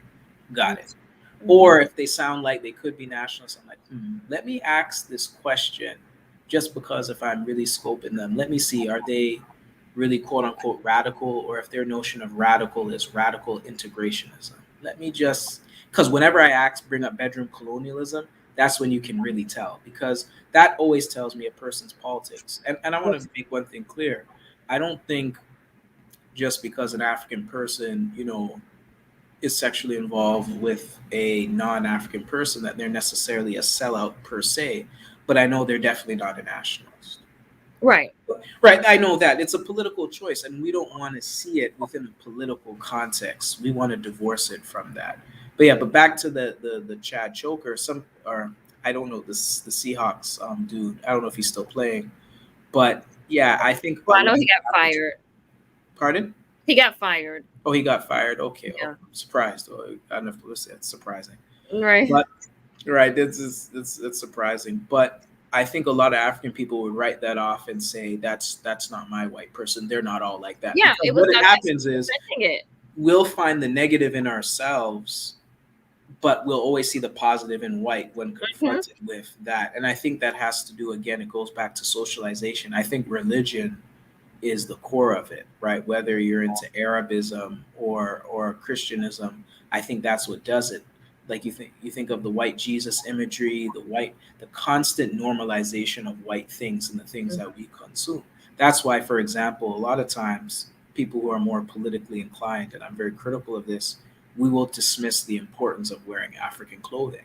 got it. Or if they sound like they could be nationalists, I'm like, let me ask this question just because if I'm really scoping them, let me see, are they really quote unquote radical, or if their notion of radical is radical integrationism? Let me just, because whenever I ask, bring up bedroom colonialism, that's when you can really tell, because that always tells me a person's politics. And I want to make one thing clear. I don't think just because an African person, is sexually involved with a non-African person that they're necessarily a sellout per se, but I know they're definitely not a nationalist. Right. Right, I know that it's a political choice, and we don't want to see it within the political context. We want to divorce it from that. But yeah, but back to the Chad Choker. Or I don't know this the Seahawks dude. I don't know if he's still playing, but yeah, I think a Well, I know lot he got of fired. Pardon? He got fired. Oh, he got fired. Okay, Yeah. I'm surprised. Oh, I don't know if it that's surprising. Right. But right, it's surprising. But I think a lot of African people would write that off and say that's not my white person. They're not all like that. Yeah, Because it was what not happens is presenting it. we'll find the negative in ourselves, but we'll always see the positive in white when confronted with that. And I think that has to do, again, it goes back to socialization. I think religion is the core of it, right? Whether you're into Arabism or Christianism, I think that's what does it. Like you think of the white Jesus imagery, the constant normalization of white things and the things that we consume. That's why, for example, a lot of times people who are more politically inclined, and I'm very critical of this, we will dismiss the importance of wearing African clothing.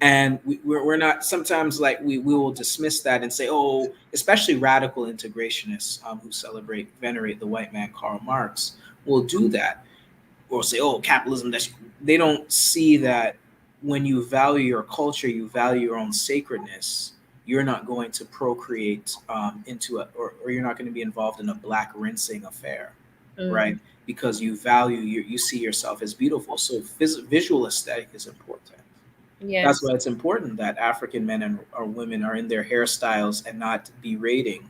And we're not, sometimes like we will dismiss that and say, oh, especially radical integrationists who venerate the white man Karl Marx will do that, or say, oh, capitalism, they don't see that when you value your culture, you value your own sacredness, you're not going to procreate or you're not going to be involved in a black rinsing affair, right? Because you you see yourself as beautiful. So visual aesthetic is important. Yes. That's why it's important that African men or women are in their hairstyles and not berating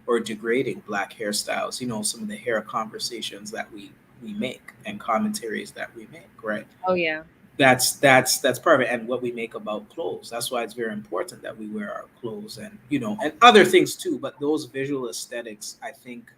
or degrading black hairstyles. Some of the hair conversations that we make and commentaries that we make, right? Oh yeah. That's part of it, and what we make about clothes. That's why it's very important that we wear our clothes, and and other things too. But those visual aesthetics, I think,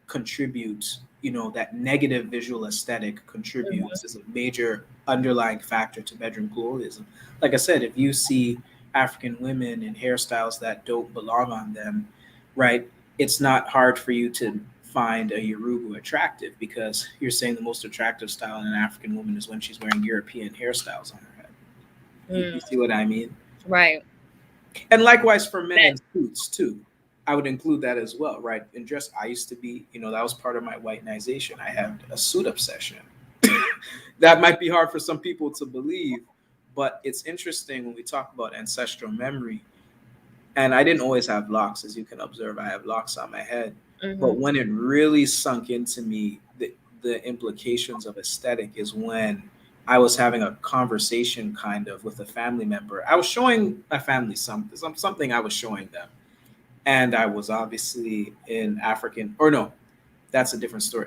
contribute, that negative visual aesthetic contributes as a major underlying factor to bedroom colonialism. Like I said, if you see African women in hairstyles that don't belong on them, right, it's not hard for you to find a Yoruba attractive, because you're saying the most attractive style in an African woman is when she's wearing European hairstyles on her head. You see what I mean? Right. And likewise for men in suits too. I would include that as well, right? In dress, I used to be, that was part of my whitenization. I had a suit obsession. That might be hard for some people to believe, but it's interesting when we talk about ancestral memory. And I didn't always have locks, as you can observe. I have locks on my head. But when it really sunk into me, the implications of aesthetic is when I was having a conversation kind of with a family member. I was showing my family something I was showing them. And I was obviously in African, or no, that's a different story.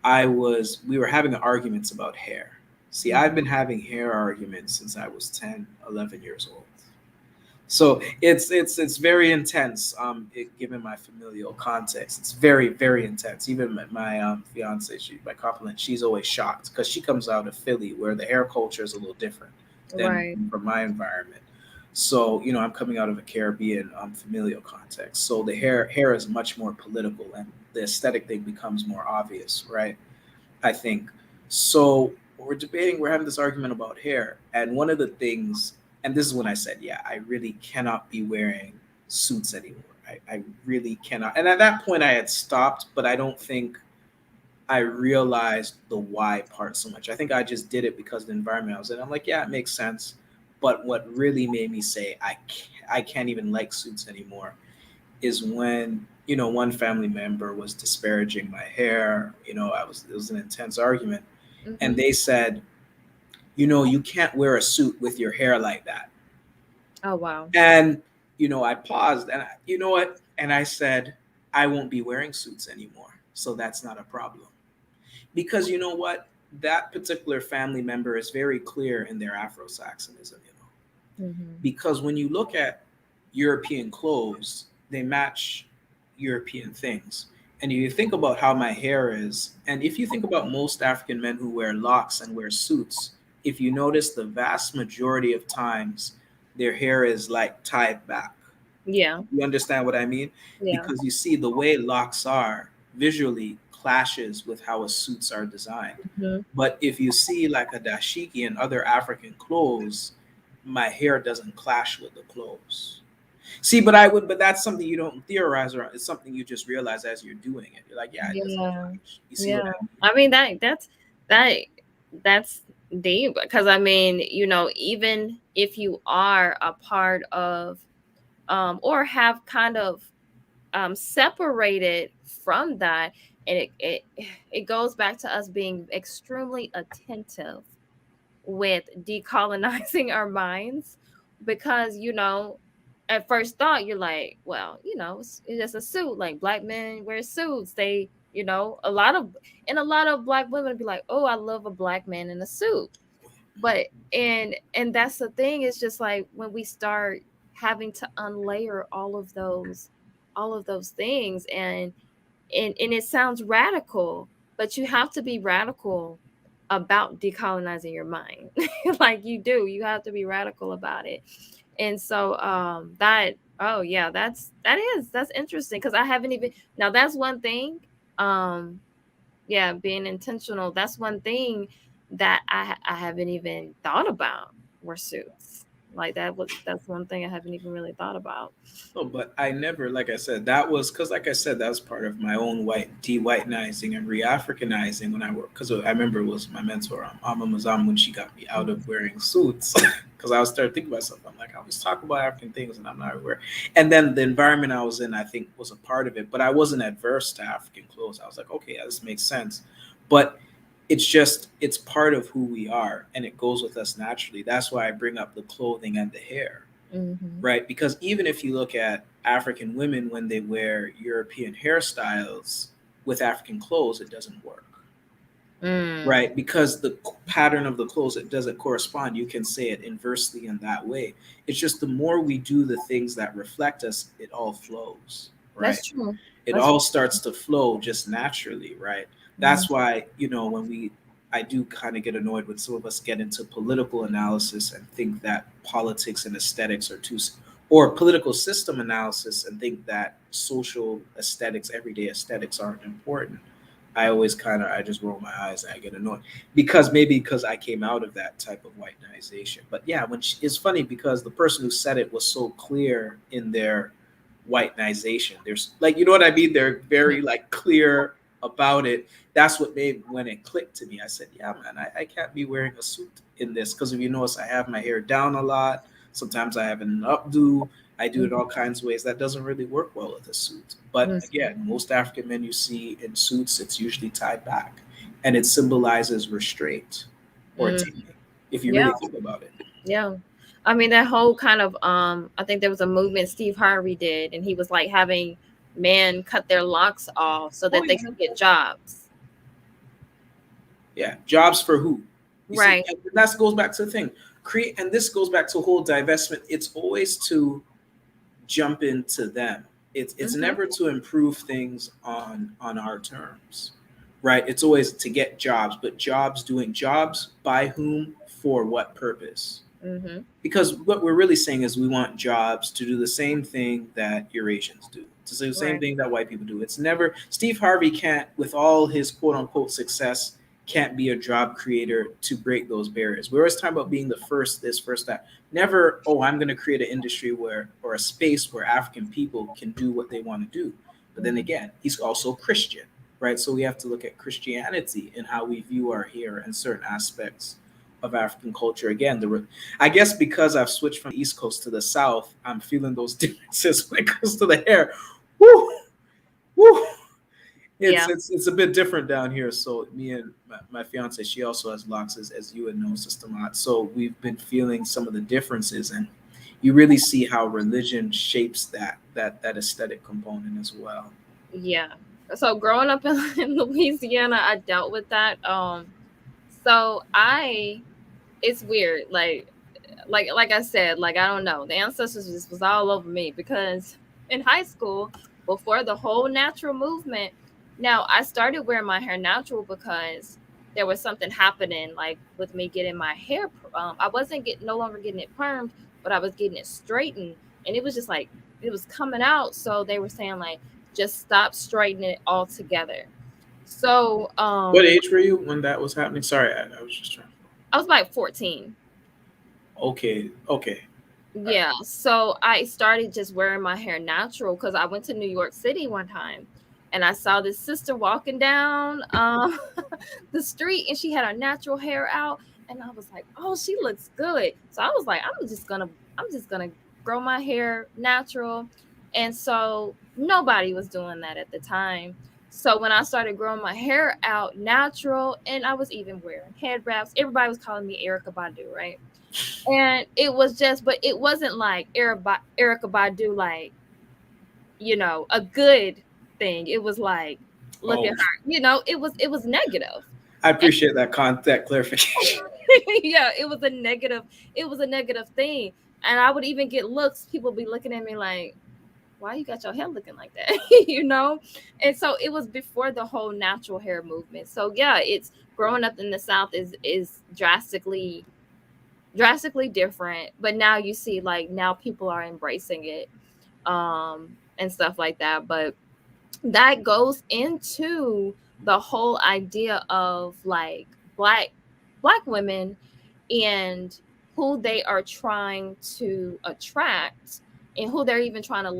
We were having arguments about hair. See, I've been having hair arguments since I was 10, 11 years old. So it's very intense. Given my familial context, it's very, very intense. Even my fiance, my compliment, she's always shocked because she comes out of Philly, where the hair culture is a little different than from my environment. So I'm coming out of a Caribbean familial context. So the hair is much more political, and the aesthetic thing becomes more obvious, right? I think. So we're having this argument about hair, and one of the things, and this is when I said, yeah, I really cannot be wearing suits anymore. I really cannot. And at that point, I had stopped, but I don't think I realized the why part so much. I think I just did it because of the environment I was in. I'm like, yeah, it makes sense. But what really made me say I I can't even like suits anymore is when, one family member was disparaging my hair. It was an intense argument. And Mm-hmm. they said, you can't wear a suit with your hair like that. Oh wow. And, I paused and you know what? And I said, I won't be wearing suits anymore. So that's not a problem. Because you know what? That particular family member is very clear in their Afro-Saxonism. Mm-hmm. Because when you look at European clothes, they match European things. And you think about how my hair is, and if you think about most African men who wear locks and wear suits, if you notice the vast majority of times their hair is like tied back. Yeah. You understand what I mean? Yeah. Because you see the way locks are visually clashes with how a suits are designed. Mm-hmm. But if you see like a dashiki and other African clothes, my hair doesn't clash with the clothes. See, but that's something you don't theorize around. It's something you just realize as you're doing it. You're like, yeah, it doesn't Yeah. clash. You see what Yeah. I mean? I mean that that's deep because I mean, even if you are a part of or have kind of separated from that, and it goes back to us being extremely attentive with decolonizing our minds because at first thought you're like, well, it's just a suit. Like black men wear suits. They, a lot of black women be like, oh, I love a black man in a suit. But and that's the thing, it's just like when we start having to unlayer all of those things, and it sounds radical, but you have to be radical about decolonizing your mind. Like you have to be radical about it. And so that oh yeah, that's interesting because I haven't even, now that's one thing. um yeah, being intentional, that's one thing that I haven't even thought about, were suits. Like that's one thing I haven't even really thought about. Oh, but I never, like I said, that was because, like I said, that was part of my own de-whitenizing and re-Africanizing when I worked. Because I remember it was my mentor, Amma Mazam, when she got me out of wearing suits. Because I was starting to think about myself. I'm like, I was talking about African things and I'm not aware. And then the environment I was in, I think, was a part of it. But I wasn't adverse to African clothes. I was like, okay, yeah, this makes sense. But it's part of who we are and it goes with us naturally. That's why I bring up the clothing and the hair, Mm-hmm. right? Because even if you look at African women when they wear European hairstyles with African clothes, it doesn't work, Mm. right? Because the pattern of the clothes, it doesn't correspond. You can say it inversely in that way. It's just the more we do the things that reflect us, it all flows, That's right? true. It That's all starts to flow just naturally, right? mm, That's why, when I do kind of get annoyed when some of us get into political analysis and think that politics and aesthetics are or political system analysis and think that social aesthetics, everyday aesthetics aren't important. I just roll my eyes and I get annoyed because I came out of that type of whitenization. But yeah, it's funny because the person who said it was so clear in their whitenization. There's like, you know what I mean? They're very like clear about it. That's what made when it clicked to me. I said, yeah, man, I can't be wearing a suit in this because if you notice, I have my hair down a lot. Sometimes I have an updo. I do it mm, all kinds of ways. That doesn't really work well with a suit. But mm, again, most African men you see in suits, it's usually tied back, and it symbolizes restraint or mm. taming. If you Yeah, really think about it. yeah. I mean that whole kind of I think there was a movement Steve Harvey did, and he was like having men cut their locks off so Oh that they yeah. could get jobs. Yeah, jobs for who? You see, Right. and that goes back to the thing. Create, and this goes back to whole divestment. It's always to jump into them. It's Mm-hmm. never to improve things on our terms, right? It's always to get jobs, but doing jobs by whom, for what purpose? Mm-hmm. Because what we're really saying is we want jobs to do the same thing that Eurasians do, to do the same Right. thing that white people do. It's never Steve Harvey can't, with all his quote unquote success, can't be a job creator to break those barriers. We're always talking about being the first this, first that. Never, oh, I'm going to create an industry where or a space where African people can do what they want to do. But then Mm-hmm. again, he's also Christian, right? So we have to look at Christianity and how we view our hair and certain aspects of African culture. Again, I guess because I've switched from the East Coast to the South, I'm feeling those differences when it comes to the hair. Woo, woo. Yeah. It's a bit different down here. So me and my fiance, she also has locks, as you would know, Sister Mott. So we've been feeling some of the differences, and you really see how religion shapes that aesthetic component as well. Yeah. So growing up in Louisiana, I dealt with that. So it's weird. Like I said, like I don't know. The ancestors just was all over me because in high school, before the whole natural movement, now I started wearing my hair natural because there was something happening like with me getting my hair I wasn't getting no longer getting it permed, but I was getting it straightened, and it was just like it was coming out, so they were saying like just stop straightening it altogether. So What age were you when that was happening? Sorry, I was just trying. I was like 14. Okay, okay. All right. Yeah, so I started just wearing my hair natural because I went to New York City one time and I saw this sister walking down the street and she had her natural hair out, and I was like, "Oh, she looks good." So I was like, I'm just gonna grow my hair natural." And so nobody was doing that at the time. So when I started growing my hair out natural, and I was even wearing head wraps, everybody was calling me Erica Badu, right? And it was just, but it wasn't like Erica Badu, like, a good thing. It was like, look at Oh, her, it was negative. I And appreciate that clarification. yeah, it was a negative thing. And I would even get looks, people be looking at me like, why you got your hair looking like that? And so it was before the whole natural hair movement. So yeah, it's growing up in the South is drastically different, but now you see like now people are embracing it and stuff like that. But that goes into the whole idea of like black women and who they are trying to attract and who they're even trying to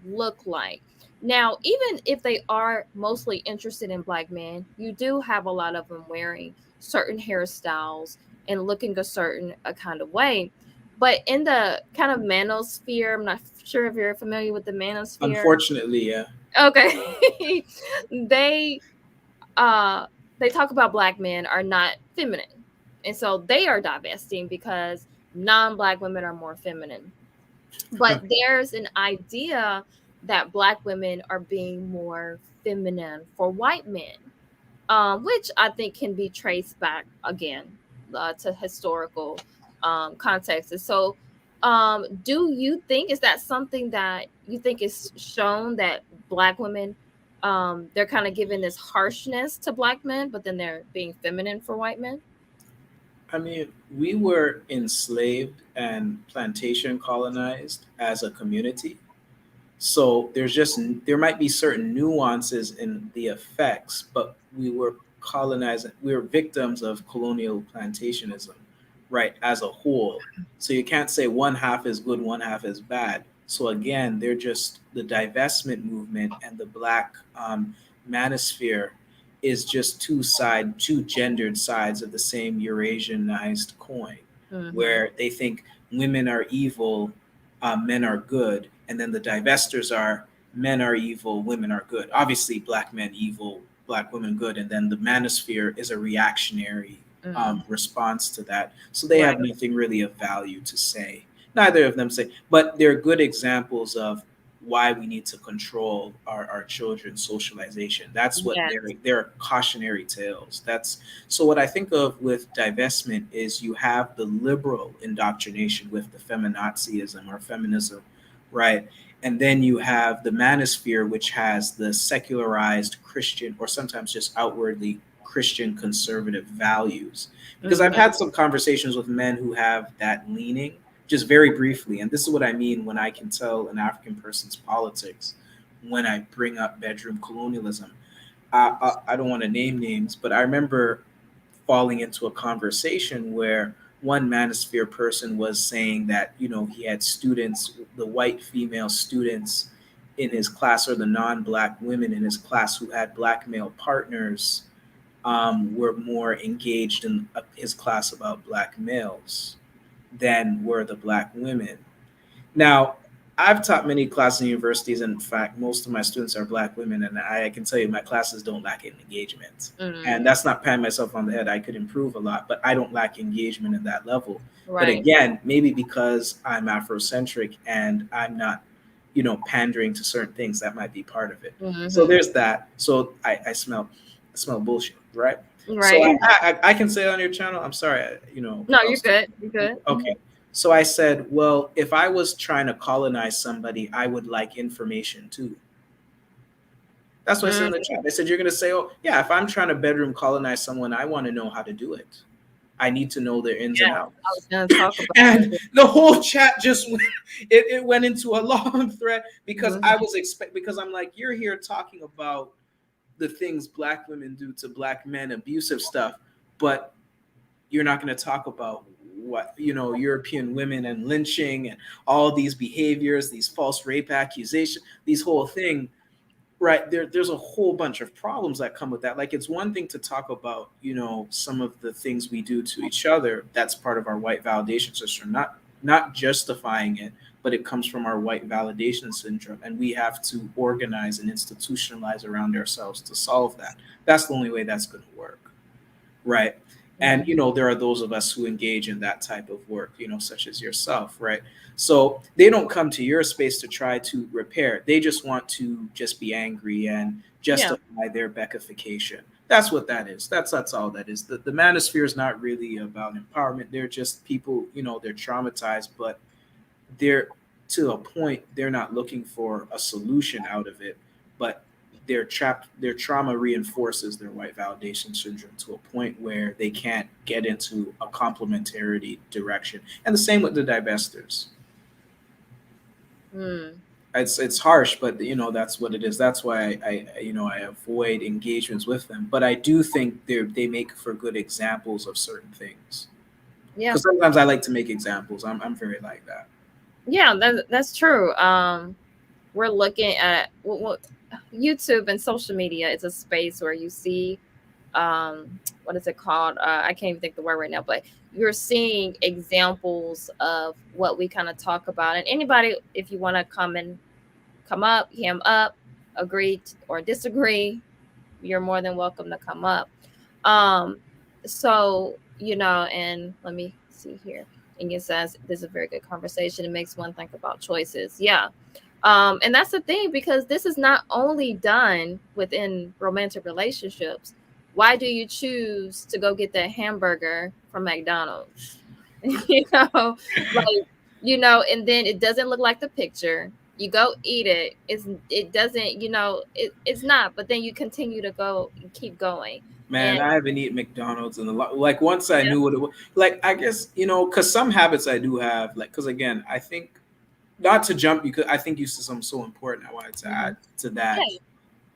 look like. Now, even if they are mostly interested in black men, you do have a lot of them wearing certain hairstyles and looking a kind of way. But in the kind of manosphere, I'm not sure if you're familiar with the manosphere. Unfortunately, yeah. Okay. they they talk about black men are not feminine. And so they are divesting because non-black women are more feminine. But there's an idea that black women are being more feminine for white men, which I think can be traced back again to historical context. And so, do you think is that something that you think is shown that black women, they're kind of giving this harshness to black men, but then they're being feminine for white men? I mean, we were enslaved and plantation colonized as a community. So there might be certain nuances in the effects, but we were colonized, we were victims of colonial plantationism, right, as a whole. So you can't say one half is good, one half is bad. So again, they're just the divestment movement and the black manosphere is just two gendered sides of the same Eurasianized coin, Mm-hmm. where they think women are evil, men are good, and then the divestors are men are evil, women are good. Obviously, black men evil, black women good, and then the manosphere is a reactionary Mm-hmm. response to that. So they Right. have nothing really of value to say. Neither of them say, but they're good examples of why we need to control our children's socialization. That's what Yes. they're cautionary tales. That's so what I think of with divestment is you have the liberal indoctrination with the feminazism or feminism, right? And then you have the manosphere, which has the secularized Christian or sometimes just outwardly Christian conservative values. Because I've Mm-hmm. had some conversations with men who have that leaning, just very briefly. And this is what I mean when I can tell an African person's politics when I bring up bedroom colonialism. I don't want to name names, but I remember falling into a conversation where one manosphere person was saying that he had students, the white female students in his class or the non-black women in his class who had black male partners, were more engaged in his class about black males than were the black women. Now, I've taught many classes in universities. And in fact, most of my students are black women, and I can tell you my classes don't lack in engagement. And that's not patting myself on the head. I could improve a lot, but I don't lack engagement at that level. But Right. again, maybe because I'm Afrocentric and I'm not, pandering to certain things, that might be part of it. So there's that. So I smell bullshit, right? So Right. I can say it on your channel. I'm sorry, No, I you're was good. You're good. okay. So I said, well, if I was trying to colonize somebody, I would like information too. That's what I said in the chat. They said, you're going to say, oh, yeah, if I'm trying to bedroom colonize someone, I want to know how to do it. I need to know their ins and Yeah, I outs. was gonna talk about And it. the whole chat just went, it went into a long thread because I was because I'm like, you're here talking about the things black women do to black men, abusive stuff, but you're not going to talk about what European women and lynching and all these behaviors, these false rape accusations, these whole thing, right? There's a whole bunch of problems that come with that. Like, it's one thing to talk about some of the things we do to each other. That's part of our white validation system, not justifying it, but it comes from our white validation syndrome, and we have to organize and institutionalize around ourselves to solve that. That's the only way that's going to work, right? And there are those of us who engage in that type of work, such as yourself, right? So they don't come to your space to try to repair. They just want to just be angry and Yeah. justify their Beckification. That's what that is. That's all that is. The manosphere is not really about empowerment. They're just people, they're traumatized, but they're, to a point, they're not looking for a solution out of it, but they're trapped. Their trauma reinforces their white validation syndrome to a point where they can't get into a complementarity direction. And the same with the divestors. It's harsh, but that's what it is. That's why I avoid engagements with them. But I do think they make for good examples of certain things. Yeah. Because sometimes I like to make examples. I'm very like that. Yeah, that's true. We're looking at YouTube and social media is a space where you see what is it called? I can't even think the word right now, but you're seeing examples of what we kind of talk about. And anybody, if you want to come up, him up, agree or disagree, you're more than welcome to come up. Um, so and let me see here. And it says this is a very good conversation. It makes one think about choices. Yeah. And that's the thing, because this is not only done within romantic relationships. Why do you choose to go get that hamburger from McDonald's? Like, and then it doesn't look like the picture. You go eat it. It doesn't, it's not, but then you continue to go and keep going. Man, And I haven't eaten McDonald's in a lot. Like, once I knew what it was, like, I guess, because some habits I do have, like, because again, I think, not to jump, because I think you said something so important I wanted to add to that.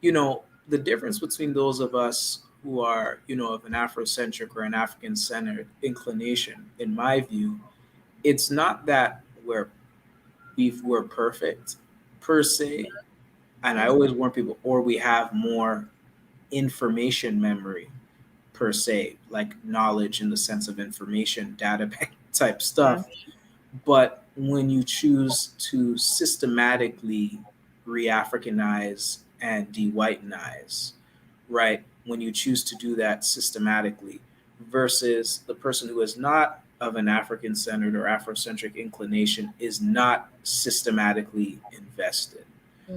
yeah. The difference between those of us who are, of an Afrocentric or an African centered inclination, in my view, it's not that we're perfect per se. And I always warn people, or we have more information memory per se, like knowledge in the sense of information, data bank type stuff. But when you choose to systematically re-Africanize and de-whitenize, right? When you choose to do that systematically versus the person who is not of an African-centered or Afrocentric inclination is not systematically invested.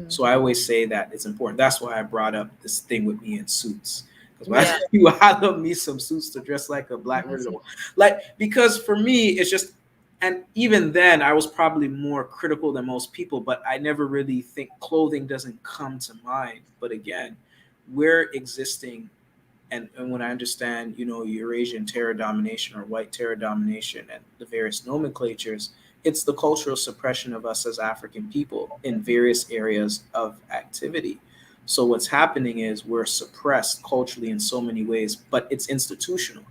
So I always say that it's important. That's why I brought up this thing with me in suits. Because when I love me some suits to dress like a black version, like, because for me it's just, and even then I was probably more critical than most people, but I never really think clothing doesn't come to mind. But again, we're existing, and when I understand, Eurasian terror domination or white terror domination and the various nomenclatures, it's the cultural suppression of us as African people in various areas of activity. So what's happening is we're suppressed culturally in so many ways, but it's institutional,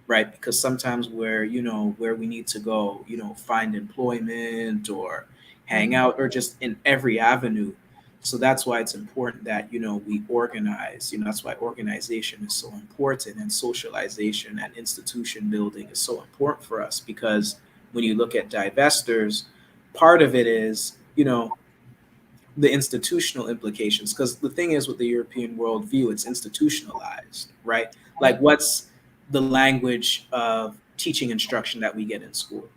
right? Because sometimes where we need to go, find employment or hang out, or just in every avenue, So that's why it's important that we organize. That's why organization is so important, and socialization and institution building is so important for us, because when you look at divestors, part of it is the institutional implications, because the thing is, with the European worldview, it's institutionalized, right? Like, what's the language of teaching instruction that we get in school?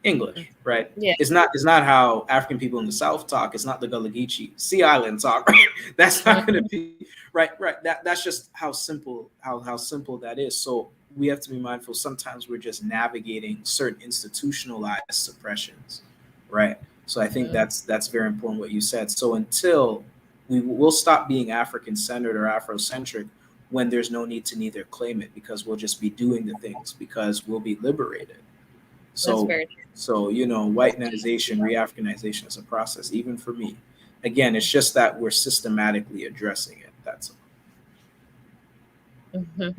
English, right? Yeah. It's not how African people in the South talk. It's not the Gullah Geechee Sea Island talk. Right? That's not going to be right. Right. That's just how simple that is. So we have to be mindful. Sometimes we're just navigating certain institutionalized suppressions, right? So I think that's very important what you said. So until we will stop being African centered or Afrocentric, when there's no need to neither claim it, because we'll just be doing the things because we'll be liberated. That's So, very whitenization, re-Africanization is a process, even for me. Again, it's just that we're systematically addressing it. That's all.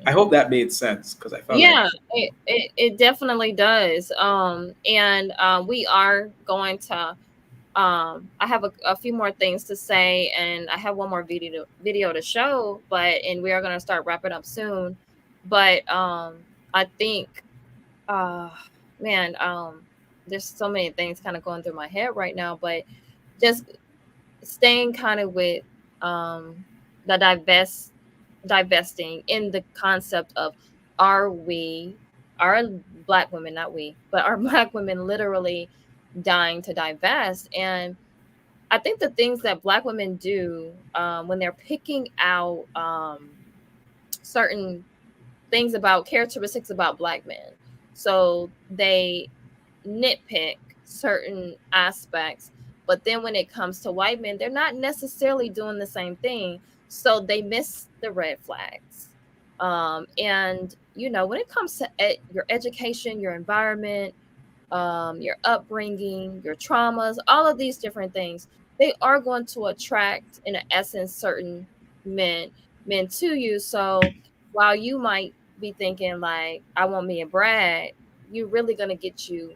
I hope that made sense, because I felt yeah, like it definitely does. And we are going to I have a few more things to say, and I have one more video to show, and we are going to start wrapping up soon. But I think uh man, there's so many things kind of going through my head right now, but just staying kind of with the divesting in the concept of, are we, are Black women, not we, but are Black women literally dying to divest? And I think the things that Black women do when they're picking out certain things about characteristics about Black men, so they nitpick certain aspects, but then when it comes to white men, they're not necessarily doing the same thing, so they miss the red flags. And when it comes to your education, your environment, your upbringing, your traumas, all of these different things, they are going to attract, in essence, certain men to you. So while you might be thinking like, I want me a Brad, you're really gonna get you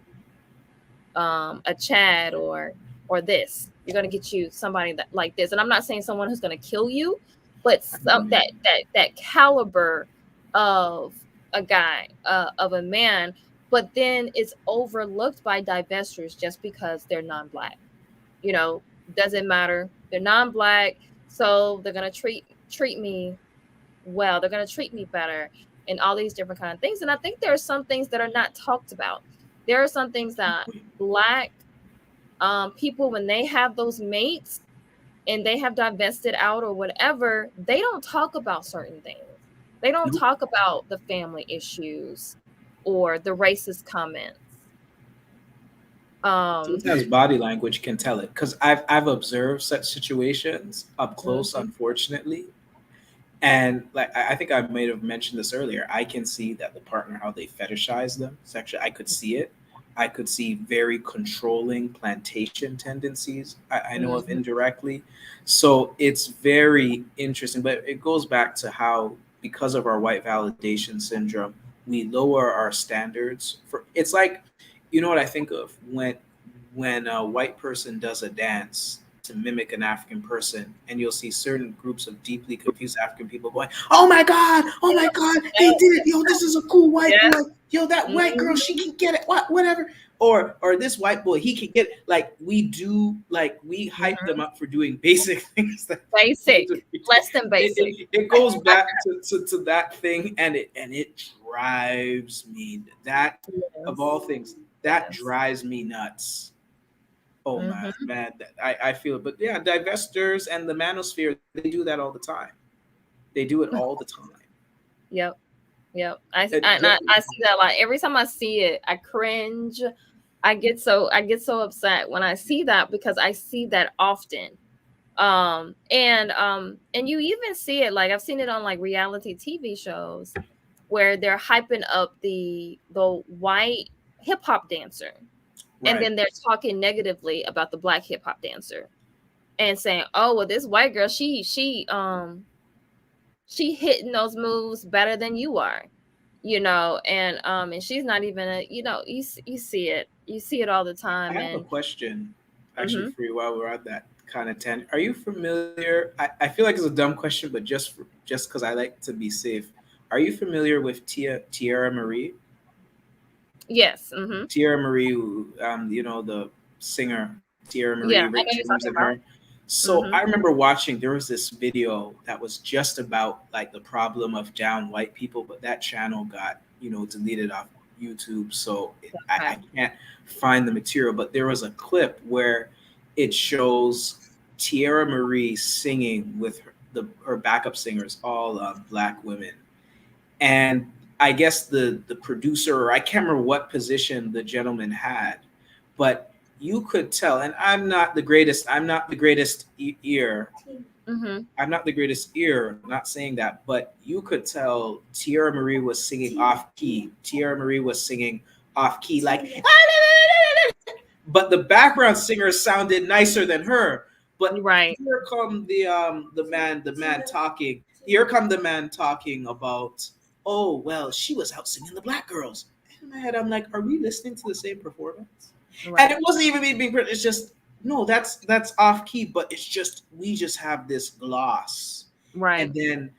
a Chad or this. You're gonna get you somebody that like this. And I'm not saying someone who's gonna kill you, but that caliber of a guy, of a man. But then it's overlooked by divestors just because they're non-Black. Doesn't matter. They're non-Black, so they're gonna treat me well. They're gonna treat me better, and all these different kind of things. And I think there are some things that are not talked about. There are some things that Black people, when they have those mates and they have divested out or whatever, they don't talk about certain things. They don't talk about the family issues or the racist comments. sometimes body language can tell it, because I've observed such situations up close, unfortunately. And like, I think I may have mentioned this earlier. I can see that the partner, how they fetishize them sexually. I could see it. I could see very controlling plantation tendencies. I know of indirectly. So it's very interesting. But it goes back to how, because of our white validation syndrome, we lower our standards for. It's like, what I think of when a white person does a dance to mimic an African person, and you'll see certain groups of deeply confused African people going, oh my God, they did it. Yo, this is a cool white boy. Yo, that white girl, she can get it. Whatever. Or this white boy, he can get it. Like, we hype them up for doing basic things. Basic, less than basic. It goes back to that thing, and it drives me, that of all things, that drives me nuts. Oh man, I feel it. But yeah, divestors and the manosphere, they do that all the time. They do it all the time. Yep. I see that, like, every time I see it, I cringe. I get so upset when I see that, because I see that often. And you even see it, like, I've seen it on like reality TV shows where they're hyping up the white hip hop dancer. Right. And then they're talking negatively about the Black hip hop dancer and saying, oh, well, this white girl, she hitting those moves better than you are, and she's not even you see it all the time. I have a question. actually Mm-hmm. for you while we're on that kind of tangent. Are you familiar? I feel like it's a dumb question, but just because I like to be safe. Are you familiar with Tierra Marie? Yes. Mm-hmm. Tierra Marie, the singer Tierra Marie, Yeah, I Rick know you're James, talking and about. her. So Mm-hmm. I remember watching. There was this video that was just about like the problem of down white people, but that channel got deleted off YouTube. So Okay. I can't find the material. But there was a clip where it shows Tierra Marie singing with her backup singers, all black women, and I guess the producer, or I can't remember what position the gentleman had, but you could tell. And I'm not the greatest. I'm not the greatest ear. Mm-hmm. I'm not the greatest ear. Not saying that, but you could tell Tierra Marie was singing off key. Tierra Marie was singing off key, like, but the background singer sounded nicer than her. But Right. here come the man talking. Here come the man talking about, oh well, she was out singing the black girls. And in my head, I'm like, are we listening to the same performance? And it Right. wasn't even me being. It's just no, that's off key. But it's just we just have this gloss, and Right. then.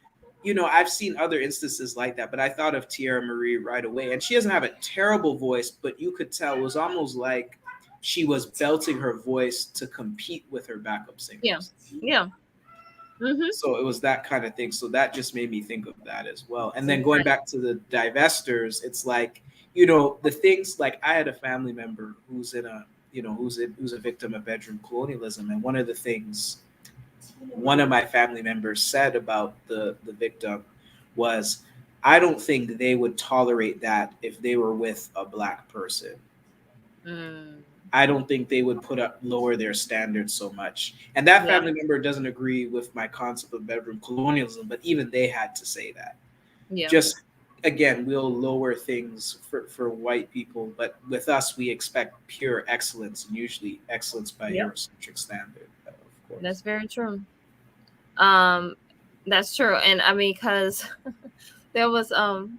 I've seen other instances like that, but I thought of Tierra Marie right away. And she doesn't have a terrible voice, but you could tell it was almost like she was belting her voice to compete with her backup Yeah. singers. Yeah. Mm-hmm. So it was that kind of thing. So that just made me think of that as well. And then going Right. back to the divestors, it's like, the things like I had a family member who's in a, who's a victim of bedroom colonialism. And one of the things one of my family members said about the victim was, I don't think they would tolerate that if they were with a black person. Mm. I don't think they would put up lower their standards so much. And that Yeah. family member doesn't agree with my concept of bedroom colonialism, but even they had to say that. Yeah. Just again, we'll lower things for white people, but with us we expect pure excellence, and usually excellence by Yep. Eurocentric standard, of course. That's very true. Um, that's true. And I mean, because there was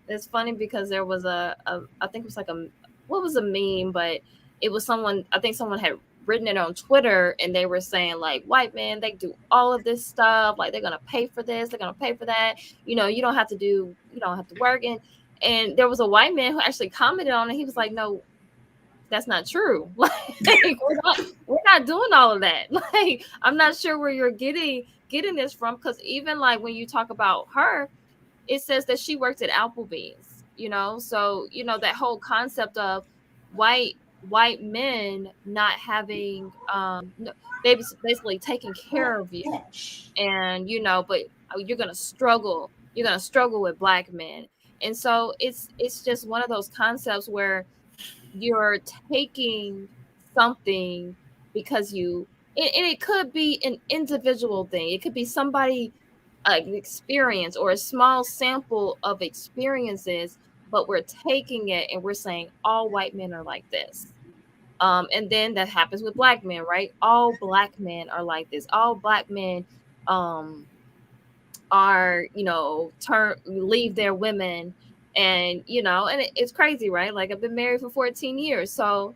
it's funny because there was a I think it was like a what was a meme, but it was someone, I think someone had written it on Twitter, and they were saying like, white men, they do all of this stuff, like they're gonna pay for this, they're gonna pay for that, you don't have to do, you don't have to work. And there was a white man who actually commented on it. He was like, no, that's not true. Like we're not doing all of that. Like I'm not sure where you're getting this from, because even like when you talk about her, it says that she worked at Applebee's, so that whole concept of white men not having basically taking care of you, and but you're gonna struggle with black men. And so it's just one of those concepts where you're taking something because and it could be an individual thing. It could be somebody, an experience or a small sample of experiences, but we're taking it and we're saying all white men are like this. And then that happens with black men, right? All black men are like this. All black men um are, turn leave their women, and it's crazy, right? Like I've been married for 14 years, so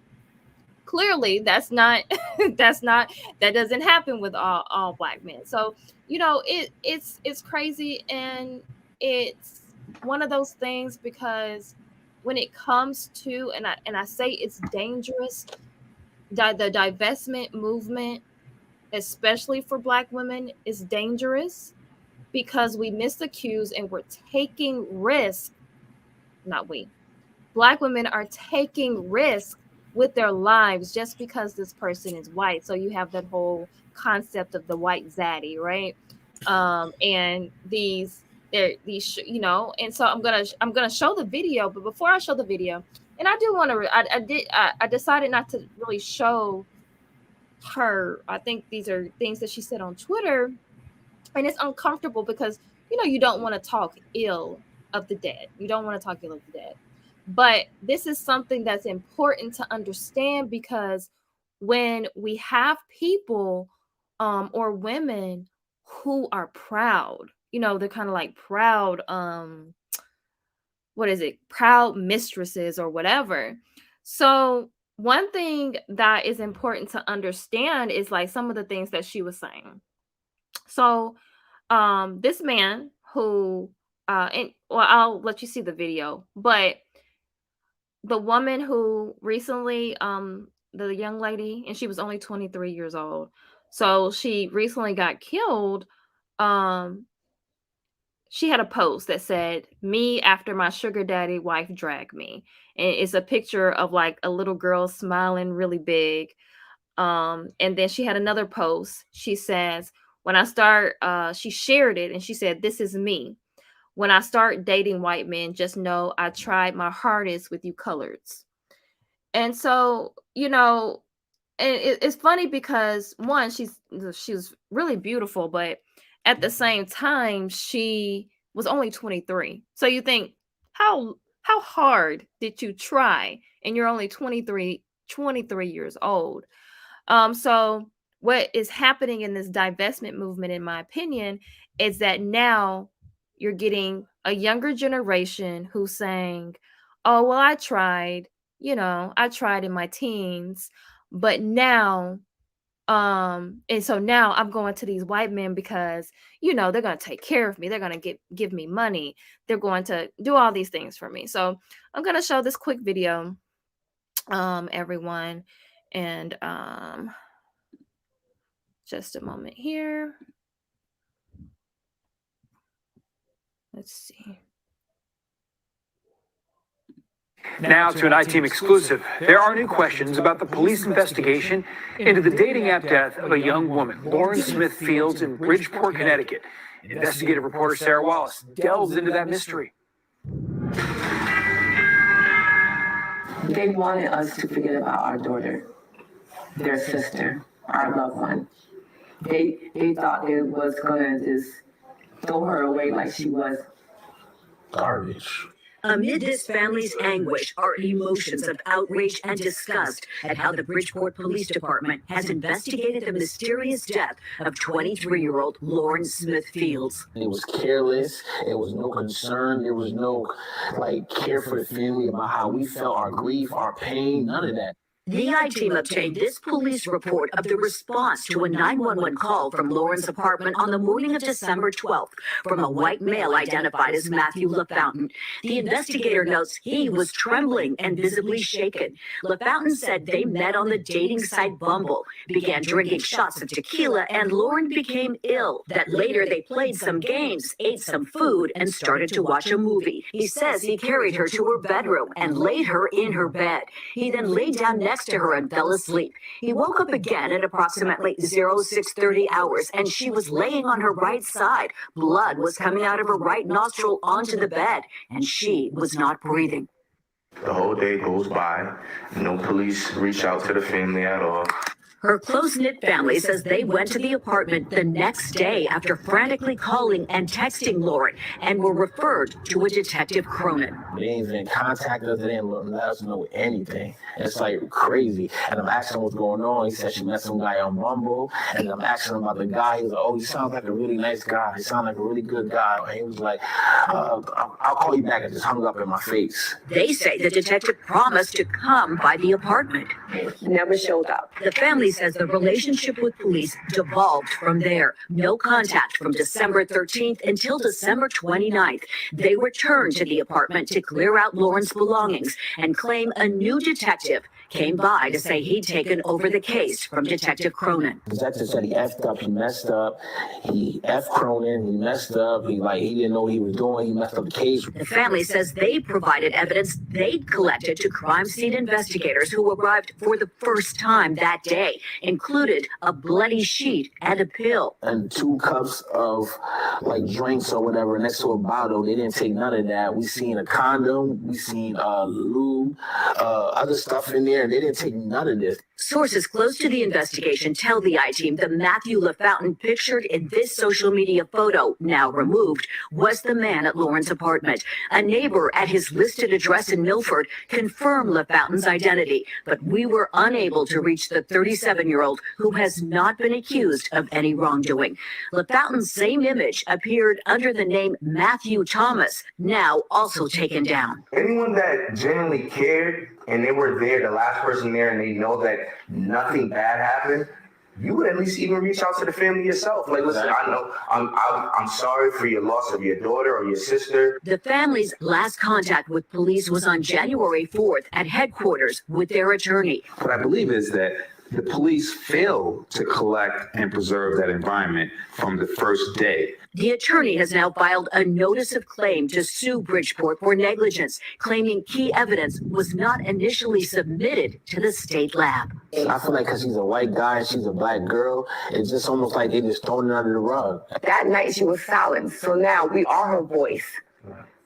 clearly that's not that doesn't happen with all black men. So it's crazy, and it's one of those things, because when it comes to, and I say it's dangerous, the divestment movement, especially for black women, is dangerous, because we miss the cues and we're taking risk. Not we, black women are taking risks with their lives just because this person is white. So you have that whole concept of the white zaddy, right? And and so I'm gonna show the video. But before I show the video, and I do want to, I decided not to really show her. I think these are things that she said on Twitter, and it's uncomfortable because you don't want to talk ill of the dead. You don't want to talk ill of the dead. But this is something that's important to understand, because when we have people or women who are proud, they're kind of like proud, what is it, proud mistresses or whatever. So one thing that is important to understand is like some of the things that she was saying. So, this man who, and well, I'll let you see the video, but the woman who recently, the young lady, and she was only 23 years old. So she recently got killed. Um, she had a post that said, "Me after my sugar daddy wife dragged me." And it's a picture of like a little girl smiling really big. And then she had another post. She says, when I start, she shared it and she said, "This is me. When I start dating white men, just know I tried my hardest with you coloreds." And so, and it's funny because one, she's really beautiful, but at the same time, she was only 23. So you think, how hard did you try? And you're only 23 years old. So what is happening in this divestment movement, in my opinion, is that now you're getting a younger generation who's saying, "Oh, well, I tried in my teens, but now, and so now I'm going to these white men because, they're going to take care of me. They're going to give me money. They're going to do all these things for me." So I'm going to show this quick video, everyone. And, just a moment here. Let's see. Now to an I-Team exclusive. There are new questions about the police investigation into the dating app death of a young woman, Lauren Smith Fields, in Bridgeport, Connecticut. Investigative reporter Sarah Wallace delves into that mystery. They wanted us to forget about our daughter, their sister, our loved one. They thought it was gonna just throw her away like she was garbage. Amid this family's anguish are emotions of outrage and disgust at how the Bridgeport Police Department has investigated the mysterious death of 23-year-old Lauren Smith Fields. It was careless. It was no concern. There was no care for the family about how we felt, our grief, our pain, none of that. The I-Team obtained this police report of the response to a 911 call from Lauren's apartment on the morning of December 12th from a white male identified as Matthew LaFountain. The investigator notes he was trembling and visibly shaken. LaFountain said they met on the dating site Bumble, began drinking shots of tequila, and Lauren became ill. That later they played some games, ate some food, and started to watch a movie. He says he carried her to her bedroom and laid her in her bed. He then laid down next to her and fell asleep. He woke up again at approximately 0630 hours, and she was laying on her right side. Blood was coming out of her right nostril onto the bed, and she was not breathing. The whole day goes by. No police reach out to the family at all. Her close-knit family says they went to the apartment the next day after frantically calling and texting Lauren and were referred to a Detective Cronin. They didn't even contact us. They didn't let us know anything. It's crazy. And I'm asking what's going on. He said she met some guy on Bumble. And I'm asking him about the guy. He was like, "Oh, he sounds like a really nice guy. He sounds like a really good guy." And he was like, "I'll call you back," and just hung up in my face. They say the detective promised to come by the apartment. never showed up. The family says the relationship with police devolved from there. No contact from December 13th until December 29th. They returned to the apartment to clear out Lauren's belongings and claim a new detective came by to say he'd taken over the case from Detective Cronin. The detective said he effed up, he messed up. He effed Cronin, he messed up. He didn't know what he was doing. He messed up the case. The family says they provided evidence they'd collected to crime scene investigators who arrived for the first time that day, included a bloody sheet and a pill. And 2 cups of drinks or whatever next to a bottle. They didn't take none of that. We seen a condom, we seen lube, other stuff in there. They didn't take none of this. Sources close to the investigation tell the I-Team the Matthew LaFountain pictured in this social media photo, now removed, was the man at Lauren's apartment. A neighbor at his listed address in Milford confirmed LaFountain's identity, but we were unable to reach the 37-year-old who has not been accused of any wrongdoing. LaFountain's same image appeared under the name Matthew Thomas, now also taken down. Anyone that genuinely cared and they were there, the last person there, and they know that nothing bad happened, you would at least even reach out to the family yourself. Like, listen, I know I'm sorry for your loss of your daughter or your sister. The family's last contact with police was on January 4th at headquarters with their attorney. What I believe is that the police failed to collect and preserve that environment from the first day. The attorney has now filed a notice of claim to sue Bridgeport for negligence, claiming key evidence was not initially submitted to the state lab. I feel like because he's a white guy and she's a black girl, it's just almost like they just thrown it under the rug. That night she was silenced, so now we are her voice.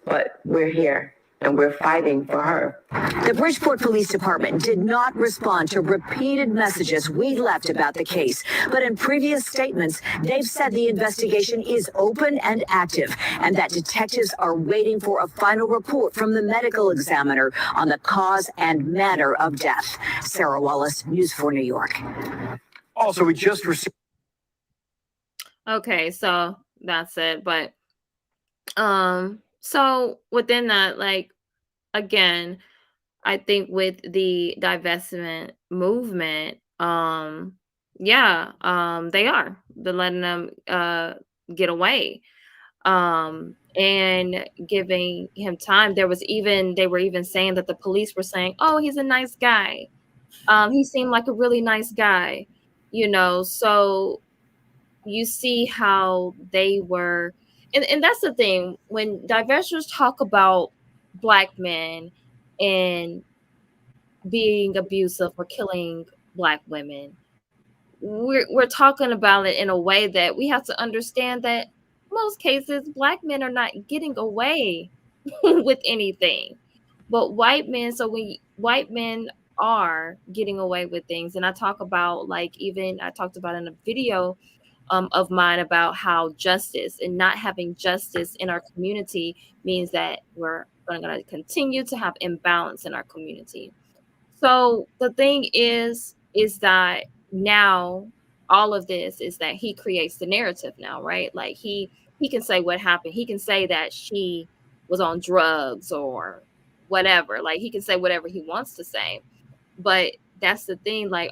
But we're here, and we're fighting for her. The Bridgeport Police Department did not respond to repeated messages we left about the case, but in previous statements, they've said the investigation is open and active, and that detectives are waiting for a final report from the medical examiner on the cause and manner of death. Sarah Wallace, News 4 New York. Also, we just received. Okay, so that's it. But so within that, like, again, I think with the divestment movement, they are. They're letting them get away. And giving him time. They were even saying that the police were saying, "Oh, he's a nice guy. He seemed like a really nice guy," so you see how they were, and that's the thing, when divestors talk about Black men and being abusive or killing Black women, we're talking about it in a way that we have to understand that most cases Black men are not getting away with anything, but white men. So when white men are getting away with things, and I talked about in a video of mine about how justice and not having justice in our community means that we're going to continue to have imbalance in our community. So the thing is that now all of this is that he creates the narrative now, right? Like he can say what happened. He can say that she was on drugs or whatever. Like he can say whatever he wants to say. But that's the thing. Like,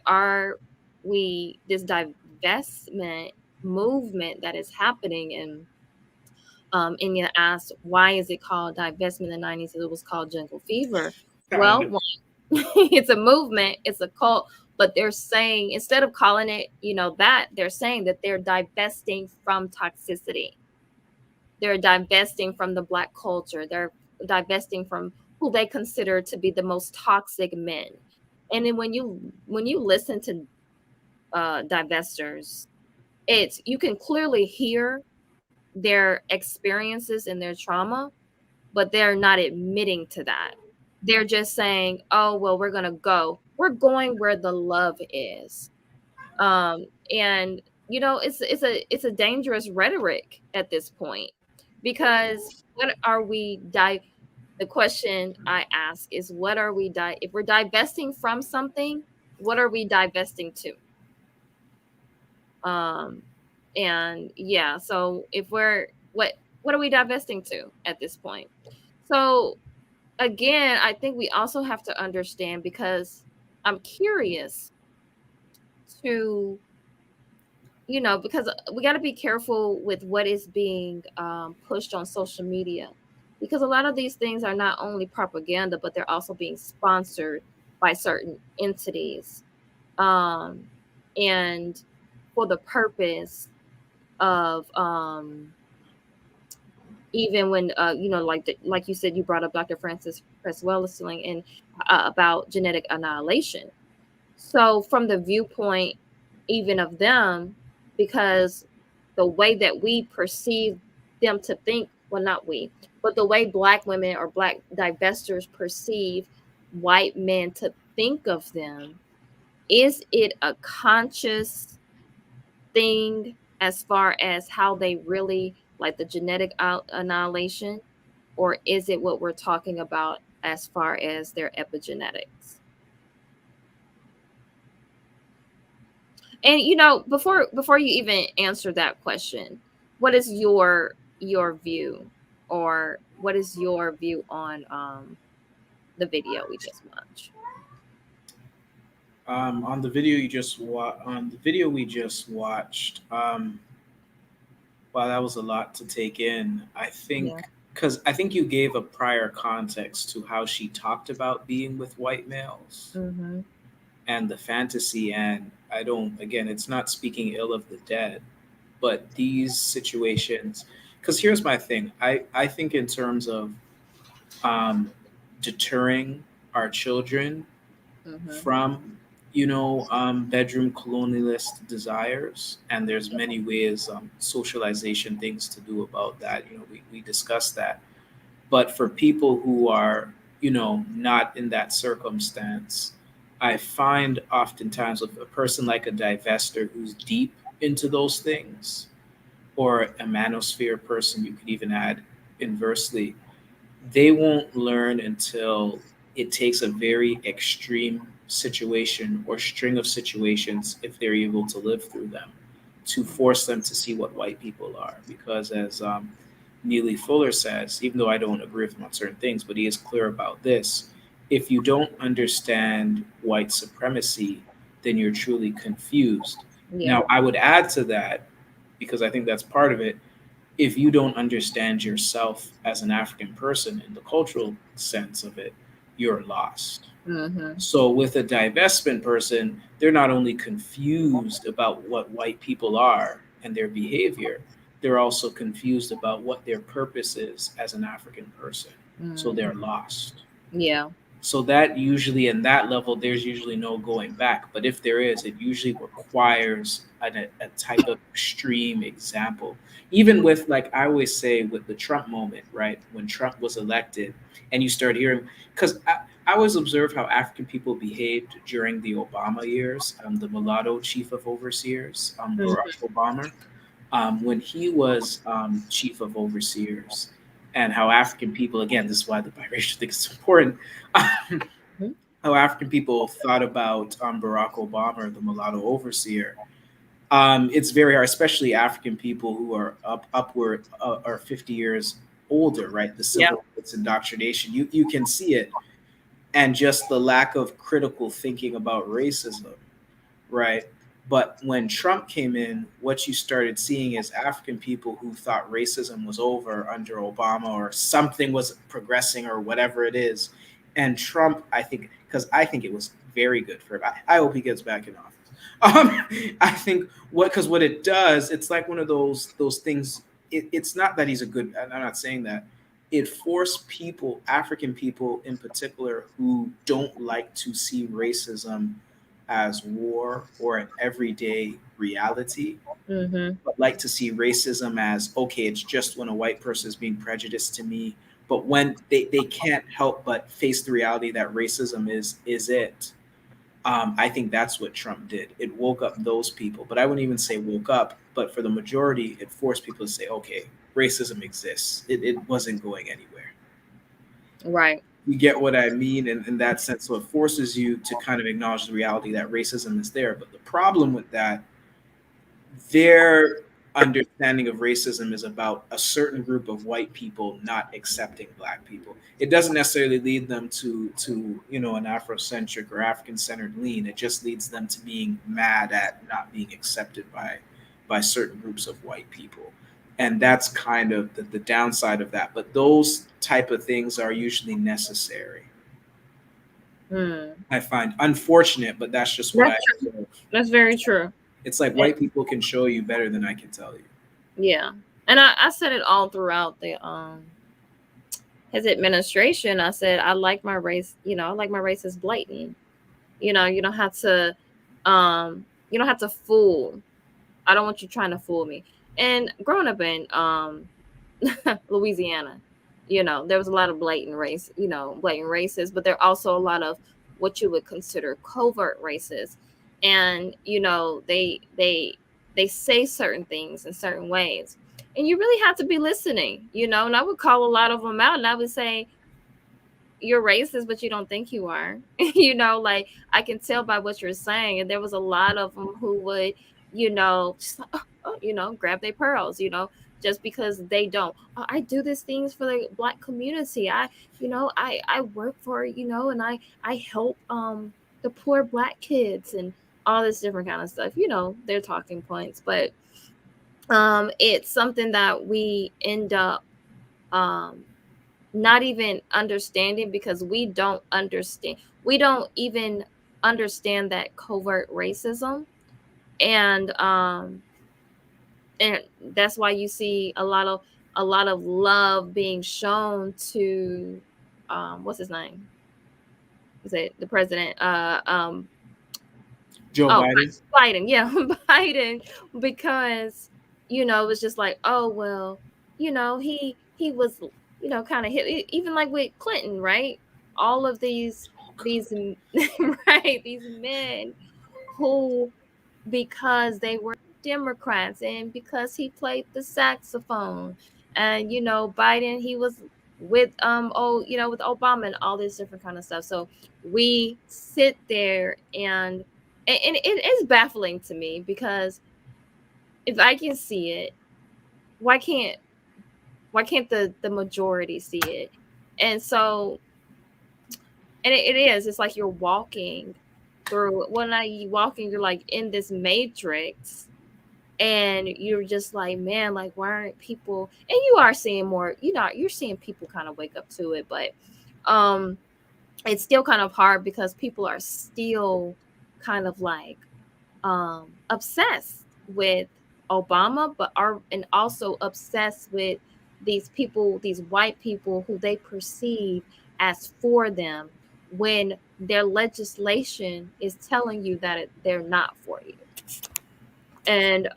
this divestment movement that is happening, and India asked, why is it called divestment in the 90s? It was called jungle fever. Well, it's a movement, it's a cult, but they're saying, instead of calling it, that, they're saying that they're divesting from toxicity. They're divesting from the Black culture. They're divesting from who they consider to be the most toxic men. And then when you listen to divestors, you can clearly hear their experiences and their trauma, but they're not admitting to that. They're just saying, "Oh, well, we're going where the love is," and it's a dangerous rhetoric at this point, because what are we the question I ask is, what are we if we're divesting from something, what are we divesting to? And yeah, so if we're what are we divesting to at this point? So again, I think we also have to understand, because I'm curious to, because we got to be careful with what is being pushed on social media, because a lot of these things are not only propaganda, but they're also being sponsored by certain entities, and for the purpose of even when like you said, you brought up Dr. Francis Wellesley and about genetic annihilation. So from the viewpoint even of them, because the way that we perceive them to think, well, not we, but the way Black women or Black divestors perceive white men to think of them, is it a conscious thing as far as how they really like the genetic annihilation, or is it what we're talking about as far as their epigenetics? And before you even answer that question, what is your view, or what is your view on the video we just watched? On the video we just watched, wow, that was a lot to take in. I Yeah. think because I think you gave a prior context to how she talked about being with white males Mm-hmm. and the fantasy. And I don't, again, it's not speaking ill of the dead, but these situations, because here's my thing. I think in terms of um, deterring our children Mm-hmm. from bedroom colonialist desires, and there's many ways, socialization things to do about that. We discussed that, but for people who are not in that circumstance, I find oftentimes with a person like a divester who's deep into those things, or a manosphere person, you could even add inversely, they won't learn until it takes a very extreme situation or string of situations, if they're able to live through them, to force them to see what white people are. Because as Neely Fuller says, even though I don't agree with him on certain things, but he is clear about this: if you don't understand white supremacy, then you're truly confused. Yeah. Now, I would add to that, because I think that's part of it, if you don't understand yourself as an African person in the cultural sense of it, you're lost. Mm-hmm. So, with a divestment person, they're not only confused about what white people are and their behavior, they're also confused about what their purpose is as an African person. So, Mm-hmm. they're lost. Yeah. So that usually, in that level, there's usually no going back. But if there is, it usually requires a type of extreme example. Even with, like I always say, with the Trump moment, right? When Trump was elected, and you start hearing, because I always observe how African people behaved during the Obama years, the mulatto chief of overseers, Barack Obama, when he was chief of overseers, and how African people, again, this is why the biracial thing is so important, Mhm. how African people thought about Barack Obama, the mulatto overseer. It's very hard, especially African people who are upward or 50 years older, right? The Yeah. civil rights indoctrination, you can see it, and just the lack of critical thinking about racism, right? But when Trump came in, what you started seeing is African people who thought racism was over under Obama, or something was progressing, or whatever it is. And Trump, I think, because I think it was very good for him. I hope he gets back in office. I think because what it does, it's like one of those things. It's not that he's a good. I'm not saying that. It forced people, African people in particular, who don't like to see racism as war or an everyday reality, Mm-hmm. but like to see racism as, okay, it's just when a white person is being prejudiced to me. But when they can't help but face the reality that racism is it. I think that's what Trump did. It woke up those people, but I wouldn't even say woke up. But for the majority, it forced people to say, okay, racism exists. It wasn't going anywhere. Right. You get what I mean in that sense. So it forces you to kind of acknowledge the reality that racism is there. But the problem with that, their understanding of racism is about a certain group of white people not accepting black people. It doesn't necessarily lead them to an Afrocentric or African centered lean. It just leads them to being mad at not being accepted by certain groups of white people. And that's kind of the downside of that. But those type of things are usually necessary. Mm. I find unfortunate, but that's just what That's I true. observe. That's very true. It's like white people can show you better than I can tell you. Yeah. And I said it all throughout the his administration. I said I like my race, I like my race is blatant. You don't have to you don't have to fool. I don't want you trying to fool me. And growing up in Louisiana, there was a lot of blatant races, but there are also a lot of what you would consider covert races. And they say certain things in certain ways. And you really have to be listening, and I would call a lot of them out, and I would say, you're racist, but you don't think you are. Like, I can tell by what you're saying. And there was a lot of them who would, just grab their pearls, just because they don't. Oh, I do these things for the Black community. I work for, and I help the poor Black kids and all this different kind of stuff. They're talking points, but it's something that we end up not even understanding, because we don't even understand that covert racism. And that's why you see a lot of love being shown to what's his name? Is it the president? Joe Biden. Biden, yeah, Biden, because it was just like, oh well, he was kind of hit, even like with Clinton, right? All of these right, these men who, because they were Democrats and because he played the saxophone, and Biden, he was with with Obama and all this different kind of stuff. So we sit there and it is baffling to me, because if I can see it, why can't the majority see it? And so, and it's like you're walking through, well, not you walking, you're like in this matrix, and you're just like, man, like, why aren't people? And you are seeing more, you're seeing people kind of wake up to it, but it's still kind of hard, because people are still kind of like obsessed with Obama, and also obsessed with these people, these white people who they perceive as for them, when their legislation is telling you that they're not for you. And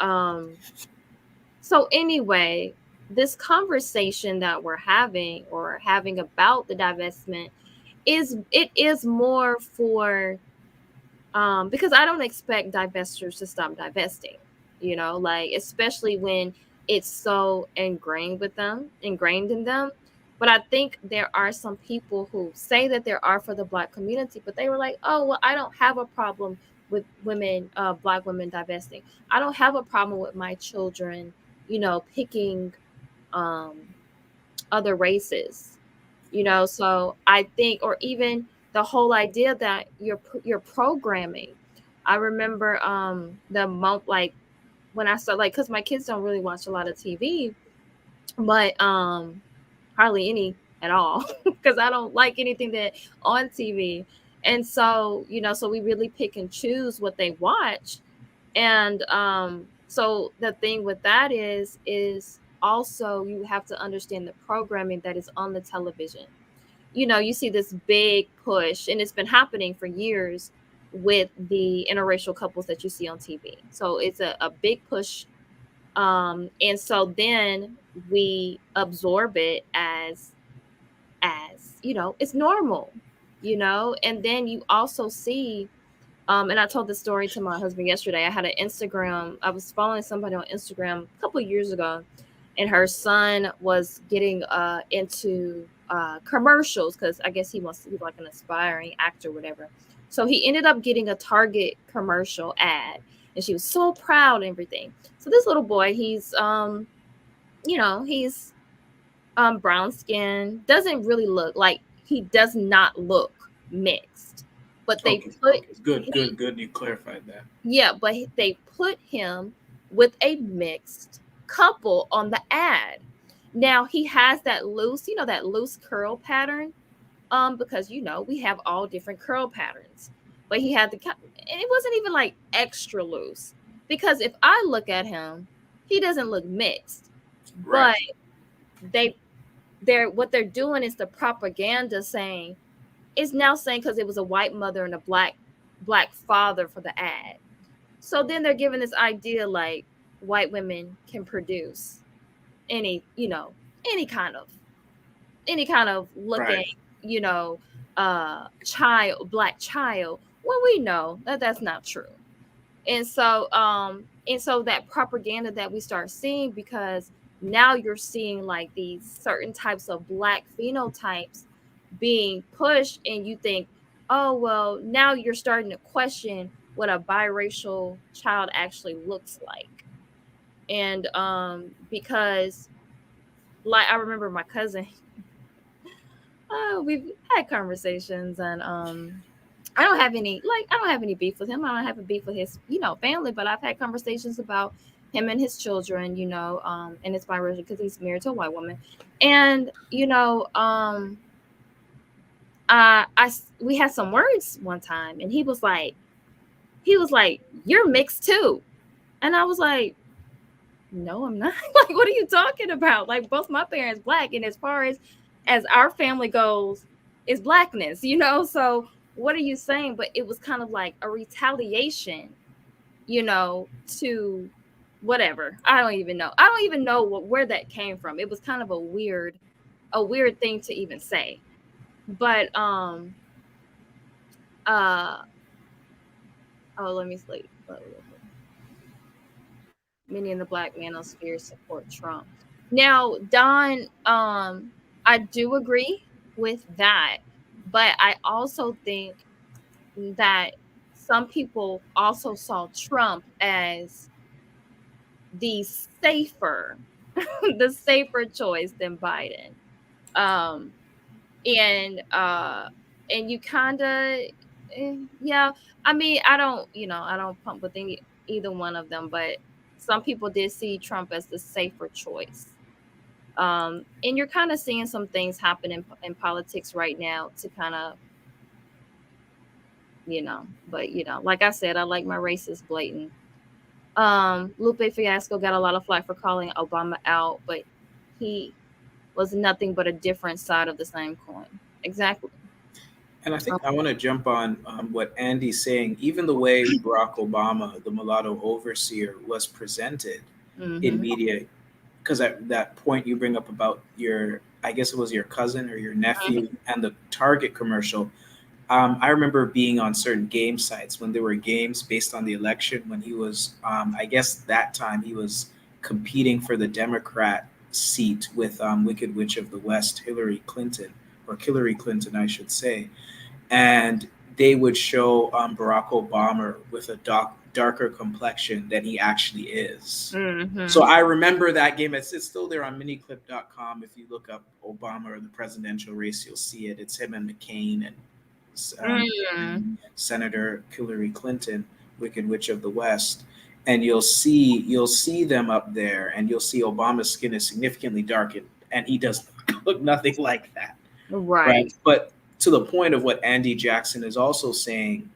so anyway, this conversation that we're having about the divestment is more for because I don't expect divestors to stop divesting, like, especially when it's so ingrained in them. But I think there are some people who say that they are for the Black community, but they were like, oh, well, I don't have a problem with women, Black women divesting. I don't have a problem with my children, picking other races, So I think, or even the whole idea that you're programming. I remember the month, like, when I started, like, because my kids don't really watch a lot of TV, but hardly any at all, because I don't like anything that on TV. And so, so we really pick and choose what they watch. And so the thing with that is also you have to understand the programming that is on the television. You see this big push, and it's been happening for years with the interracial couples that you see on TV. So it's a big push. And so then we absorb it as it's normal, and then you also see, and I told this story to my husband yesterday. I had an Instagram. I was following somebody on Instagram a couple of years ago, and her son was getting into commercials, because I guess he wants to be like an aspiring actor or whatever. So he ended up getting a Target commercial ad, and she was so proud and everything. So this little boy, he's he's brown skin, doesn't really look like, he does not look mixed, but they good you clarified that. Yeah, but they put him with a mixed couple on the ad. Now he has that loose, that loose curl pattern, because we have all different curl patterns, but he had and it wasn't even like extra loose, because if I look at him, he doesn't look mixed, right. But what they're doing is the propaganda saying, is now saying, because it was a white mother and a black father for the ad. So then they're giving this idea like white women can produce any kind of looking, right. Black child, when we know that that's not true. And so that propaganda that we start seeing, because now you're seeing like these certain types of Black phenotypes being pushed, and you think, oh, well, now you're starting to question what a biracial child actually looks like. And because like I remember my cousin, we've had conversations, and I don't have any beef with him. I don't have a beef with his, family, but I've had conversations about him and his children, and it's biracial because he's married to a white woman. And, we had some words one time, and he was like, "You're mixed too." And I was like, "No, I'm not." Like, what are you talking about? Like, both my parents black, and as far as our family goes, is blackness, So what are you saying? But it was kind of like a retaliation, to whatever. I don't even know. I don't even know where that came from. It was kind of a weird thing to even say. But uh oh, let me sleep. Many in the black manosphere support Trump. Now, Don, I do agree with that, but I also think that some people also saw Trump as the safer, the safer choice than Biden. Um, and you kind of, yeah. I mean, I don't pump with either one of them, but some people did see Trump as the safer choice. And you're kind of seeing some things happen in politics right now to kind of, but like I said, I like my racist blatant. Lupe Fiasco got a lot of flack for calling Obama out, but he was nothing but a different side of the same coin. Exactly. And I think I want to jump on what Andy's saying. Even the way Barack Obama, the mulatto overseer, was presented in media, because at that point you bring up about I guess it was your cousin or your nephew, and the Target commercial. I remember being on certain game sites when there were games based on the election, when he was, I guess that time he was competing for the Democrat seat with Wicked Witch of the West, Hillary Clinton, or Hillary Clinton, I should say. And they would show Barack Obama with a darker complexion than he actually is. So I remember that game. It's still there on miniclip.com. If you look up Obama or the presidential race, you'll see it. It's him and McCain and Senator Hillary Clinton, Wicked Witch of the West. And you'll see them up there, and you'll see Obama's skin is significantly darkened, and he does look nothing like that. Right. But to the point of what Andy Jackson is also saying,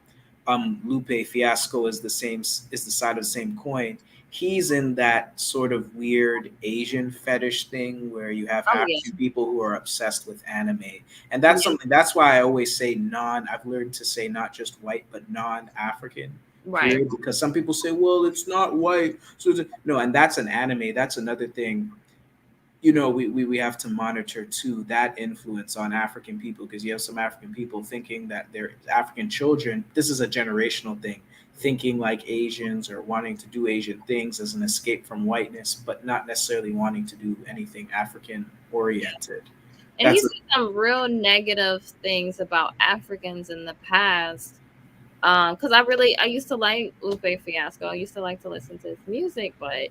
Lupe Fiasco is the side of the same coin. He's in that sort of weird Asian fetish thing where you have African people who are obsessed with anime. And that's something, that's why I always say I've learned to say not just white, but non-African. Right. Because some people say, well, it's not white. So no, and that's an anime. That's another thing. We have to monitor too that influence on African people, because you have some African people thinking that their African children, this is a generational thing, thinking like Asians or wanting to do Asian things as an escape from whiteness, but not necessarily wanting to do anything African oriented. And he said some real negative things about Africans in the past. Because I used to like Lupe Fiasco. I used to like to listen to his music, but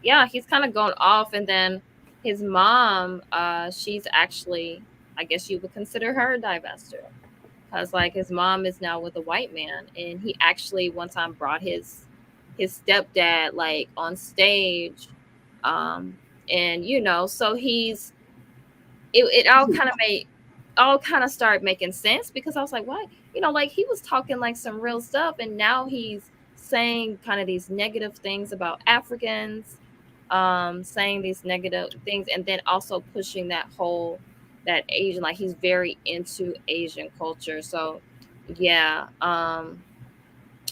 yeah, he's kind of gone off. And then his mom, she's actually, I guess you would consider her a divester, because like his mom is now with a white man, and he actually one time brought his stepdad like on stage, and so it all kind of started making sense, because I was like, what? Like he was talking like some real stuff, and now he's saying kind of these negative things about Africans, saying these negative things, and then also pushing that Asian, like he's very into Asian culture. So yeah, and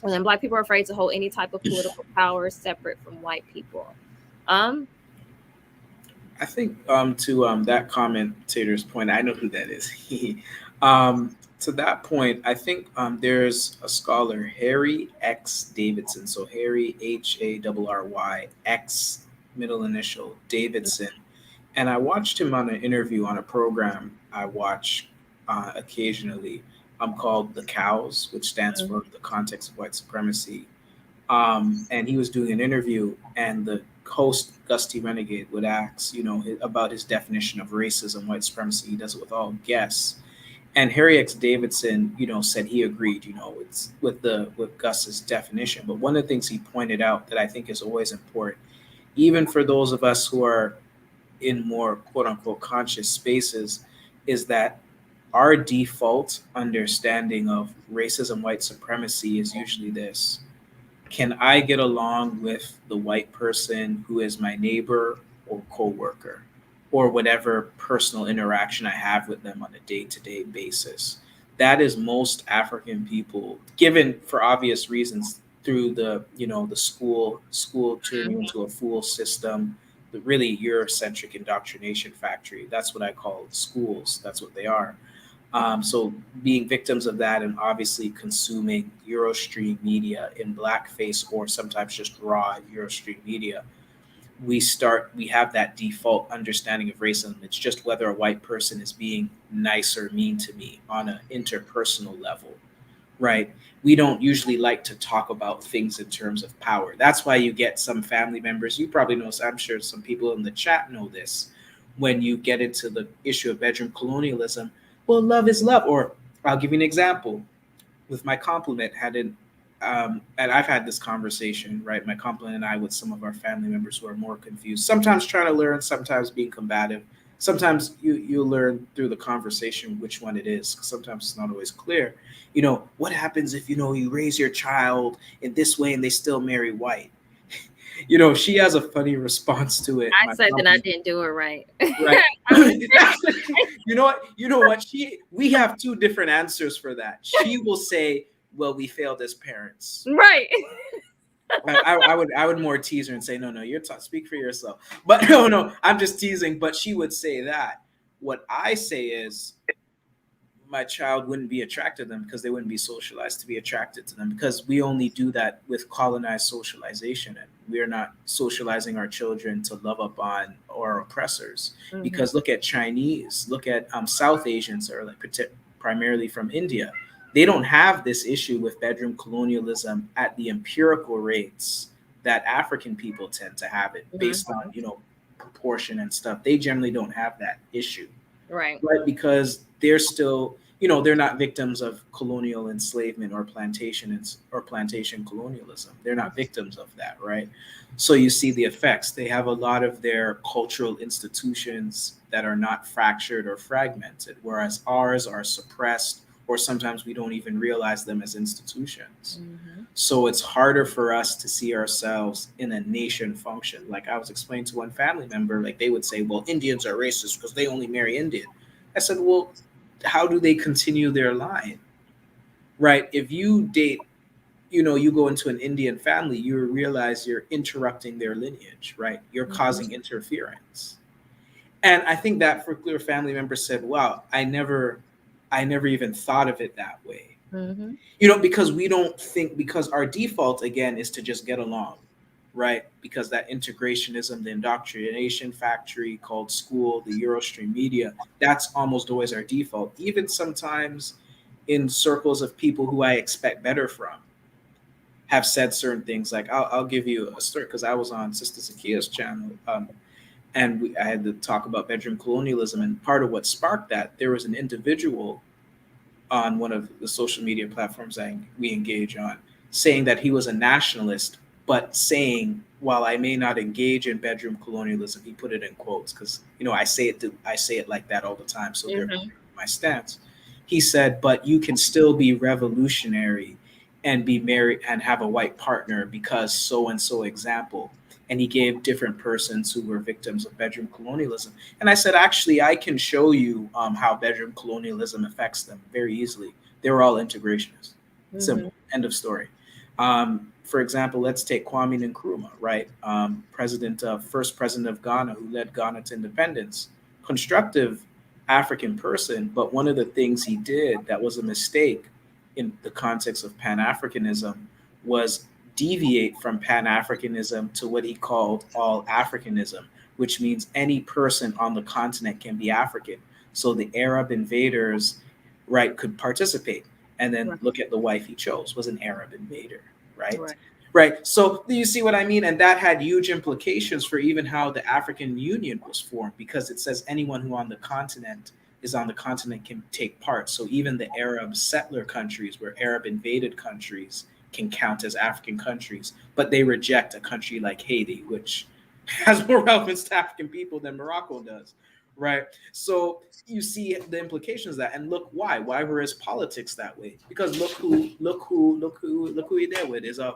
then black people are afraid to hold any type of political power separate from white people. I think to that commentator's point, I know who that is. To that point, I think there's a scholar, Harry X Davidson. So Harry HARRY X middle initial Davidson, and I watched him on an interview on a program I watch occasionally. Called The Cows, which stands for the Context of White Supremacy. and he was doing an interview, and the host Gusty Renegade would ask, about his definition of racism, white supremacy. He does it with all guests, and Harry X. Davidson, said he agreed, it's with Gus's definition. But one of the things he pointed out that I think is always important, even for those of us who are in more quote unquote conscious spaces, is that our default understanding of racism, white supremacy is usually this: can I get along with the white person who is my neighbor or coworker, or whatever personal interaction I have with them on a day-to-day basis? That is most African people, given for obvious reasons, through the school turning into a fool system, the really Eurocentric indoctrination factory. That's what I call schools. That's what they are. So being victims of that, and obviously consuming Eurostream media in blackface or sometimes just raw Eurostream media, we have that default understanding of racism. It's just whether a white person is being nice or mean to me on an interpersonal level, right? We don't usually like to talk about things in terms of power. That's why you get some family members, you probably know, I'm sure some people in the chat know this, when you get into the issue of bedroom colonialism, well, love is love. Or I'll give you an example with my compliment. And I've had this conversation, right? My compliment and I with some of our family members who are more confused, sometimes trying to learn, sometimes being combative. Sometimes you learn through the conversation which one it is, because sometimes it's not always clear. What happens if, you raise your child in this way and they still marry white? She has a funny response to it. I said that I didn't do it right. Right. You know what? We have two different answers for that. She will say, well, we failed as parents. Right. I would more tease her and say, no, you're speak for yourself. But no, I'm just teasing. But she would say that. What I say is, my child wouldn't be attracted to them because they wouldn't be socialized to be attracted to them, because we only do that with colonized socialization, and we're not socializing our children to love up on our oppressors. Mm-hmm. Because look at Chinese, look at South Asians, or primarily from India. They don't have this issue with bedroom colonialism at the empirical rates that African people tend to have it, based on proportion and stuff. They generally don't have that issue. Right. Because they're still, they're not victims of colonial enslavement or plantation colonialism. They're not victims of that, right? So you see the effects. They have a lot of their cultural institutions that are not fractured or fragmented, whereas ours are suppressed, or sometimes we don't even realize them as institutions. Mm-hmm. So it's harder for us to see ourselves in a nation function. Like I was explaining to one family member, like they would say, well, Indians are racist because they only marry Indian. I said, well, how do they continue their line? Right? If you date, you go into an Indian family, you realize you're interrupting their lineage, right? You're causing interference. And I think that particular family member said, wow, I never even thought of it that way. Mm-hmm. Because we don't think, because our default, again, is to just get along, right? Because that integrationism, the indoctrination factory called school, the Eurostream media, that's almost always our default. Even sometimes in circles of people who I expect better from have said certain things. Like I'll give you a story, because I was on Sister Zakia's channel, and I had to talk about bedroom colonialism. And part of what sparked that, there was an individual on one of the social media platforms we engage on, saying that he was a nationalist, but saying, while I may not engage in bedroom colonialism, he put it in quotes, because I say it like that all the time, so they're my stance. He said, but you can still be revolutionary and be married and have a white partner because so and so example. And he gave different persons who were victims of bedroom colonialism. And I said, actually, I can show you how bedroom colonialism affects them very easily. They were all integrationists. Mm-hmm. Simple. End of story. For example, let's take Kwame Nkrumah, right? First president of Ghana, who led Ghana to independence. Constructive African person, but one of the things he did that was a mistake in the context of Pan-Africanism was deviate from Pan-Africanism to what he called all Africanism, which means any person on the continent can be African. So the Arab invaders, right, could participate. And then look at the wife he chose, was an Arab invader, right? Right. So do you see what I mean? And that had huge implications for even how the African Union was formed, because it says anyone who on the continent can take part. So even the Arab settler countries, where Arab invaded countries, can count as African countries, but they reject a country like Haiti, which has more relevance to African people than Morocco does. Right. So you see the implications of that, and look why were his politics that way? Because look who he there with is a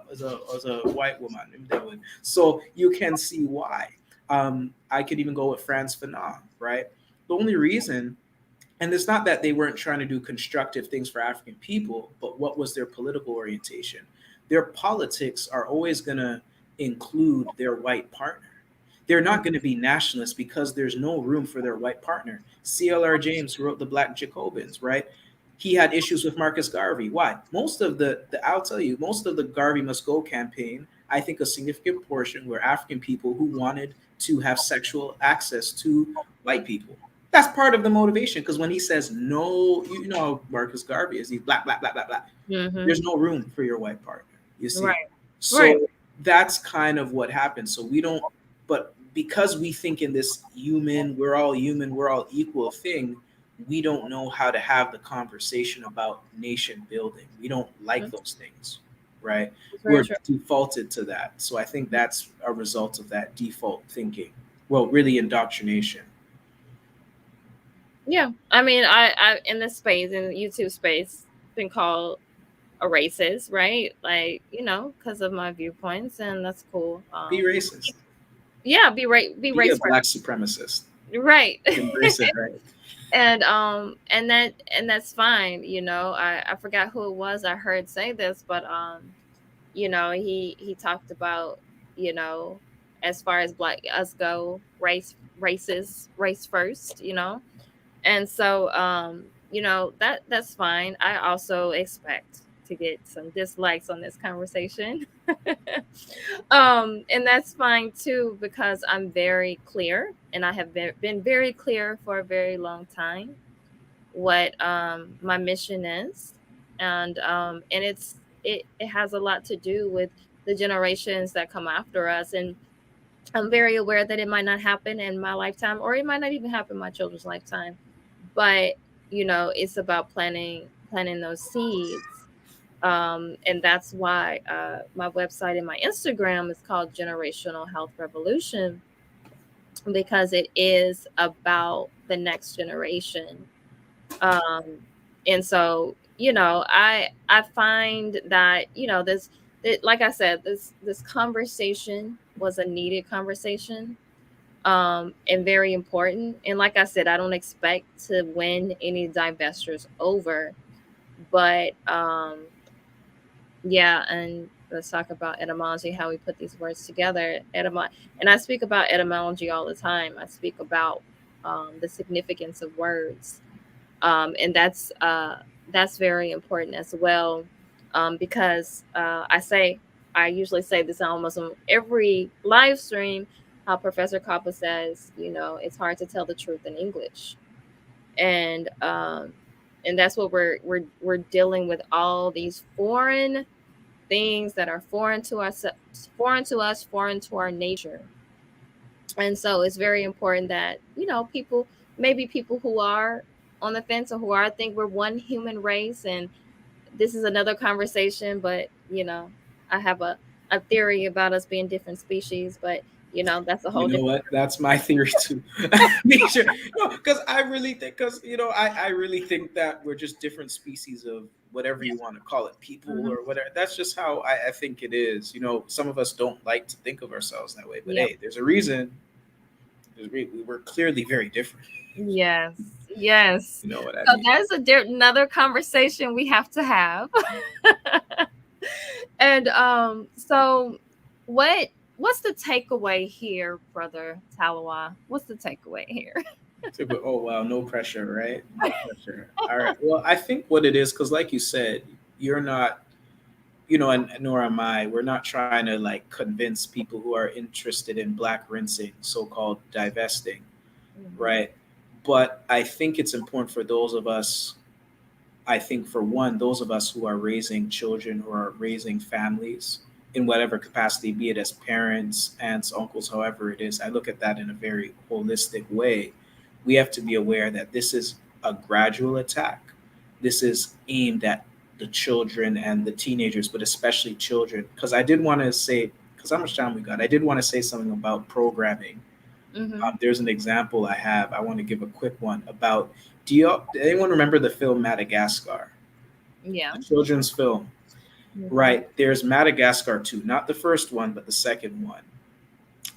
white woman him there with. So you can see why. I could even go with Frantz Fanon, right? The only reason, and it's not that they weren't trying to do constructive things for African people, but what was their political orientation? Their politics are always going to include their white partner. They're not going to be nationalists because there's no room for their white partner. C.L.R. James, who wrote the Black Jacobins, right? He had issues with Marcus Garvey. Why? I'll tell you, most of the Garvey Must Go campaign, I think a significant portion were African people who wanted to have sexual access to white people. That's part of the motivation, because when he says no, you know how Marcus Garvey is, he's black, black, black, black, black. Mm-hmm. There's no room for your white partner, you see. Right. So Right. that's kind of what happens. So we don't, but because we think in this human, we're all equal thing, we don't know how to have the conversation about nation building. We don't like those things, right? Very We're true. defaulted to that. So I think that's a result of that default thinking. Well, really indoctrination. Yeah, I mean, I in this space, in the YouTube space, been called a racist, right? Like, because of my viewpoints, and that's cool. Be racist. Yeah, be Be a racist, black supremacist. right? Embrace it, right? And that's fine. I forgot who it was I heard say this, but he talked about, as far as black us go, race first, and so that's fine. I also expect to get some dislikes on this conversation. And that's fine too, because I'm very clear, and I have been very clear for a very long time what my mission is, and it has a lot to do with the generations that come after us. And I'm very aware that it might not happen in my lifetime, or it might not even happen in my children's lifetime, but it's about planting those seeds. And that's why my website and my Instagram is called Generational Health Revolution, because it is about the next generation. um and so I find that like I said, this conversation was a needed conversation, and very important. And like I said, I don't expect to win any divestors over, but yeah. And let's talk about etymology, how we put these words together. And I speak about etymology all the time. I speak about the significance of words, and that's very important as well, because I usually say this almost on every live stream, how Professor Kappa says, it's hard to tell the truth in English. And that's what we're dealing with, all these foreign things that are foreign to us, foreign to our nature. And so it's very important that people who are on the fence, or who are think we're one human race, and this is another conversation, but I have a theory about us being different species, but that's a You whole know different. what? That's my theory too. Make sure, no, because I really think, I really think that we're just different species of whatever you want to call it, people or whatever. That's just how I think it is. Some of us don't like to think of ourselves that way, but Yeah. hey, there's a reason. We're clearly very different. Yes. You know what I So mean? that's another conversation we have to have. And so what's the takeaway here, brother Talawa? What's the takeaway here? Oh wow, no pressure, right? No pressure. All right. Well, I think what it is, because like you said, you're not, and nor am I. We're not trying to like convince people who are interested in black rinsing, so-called divesting, right? But I think it's important for those of us. I think for one, those of us who are raising children, who are raising families, in whatever capacity, be it as parents, aunts, uncles, however it is. I look at that in a very holistic way. We have to be aware that this is a gradual attack. This is aimed at the children and the teenagers, but especially children. Because I did want to say, because how much time we got, I did want to say something about programming. There's an example I have. I want to give a quick one about. Do anyone remember the film Madagascar? Yeah. The children's film. Right. There's Madagascar 2, not the first one, but the second one.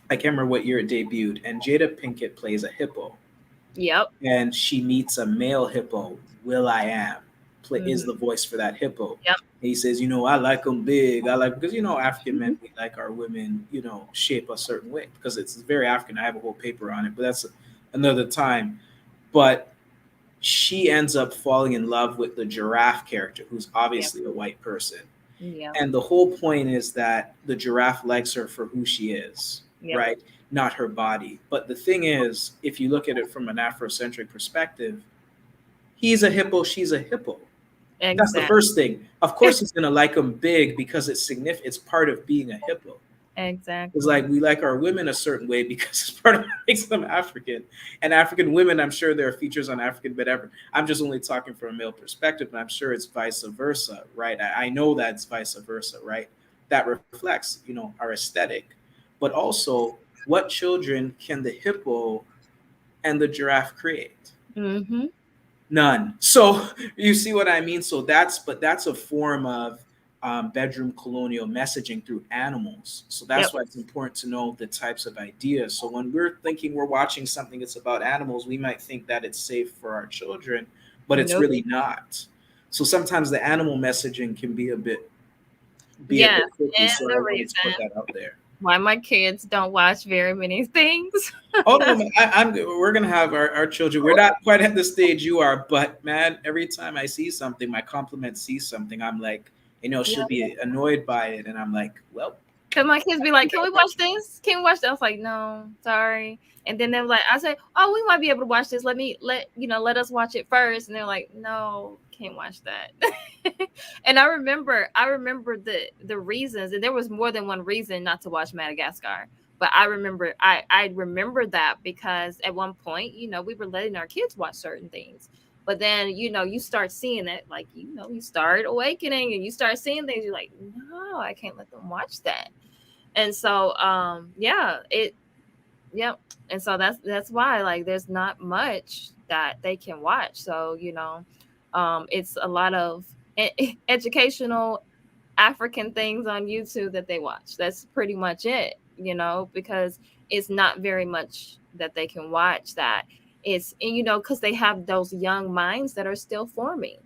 I can't remember what year it debuted. And Jada Pinkett plays a hippo. Yep. And she meets a male hippo, Will I Am, is the voice for that hippo. Yep. And he says, I like them big. Because, African men, we like our women, shape a certain way because it's very African. I have a whole paper on it, but that's another time. But she ends up falling in love with the giraffe character, who's obviously a white person. Yeah. And the whole point is that the giraffe likes her for who she is, right? Not her body. But the thing is, if you look at it from an Afrocentric perspective, he's a hippo, she's a hippo. Exactly. That's the first thing. Of course, he's going to like him big because it's significant. It's part of being a hippo. Exactly. It's like we like our women a certain way because it's part of what makes them African. And African women, I'm sure there are features on African, whatever. I'm just only talking from a male perspective, and I'm sure it's vice versa, right? I know that's vice versa, right? That reflects, our aesthetic. But also, what children can the hippo and the giraffe create? None. So you see what I mean? So that's a form of bedroom colonial messaging through animals. So that's why it's important to know the types of ideas. So when we're thinking we're watching something that's about animals, we might think that it's safe for our children, but it's really not. So sometimes the animal messaging can be a bit tricky. So I wanted to put that out there. Why my kids don't watch very many things. Oh no, we're gonna have our children. We're not quite at the stage you are, but man, every time I see something, my compliment sees something, I'm like, she'll be annoyed by it, and I'm like, well. Cause my kids be like, "Can we watch this? Can we watch that?" I was like, "No, sorry." And then they're like, "I say, oh, we might be able to watch this. Let us watch it first." And they're like, "No, can't watch that." And I remember the reasons, and there was more than one reason not to watch Madagascar. But I remember that because at one point, we were letting our kids watch certain things. But then, you start seeing it, like, you start awakening and you start seeing things. You're like, no, I can't let them watch that. And so, and so that's why, like, there's not much that they can watch. So, it's a lot of educational African things on YouTube that they watch. That's pretty much it, because it's not very much that they can watch that. It's, because they have those young minds that are still forming.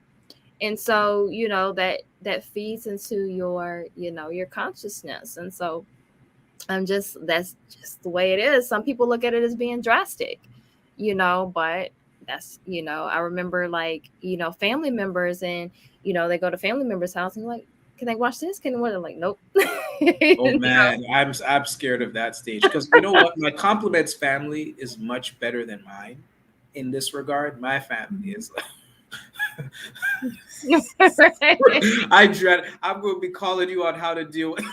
And so, that feeds into your, your consciousness. And so that's just the way it is. Some people look at it as being drastic, but that's, I remember, like, family members, and, they go to family members' house and like, can they watch this? Can they watch it? Like, nope. Oh man, I'm scared of that stage because you know what? My compliments family is much better than mine in this regard. My family is I dread. I'm going to be calling you on how to deal with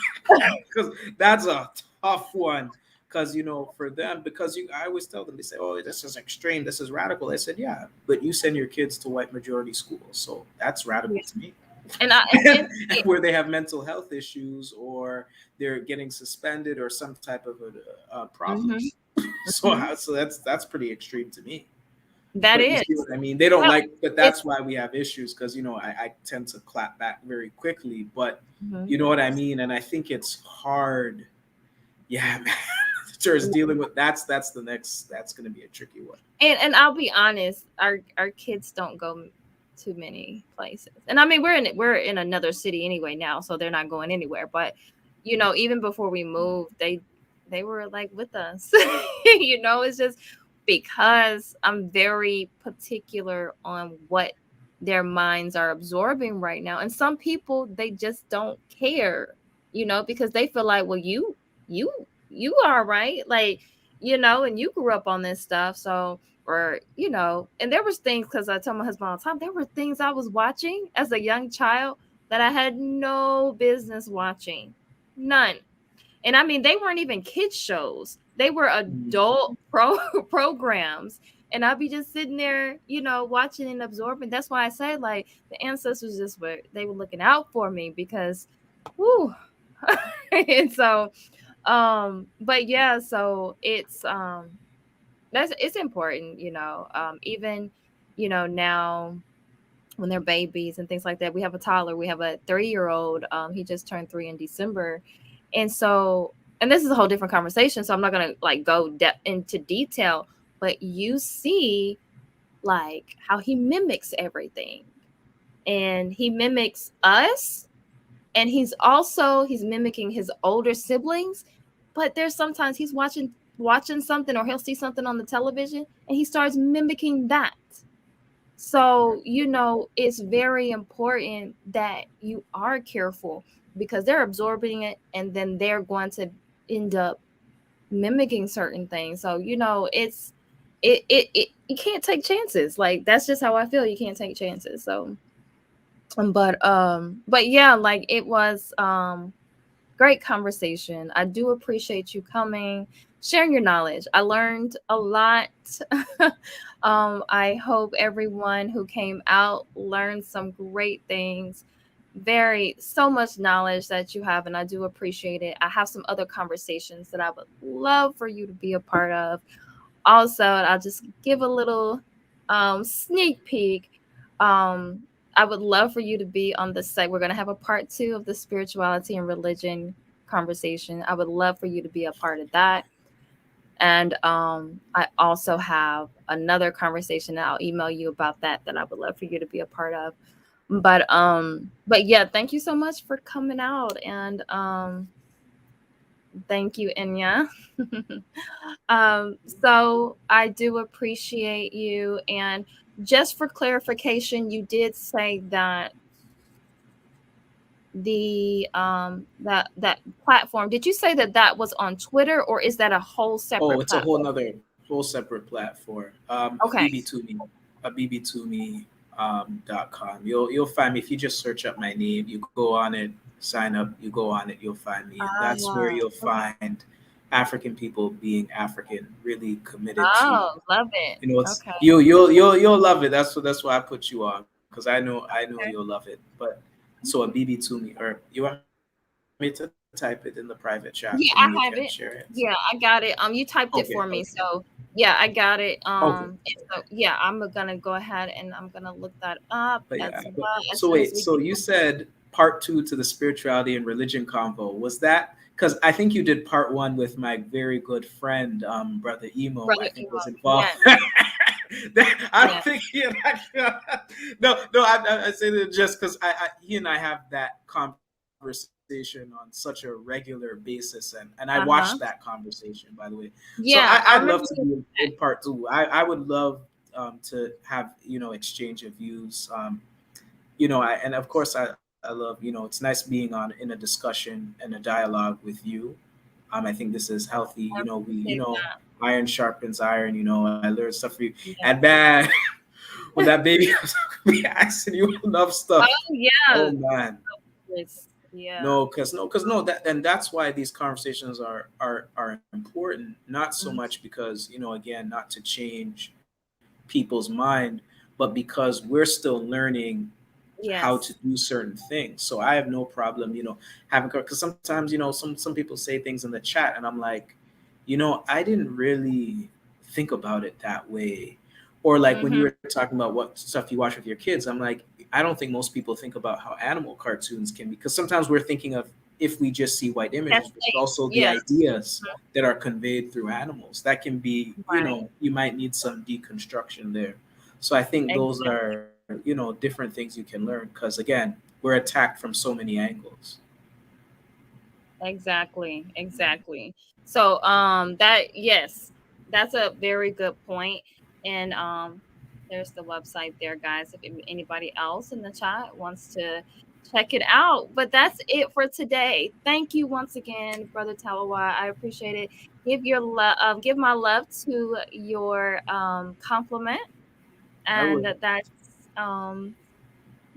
because that's a tough one. Because for them, I always tell them, they say, "Oh, this is extreme. This is radical." I said, "Yeah, but you send your kids to white majority schools, so that's radical to me." And where they have mental health issues or they're getting suspended or some type of a problem. So that's pretty extreme to me. That is. You see what I mean? They don't but that's why we have issues because, I tend to clap back very quickly, but you know what I mean? And I think it's hard. Yeah, man. Just dealing with that's going to be a tricky one. And I'll be honest, our kids don't go too many places. And I mean, we're in another city anyway now, so they're not going anywhere. But even before we moved, they were like with us. It's just because I'm very particular on what their minds are absorbing right now. And some people, they just don't care, because they feel like, well, you are right, like, and you grew up on this stuff, so. Or, and there was things, because I tell my husband all the time, there were things I was watching as a young child that I had no business watching. None. And I mean, they weren't even kids shows. They were adult programs. And I'd be just sitting there, watching and absorbing. That's why I say, like, the ancestors they were looking out for me because, whoo. And so, but yeah, so it's important, even, now when they're babies and things like that. We have a toddler, we have a 3-year-old. He just turned 3 in December. And so, and this is a whole different conversation, so I'm not going to like go into detail, but you see like how he mimics everything. And he mimics us, and he's mimicking his older siblings, but there's sometimes he's watching something, or he'll see something on the television and he starts mimicking that. So, it's very important that you are careful, because they're absorbing it and then they're going to end up mimicking certain things. So, you can't take chances. Like, that's just how I feel. You can't take chances. So, but yeah, like, it was great conversation. I do appreciate you coming, sharing your knowledge. I learned a lot. I hope everyone who came out learned some great things. So much knowledge that you have, and I do appreciate it. I have some other conversations that I would love for you to be a part of. Also, I'll just give a little sneak peek. Um, I would love for you to be on the site. We're going to have a part 2 of the spirituality and religion conversation. I would love for you to be a part of that. And I also have another conversation that I'll email you about that I would love for you to be a part of. But yeah, thank you so much for coming out, and thank you, Enya. So I do appreciate you. And just for clarification, you did say that that platform, did you say that was on Twitter, or is that a whole separate It's a platform? whole separate platform. Okay. bb2me.com. You'll find me if you just search up my name. You go on it, sign up. You go on it, you'll find me, and that's where you'll Okay. find African people being African, really committed to. Oh, love it. It's Okay. you'll love it. That's why I put you on, because I know Okay. you'll love it. But so a bb2me, or you want me to type it in the private chat Yeah, and then we I have can it. share it? Yeah, I got it. You typed it Okay, for me, okay, so yeah, I got it. okay. And so yeah, I'm gonna go ahead and I'm gonna look that up But as yeah, well as so soon as wait, we so get you said part 2 to the spirituality and religion convo. Was that because I think you did part 1 with my very good friend, brother Emo, I brother think was Emo. involved. Yes, I don't yes. think he and I, no, I say that just because he and I have that conversation on such a regular basis, and I Uh-huh. watched that conversation, by the way. So Yeah, I I'd love remember to you. be in part 2. I would love to have exchange of views. And of course I love, it's nice being on in a discussion and a dialogue with you. I think this is healthy. I We appreciate iron sharpens iron. I learned stuff from you. that. And man, when that baby was be asking you enough stuff, Oh yeah. oh man. Yes. Yeah. No, that's why these conversations are important. Not so Mhm. much because, again, not to change people's mind, but because we're still learning how to Yes. do certain things. So I have no problem, having, because sometimes, some people say things in the chat and I'm like, I didn't really think about it that way. Or like when you Mhm. were talking about what stuff you watch with your kids, I'm like, I don't think most people think about how animal cartoons can be, because sometimes we're thinking of if we just see white images, That's but safe. also the Yes. ideas that are conveyed through animals. That can be, Right. you might need some deconstruction there. So I think those Exactly. are, different things you can learn, because again, we're attacked from so many angles. Exactly. Exactly. So that, yes, that's a very good point. And there's the website there, guys, if anybody else in the chat wants to check it out. But that's it for today. Thank you once again, Brother Talawa. I appreciate it. Give my love to your compliment. I And would. that's um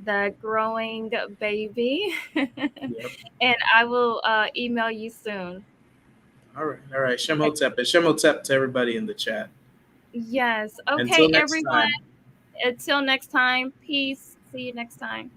the growing baby. Yep. And I will email you soon. All right. Shemotep, and Shemotep to everybody in the chat. Yes. Okay, Until next everyone. time. Until next time. Peace. See you next time.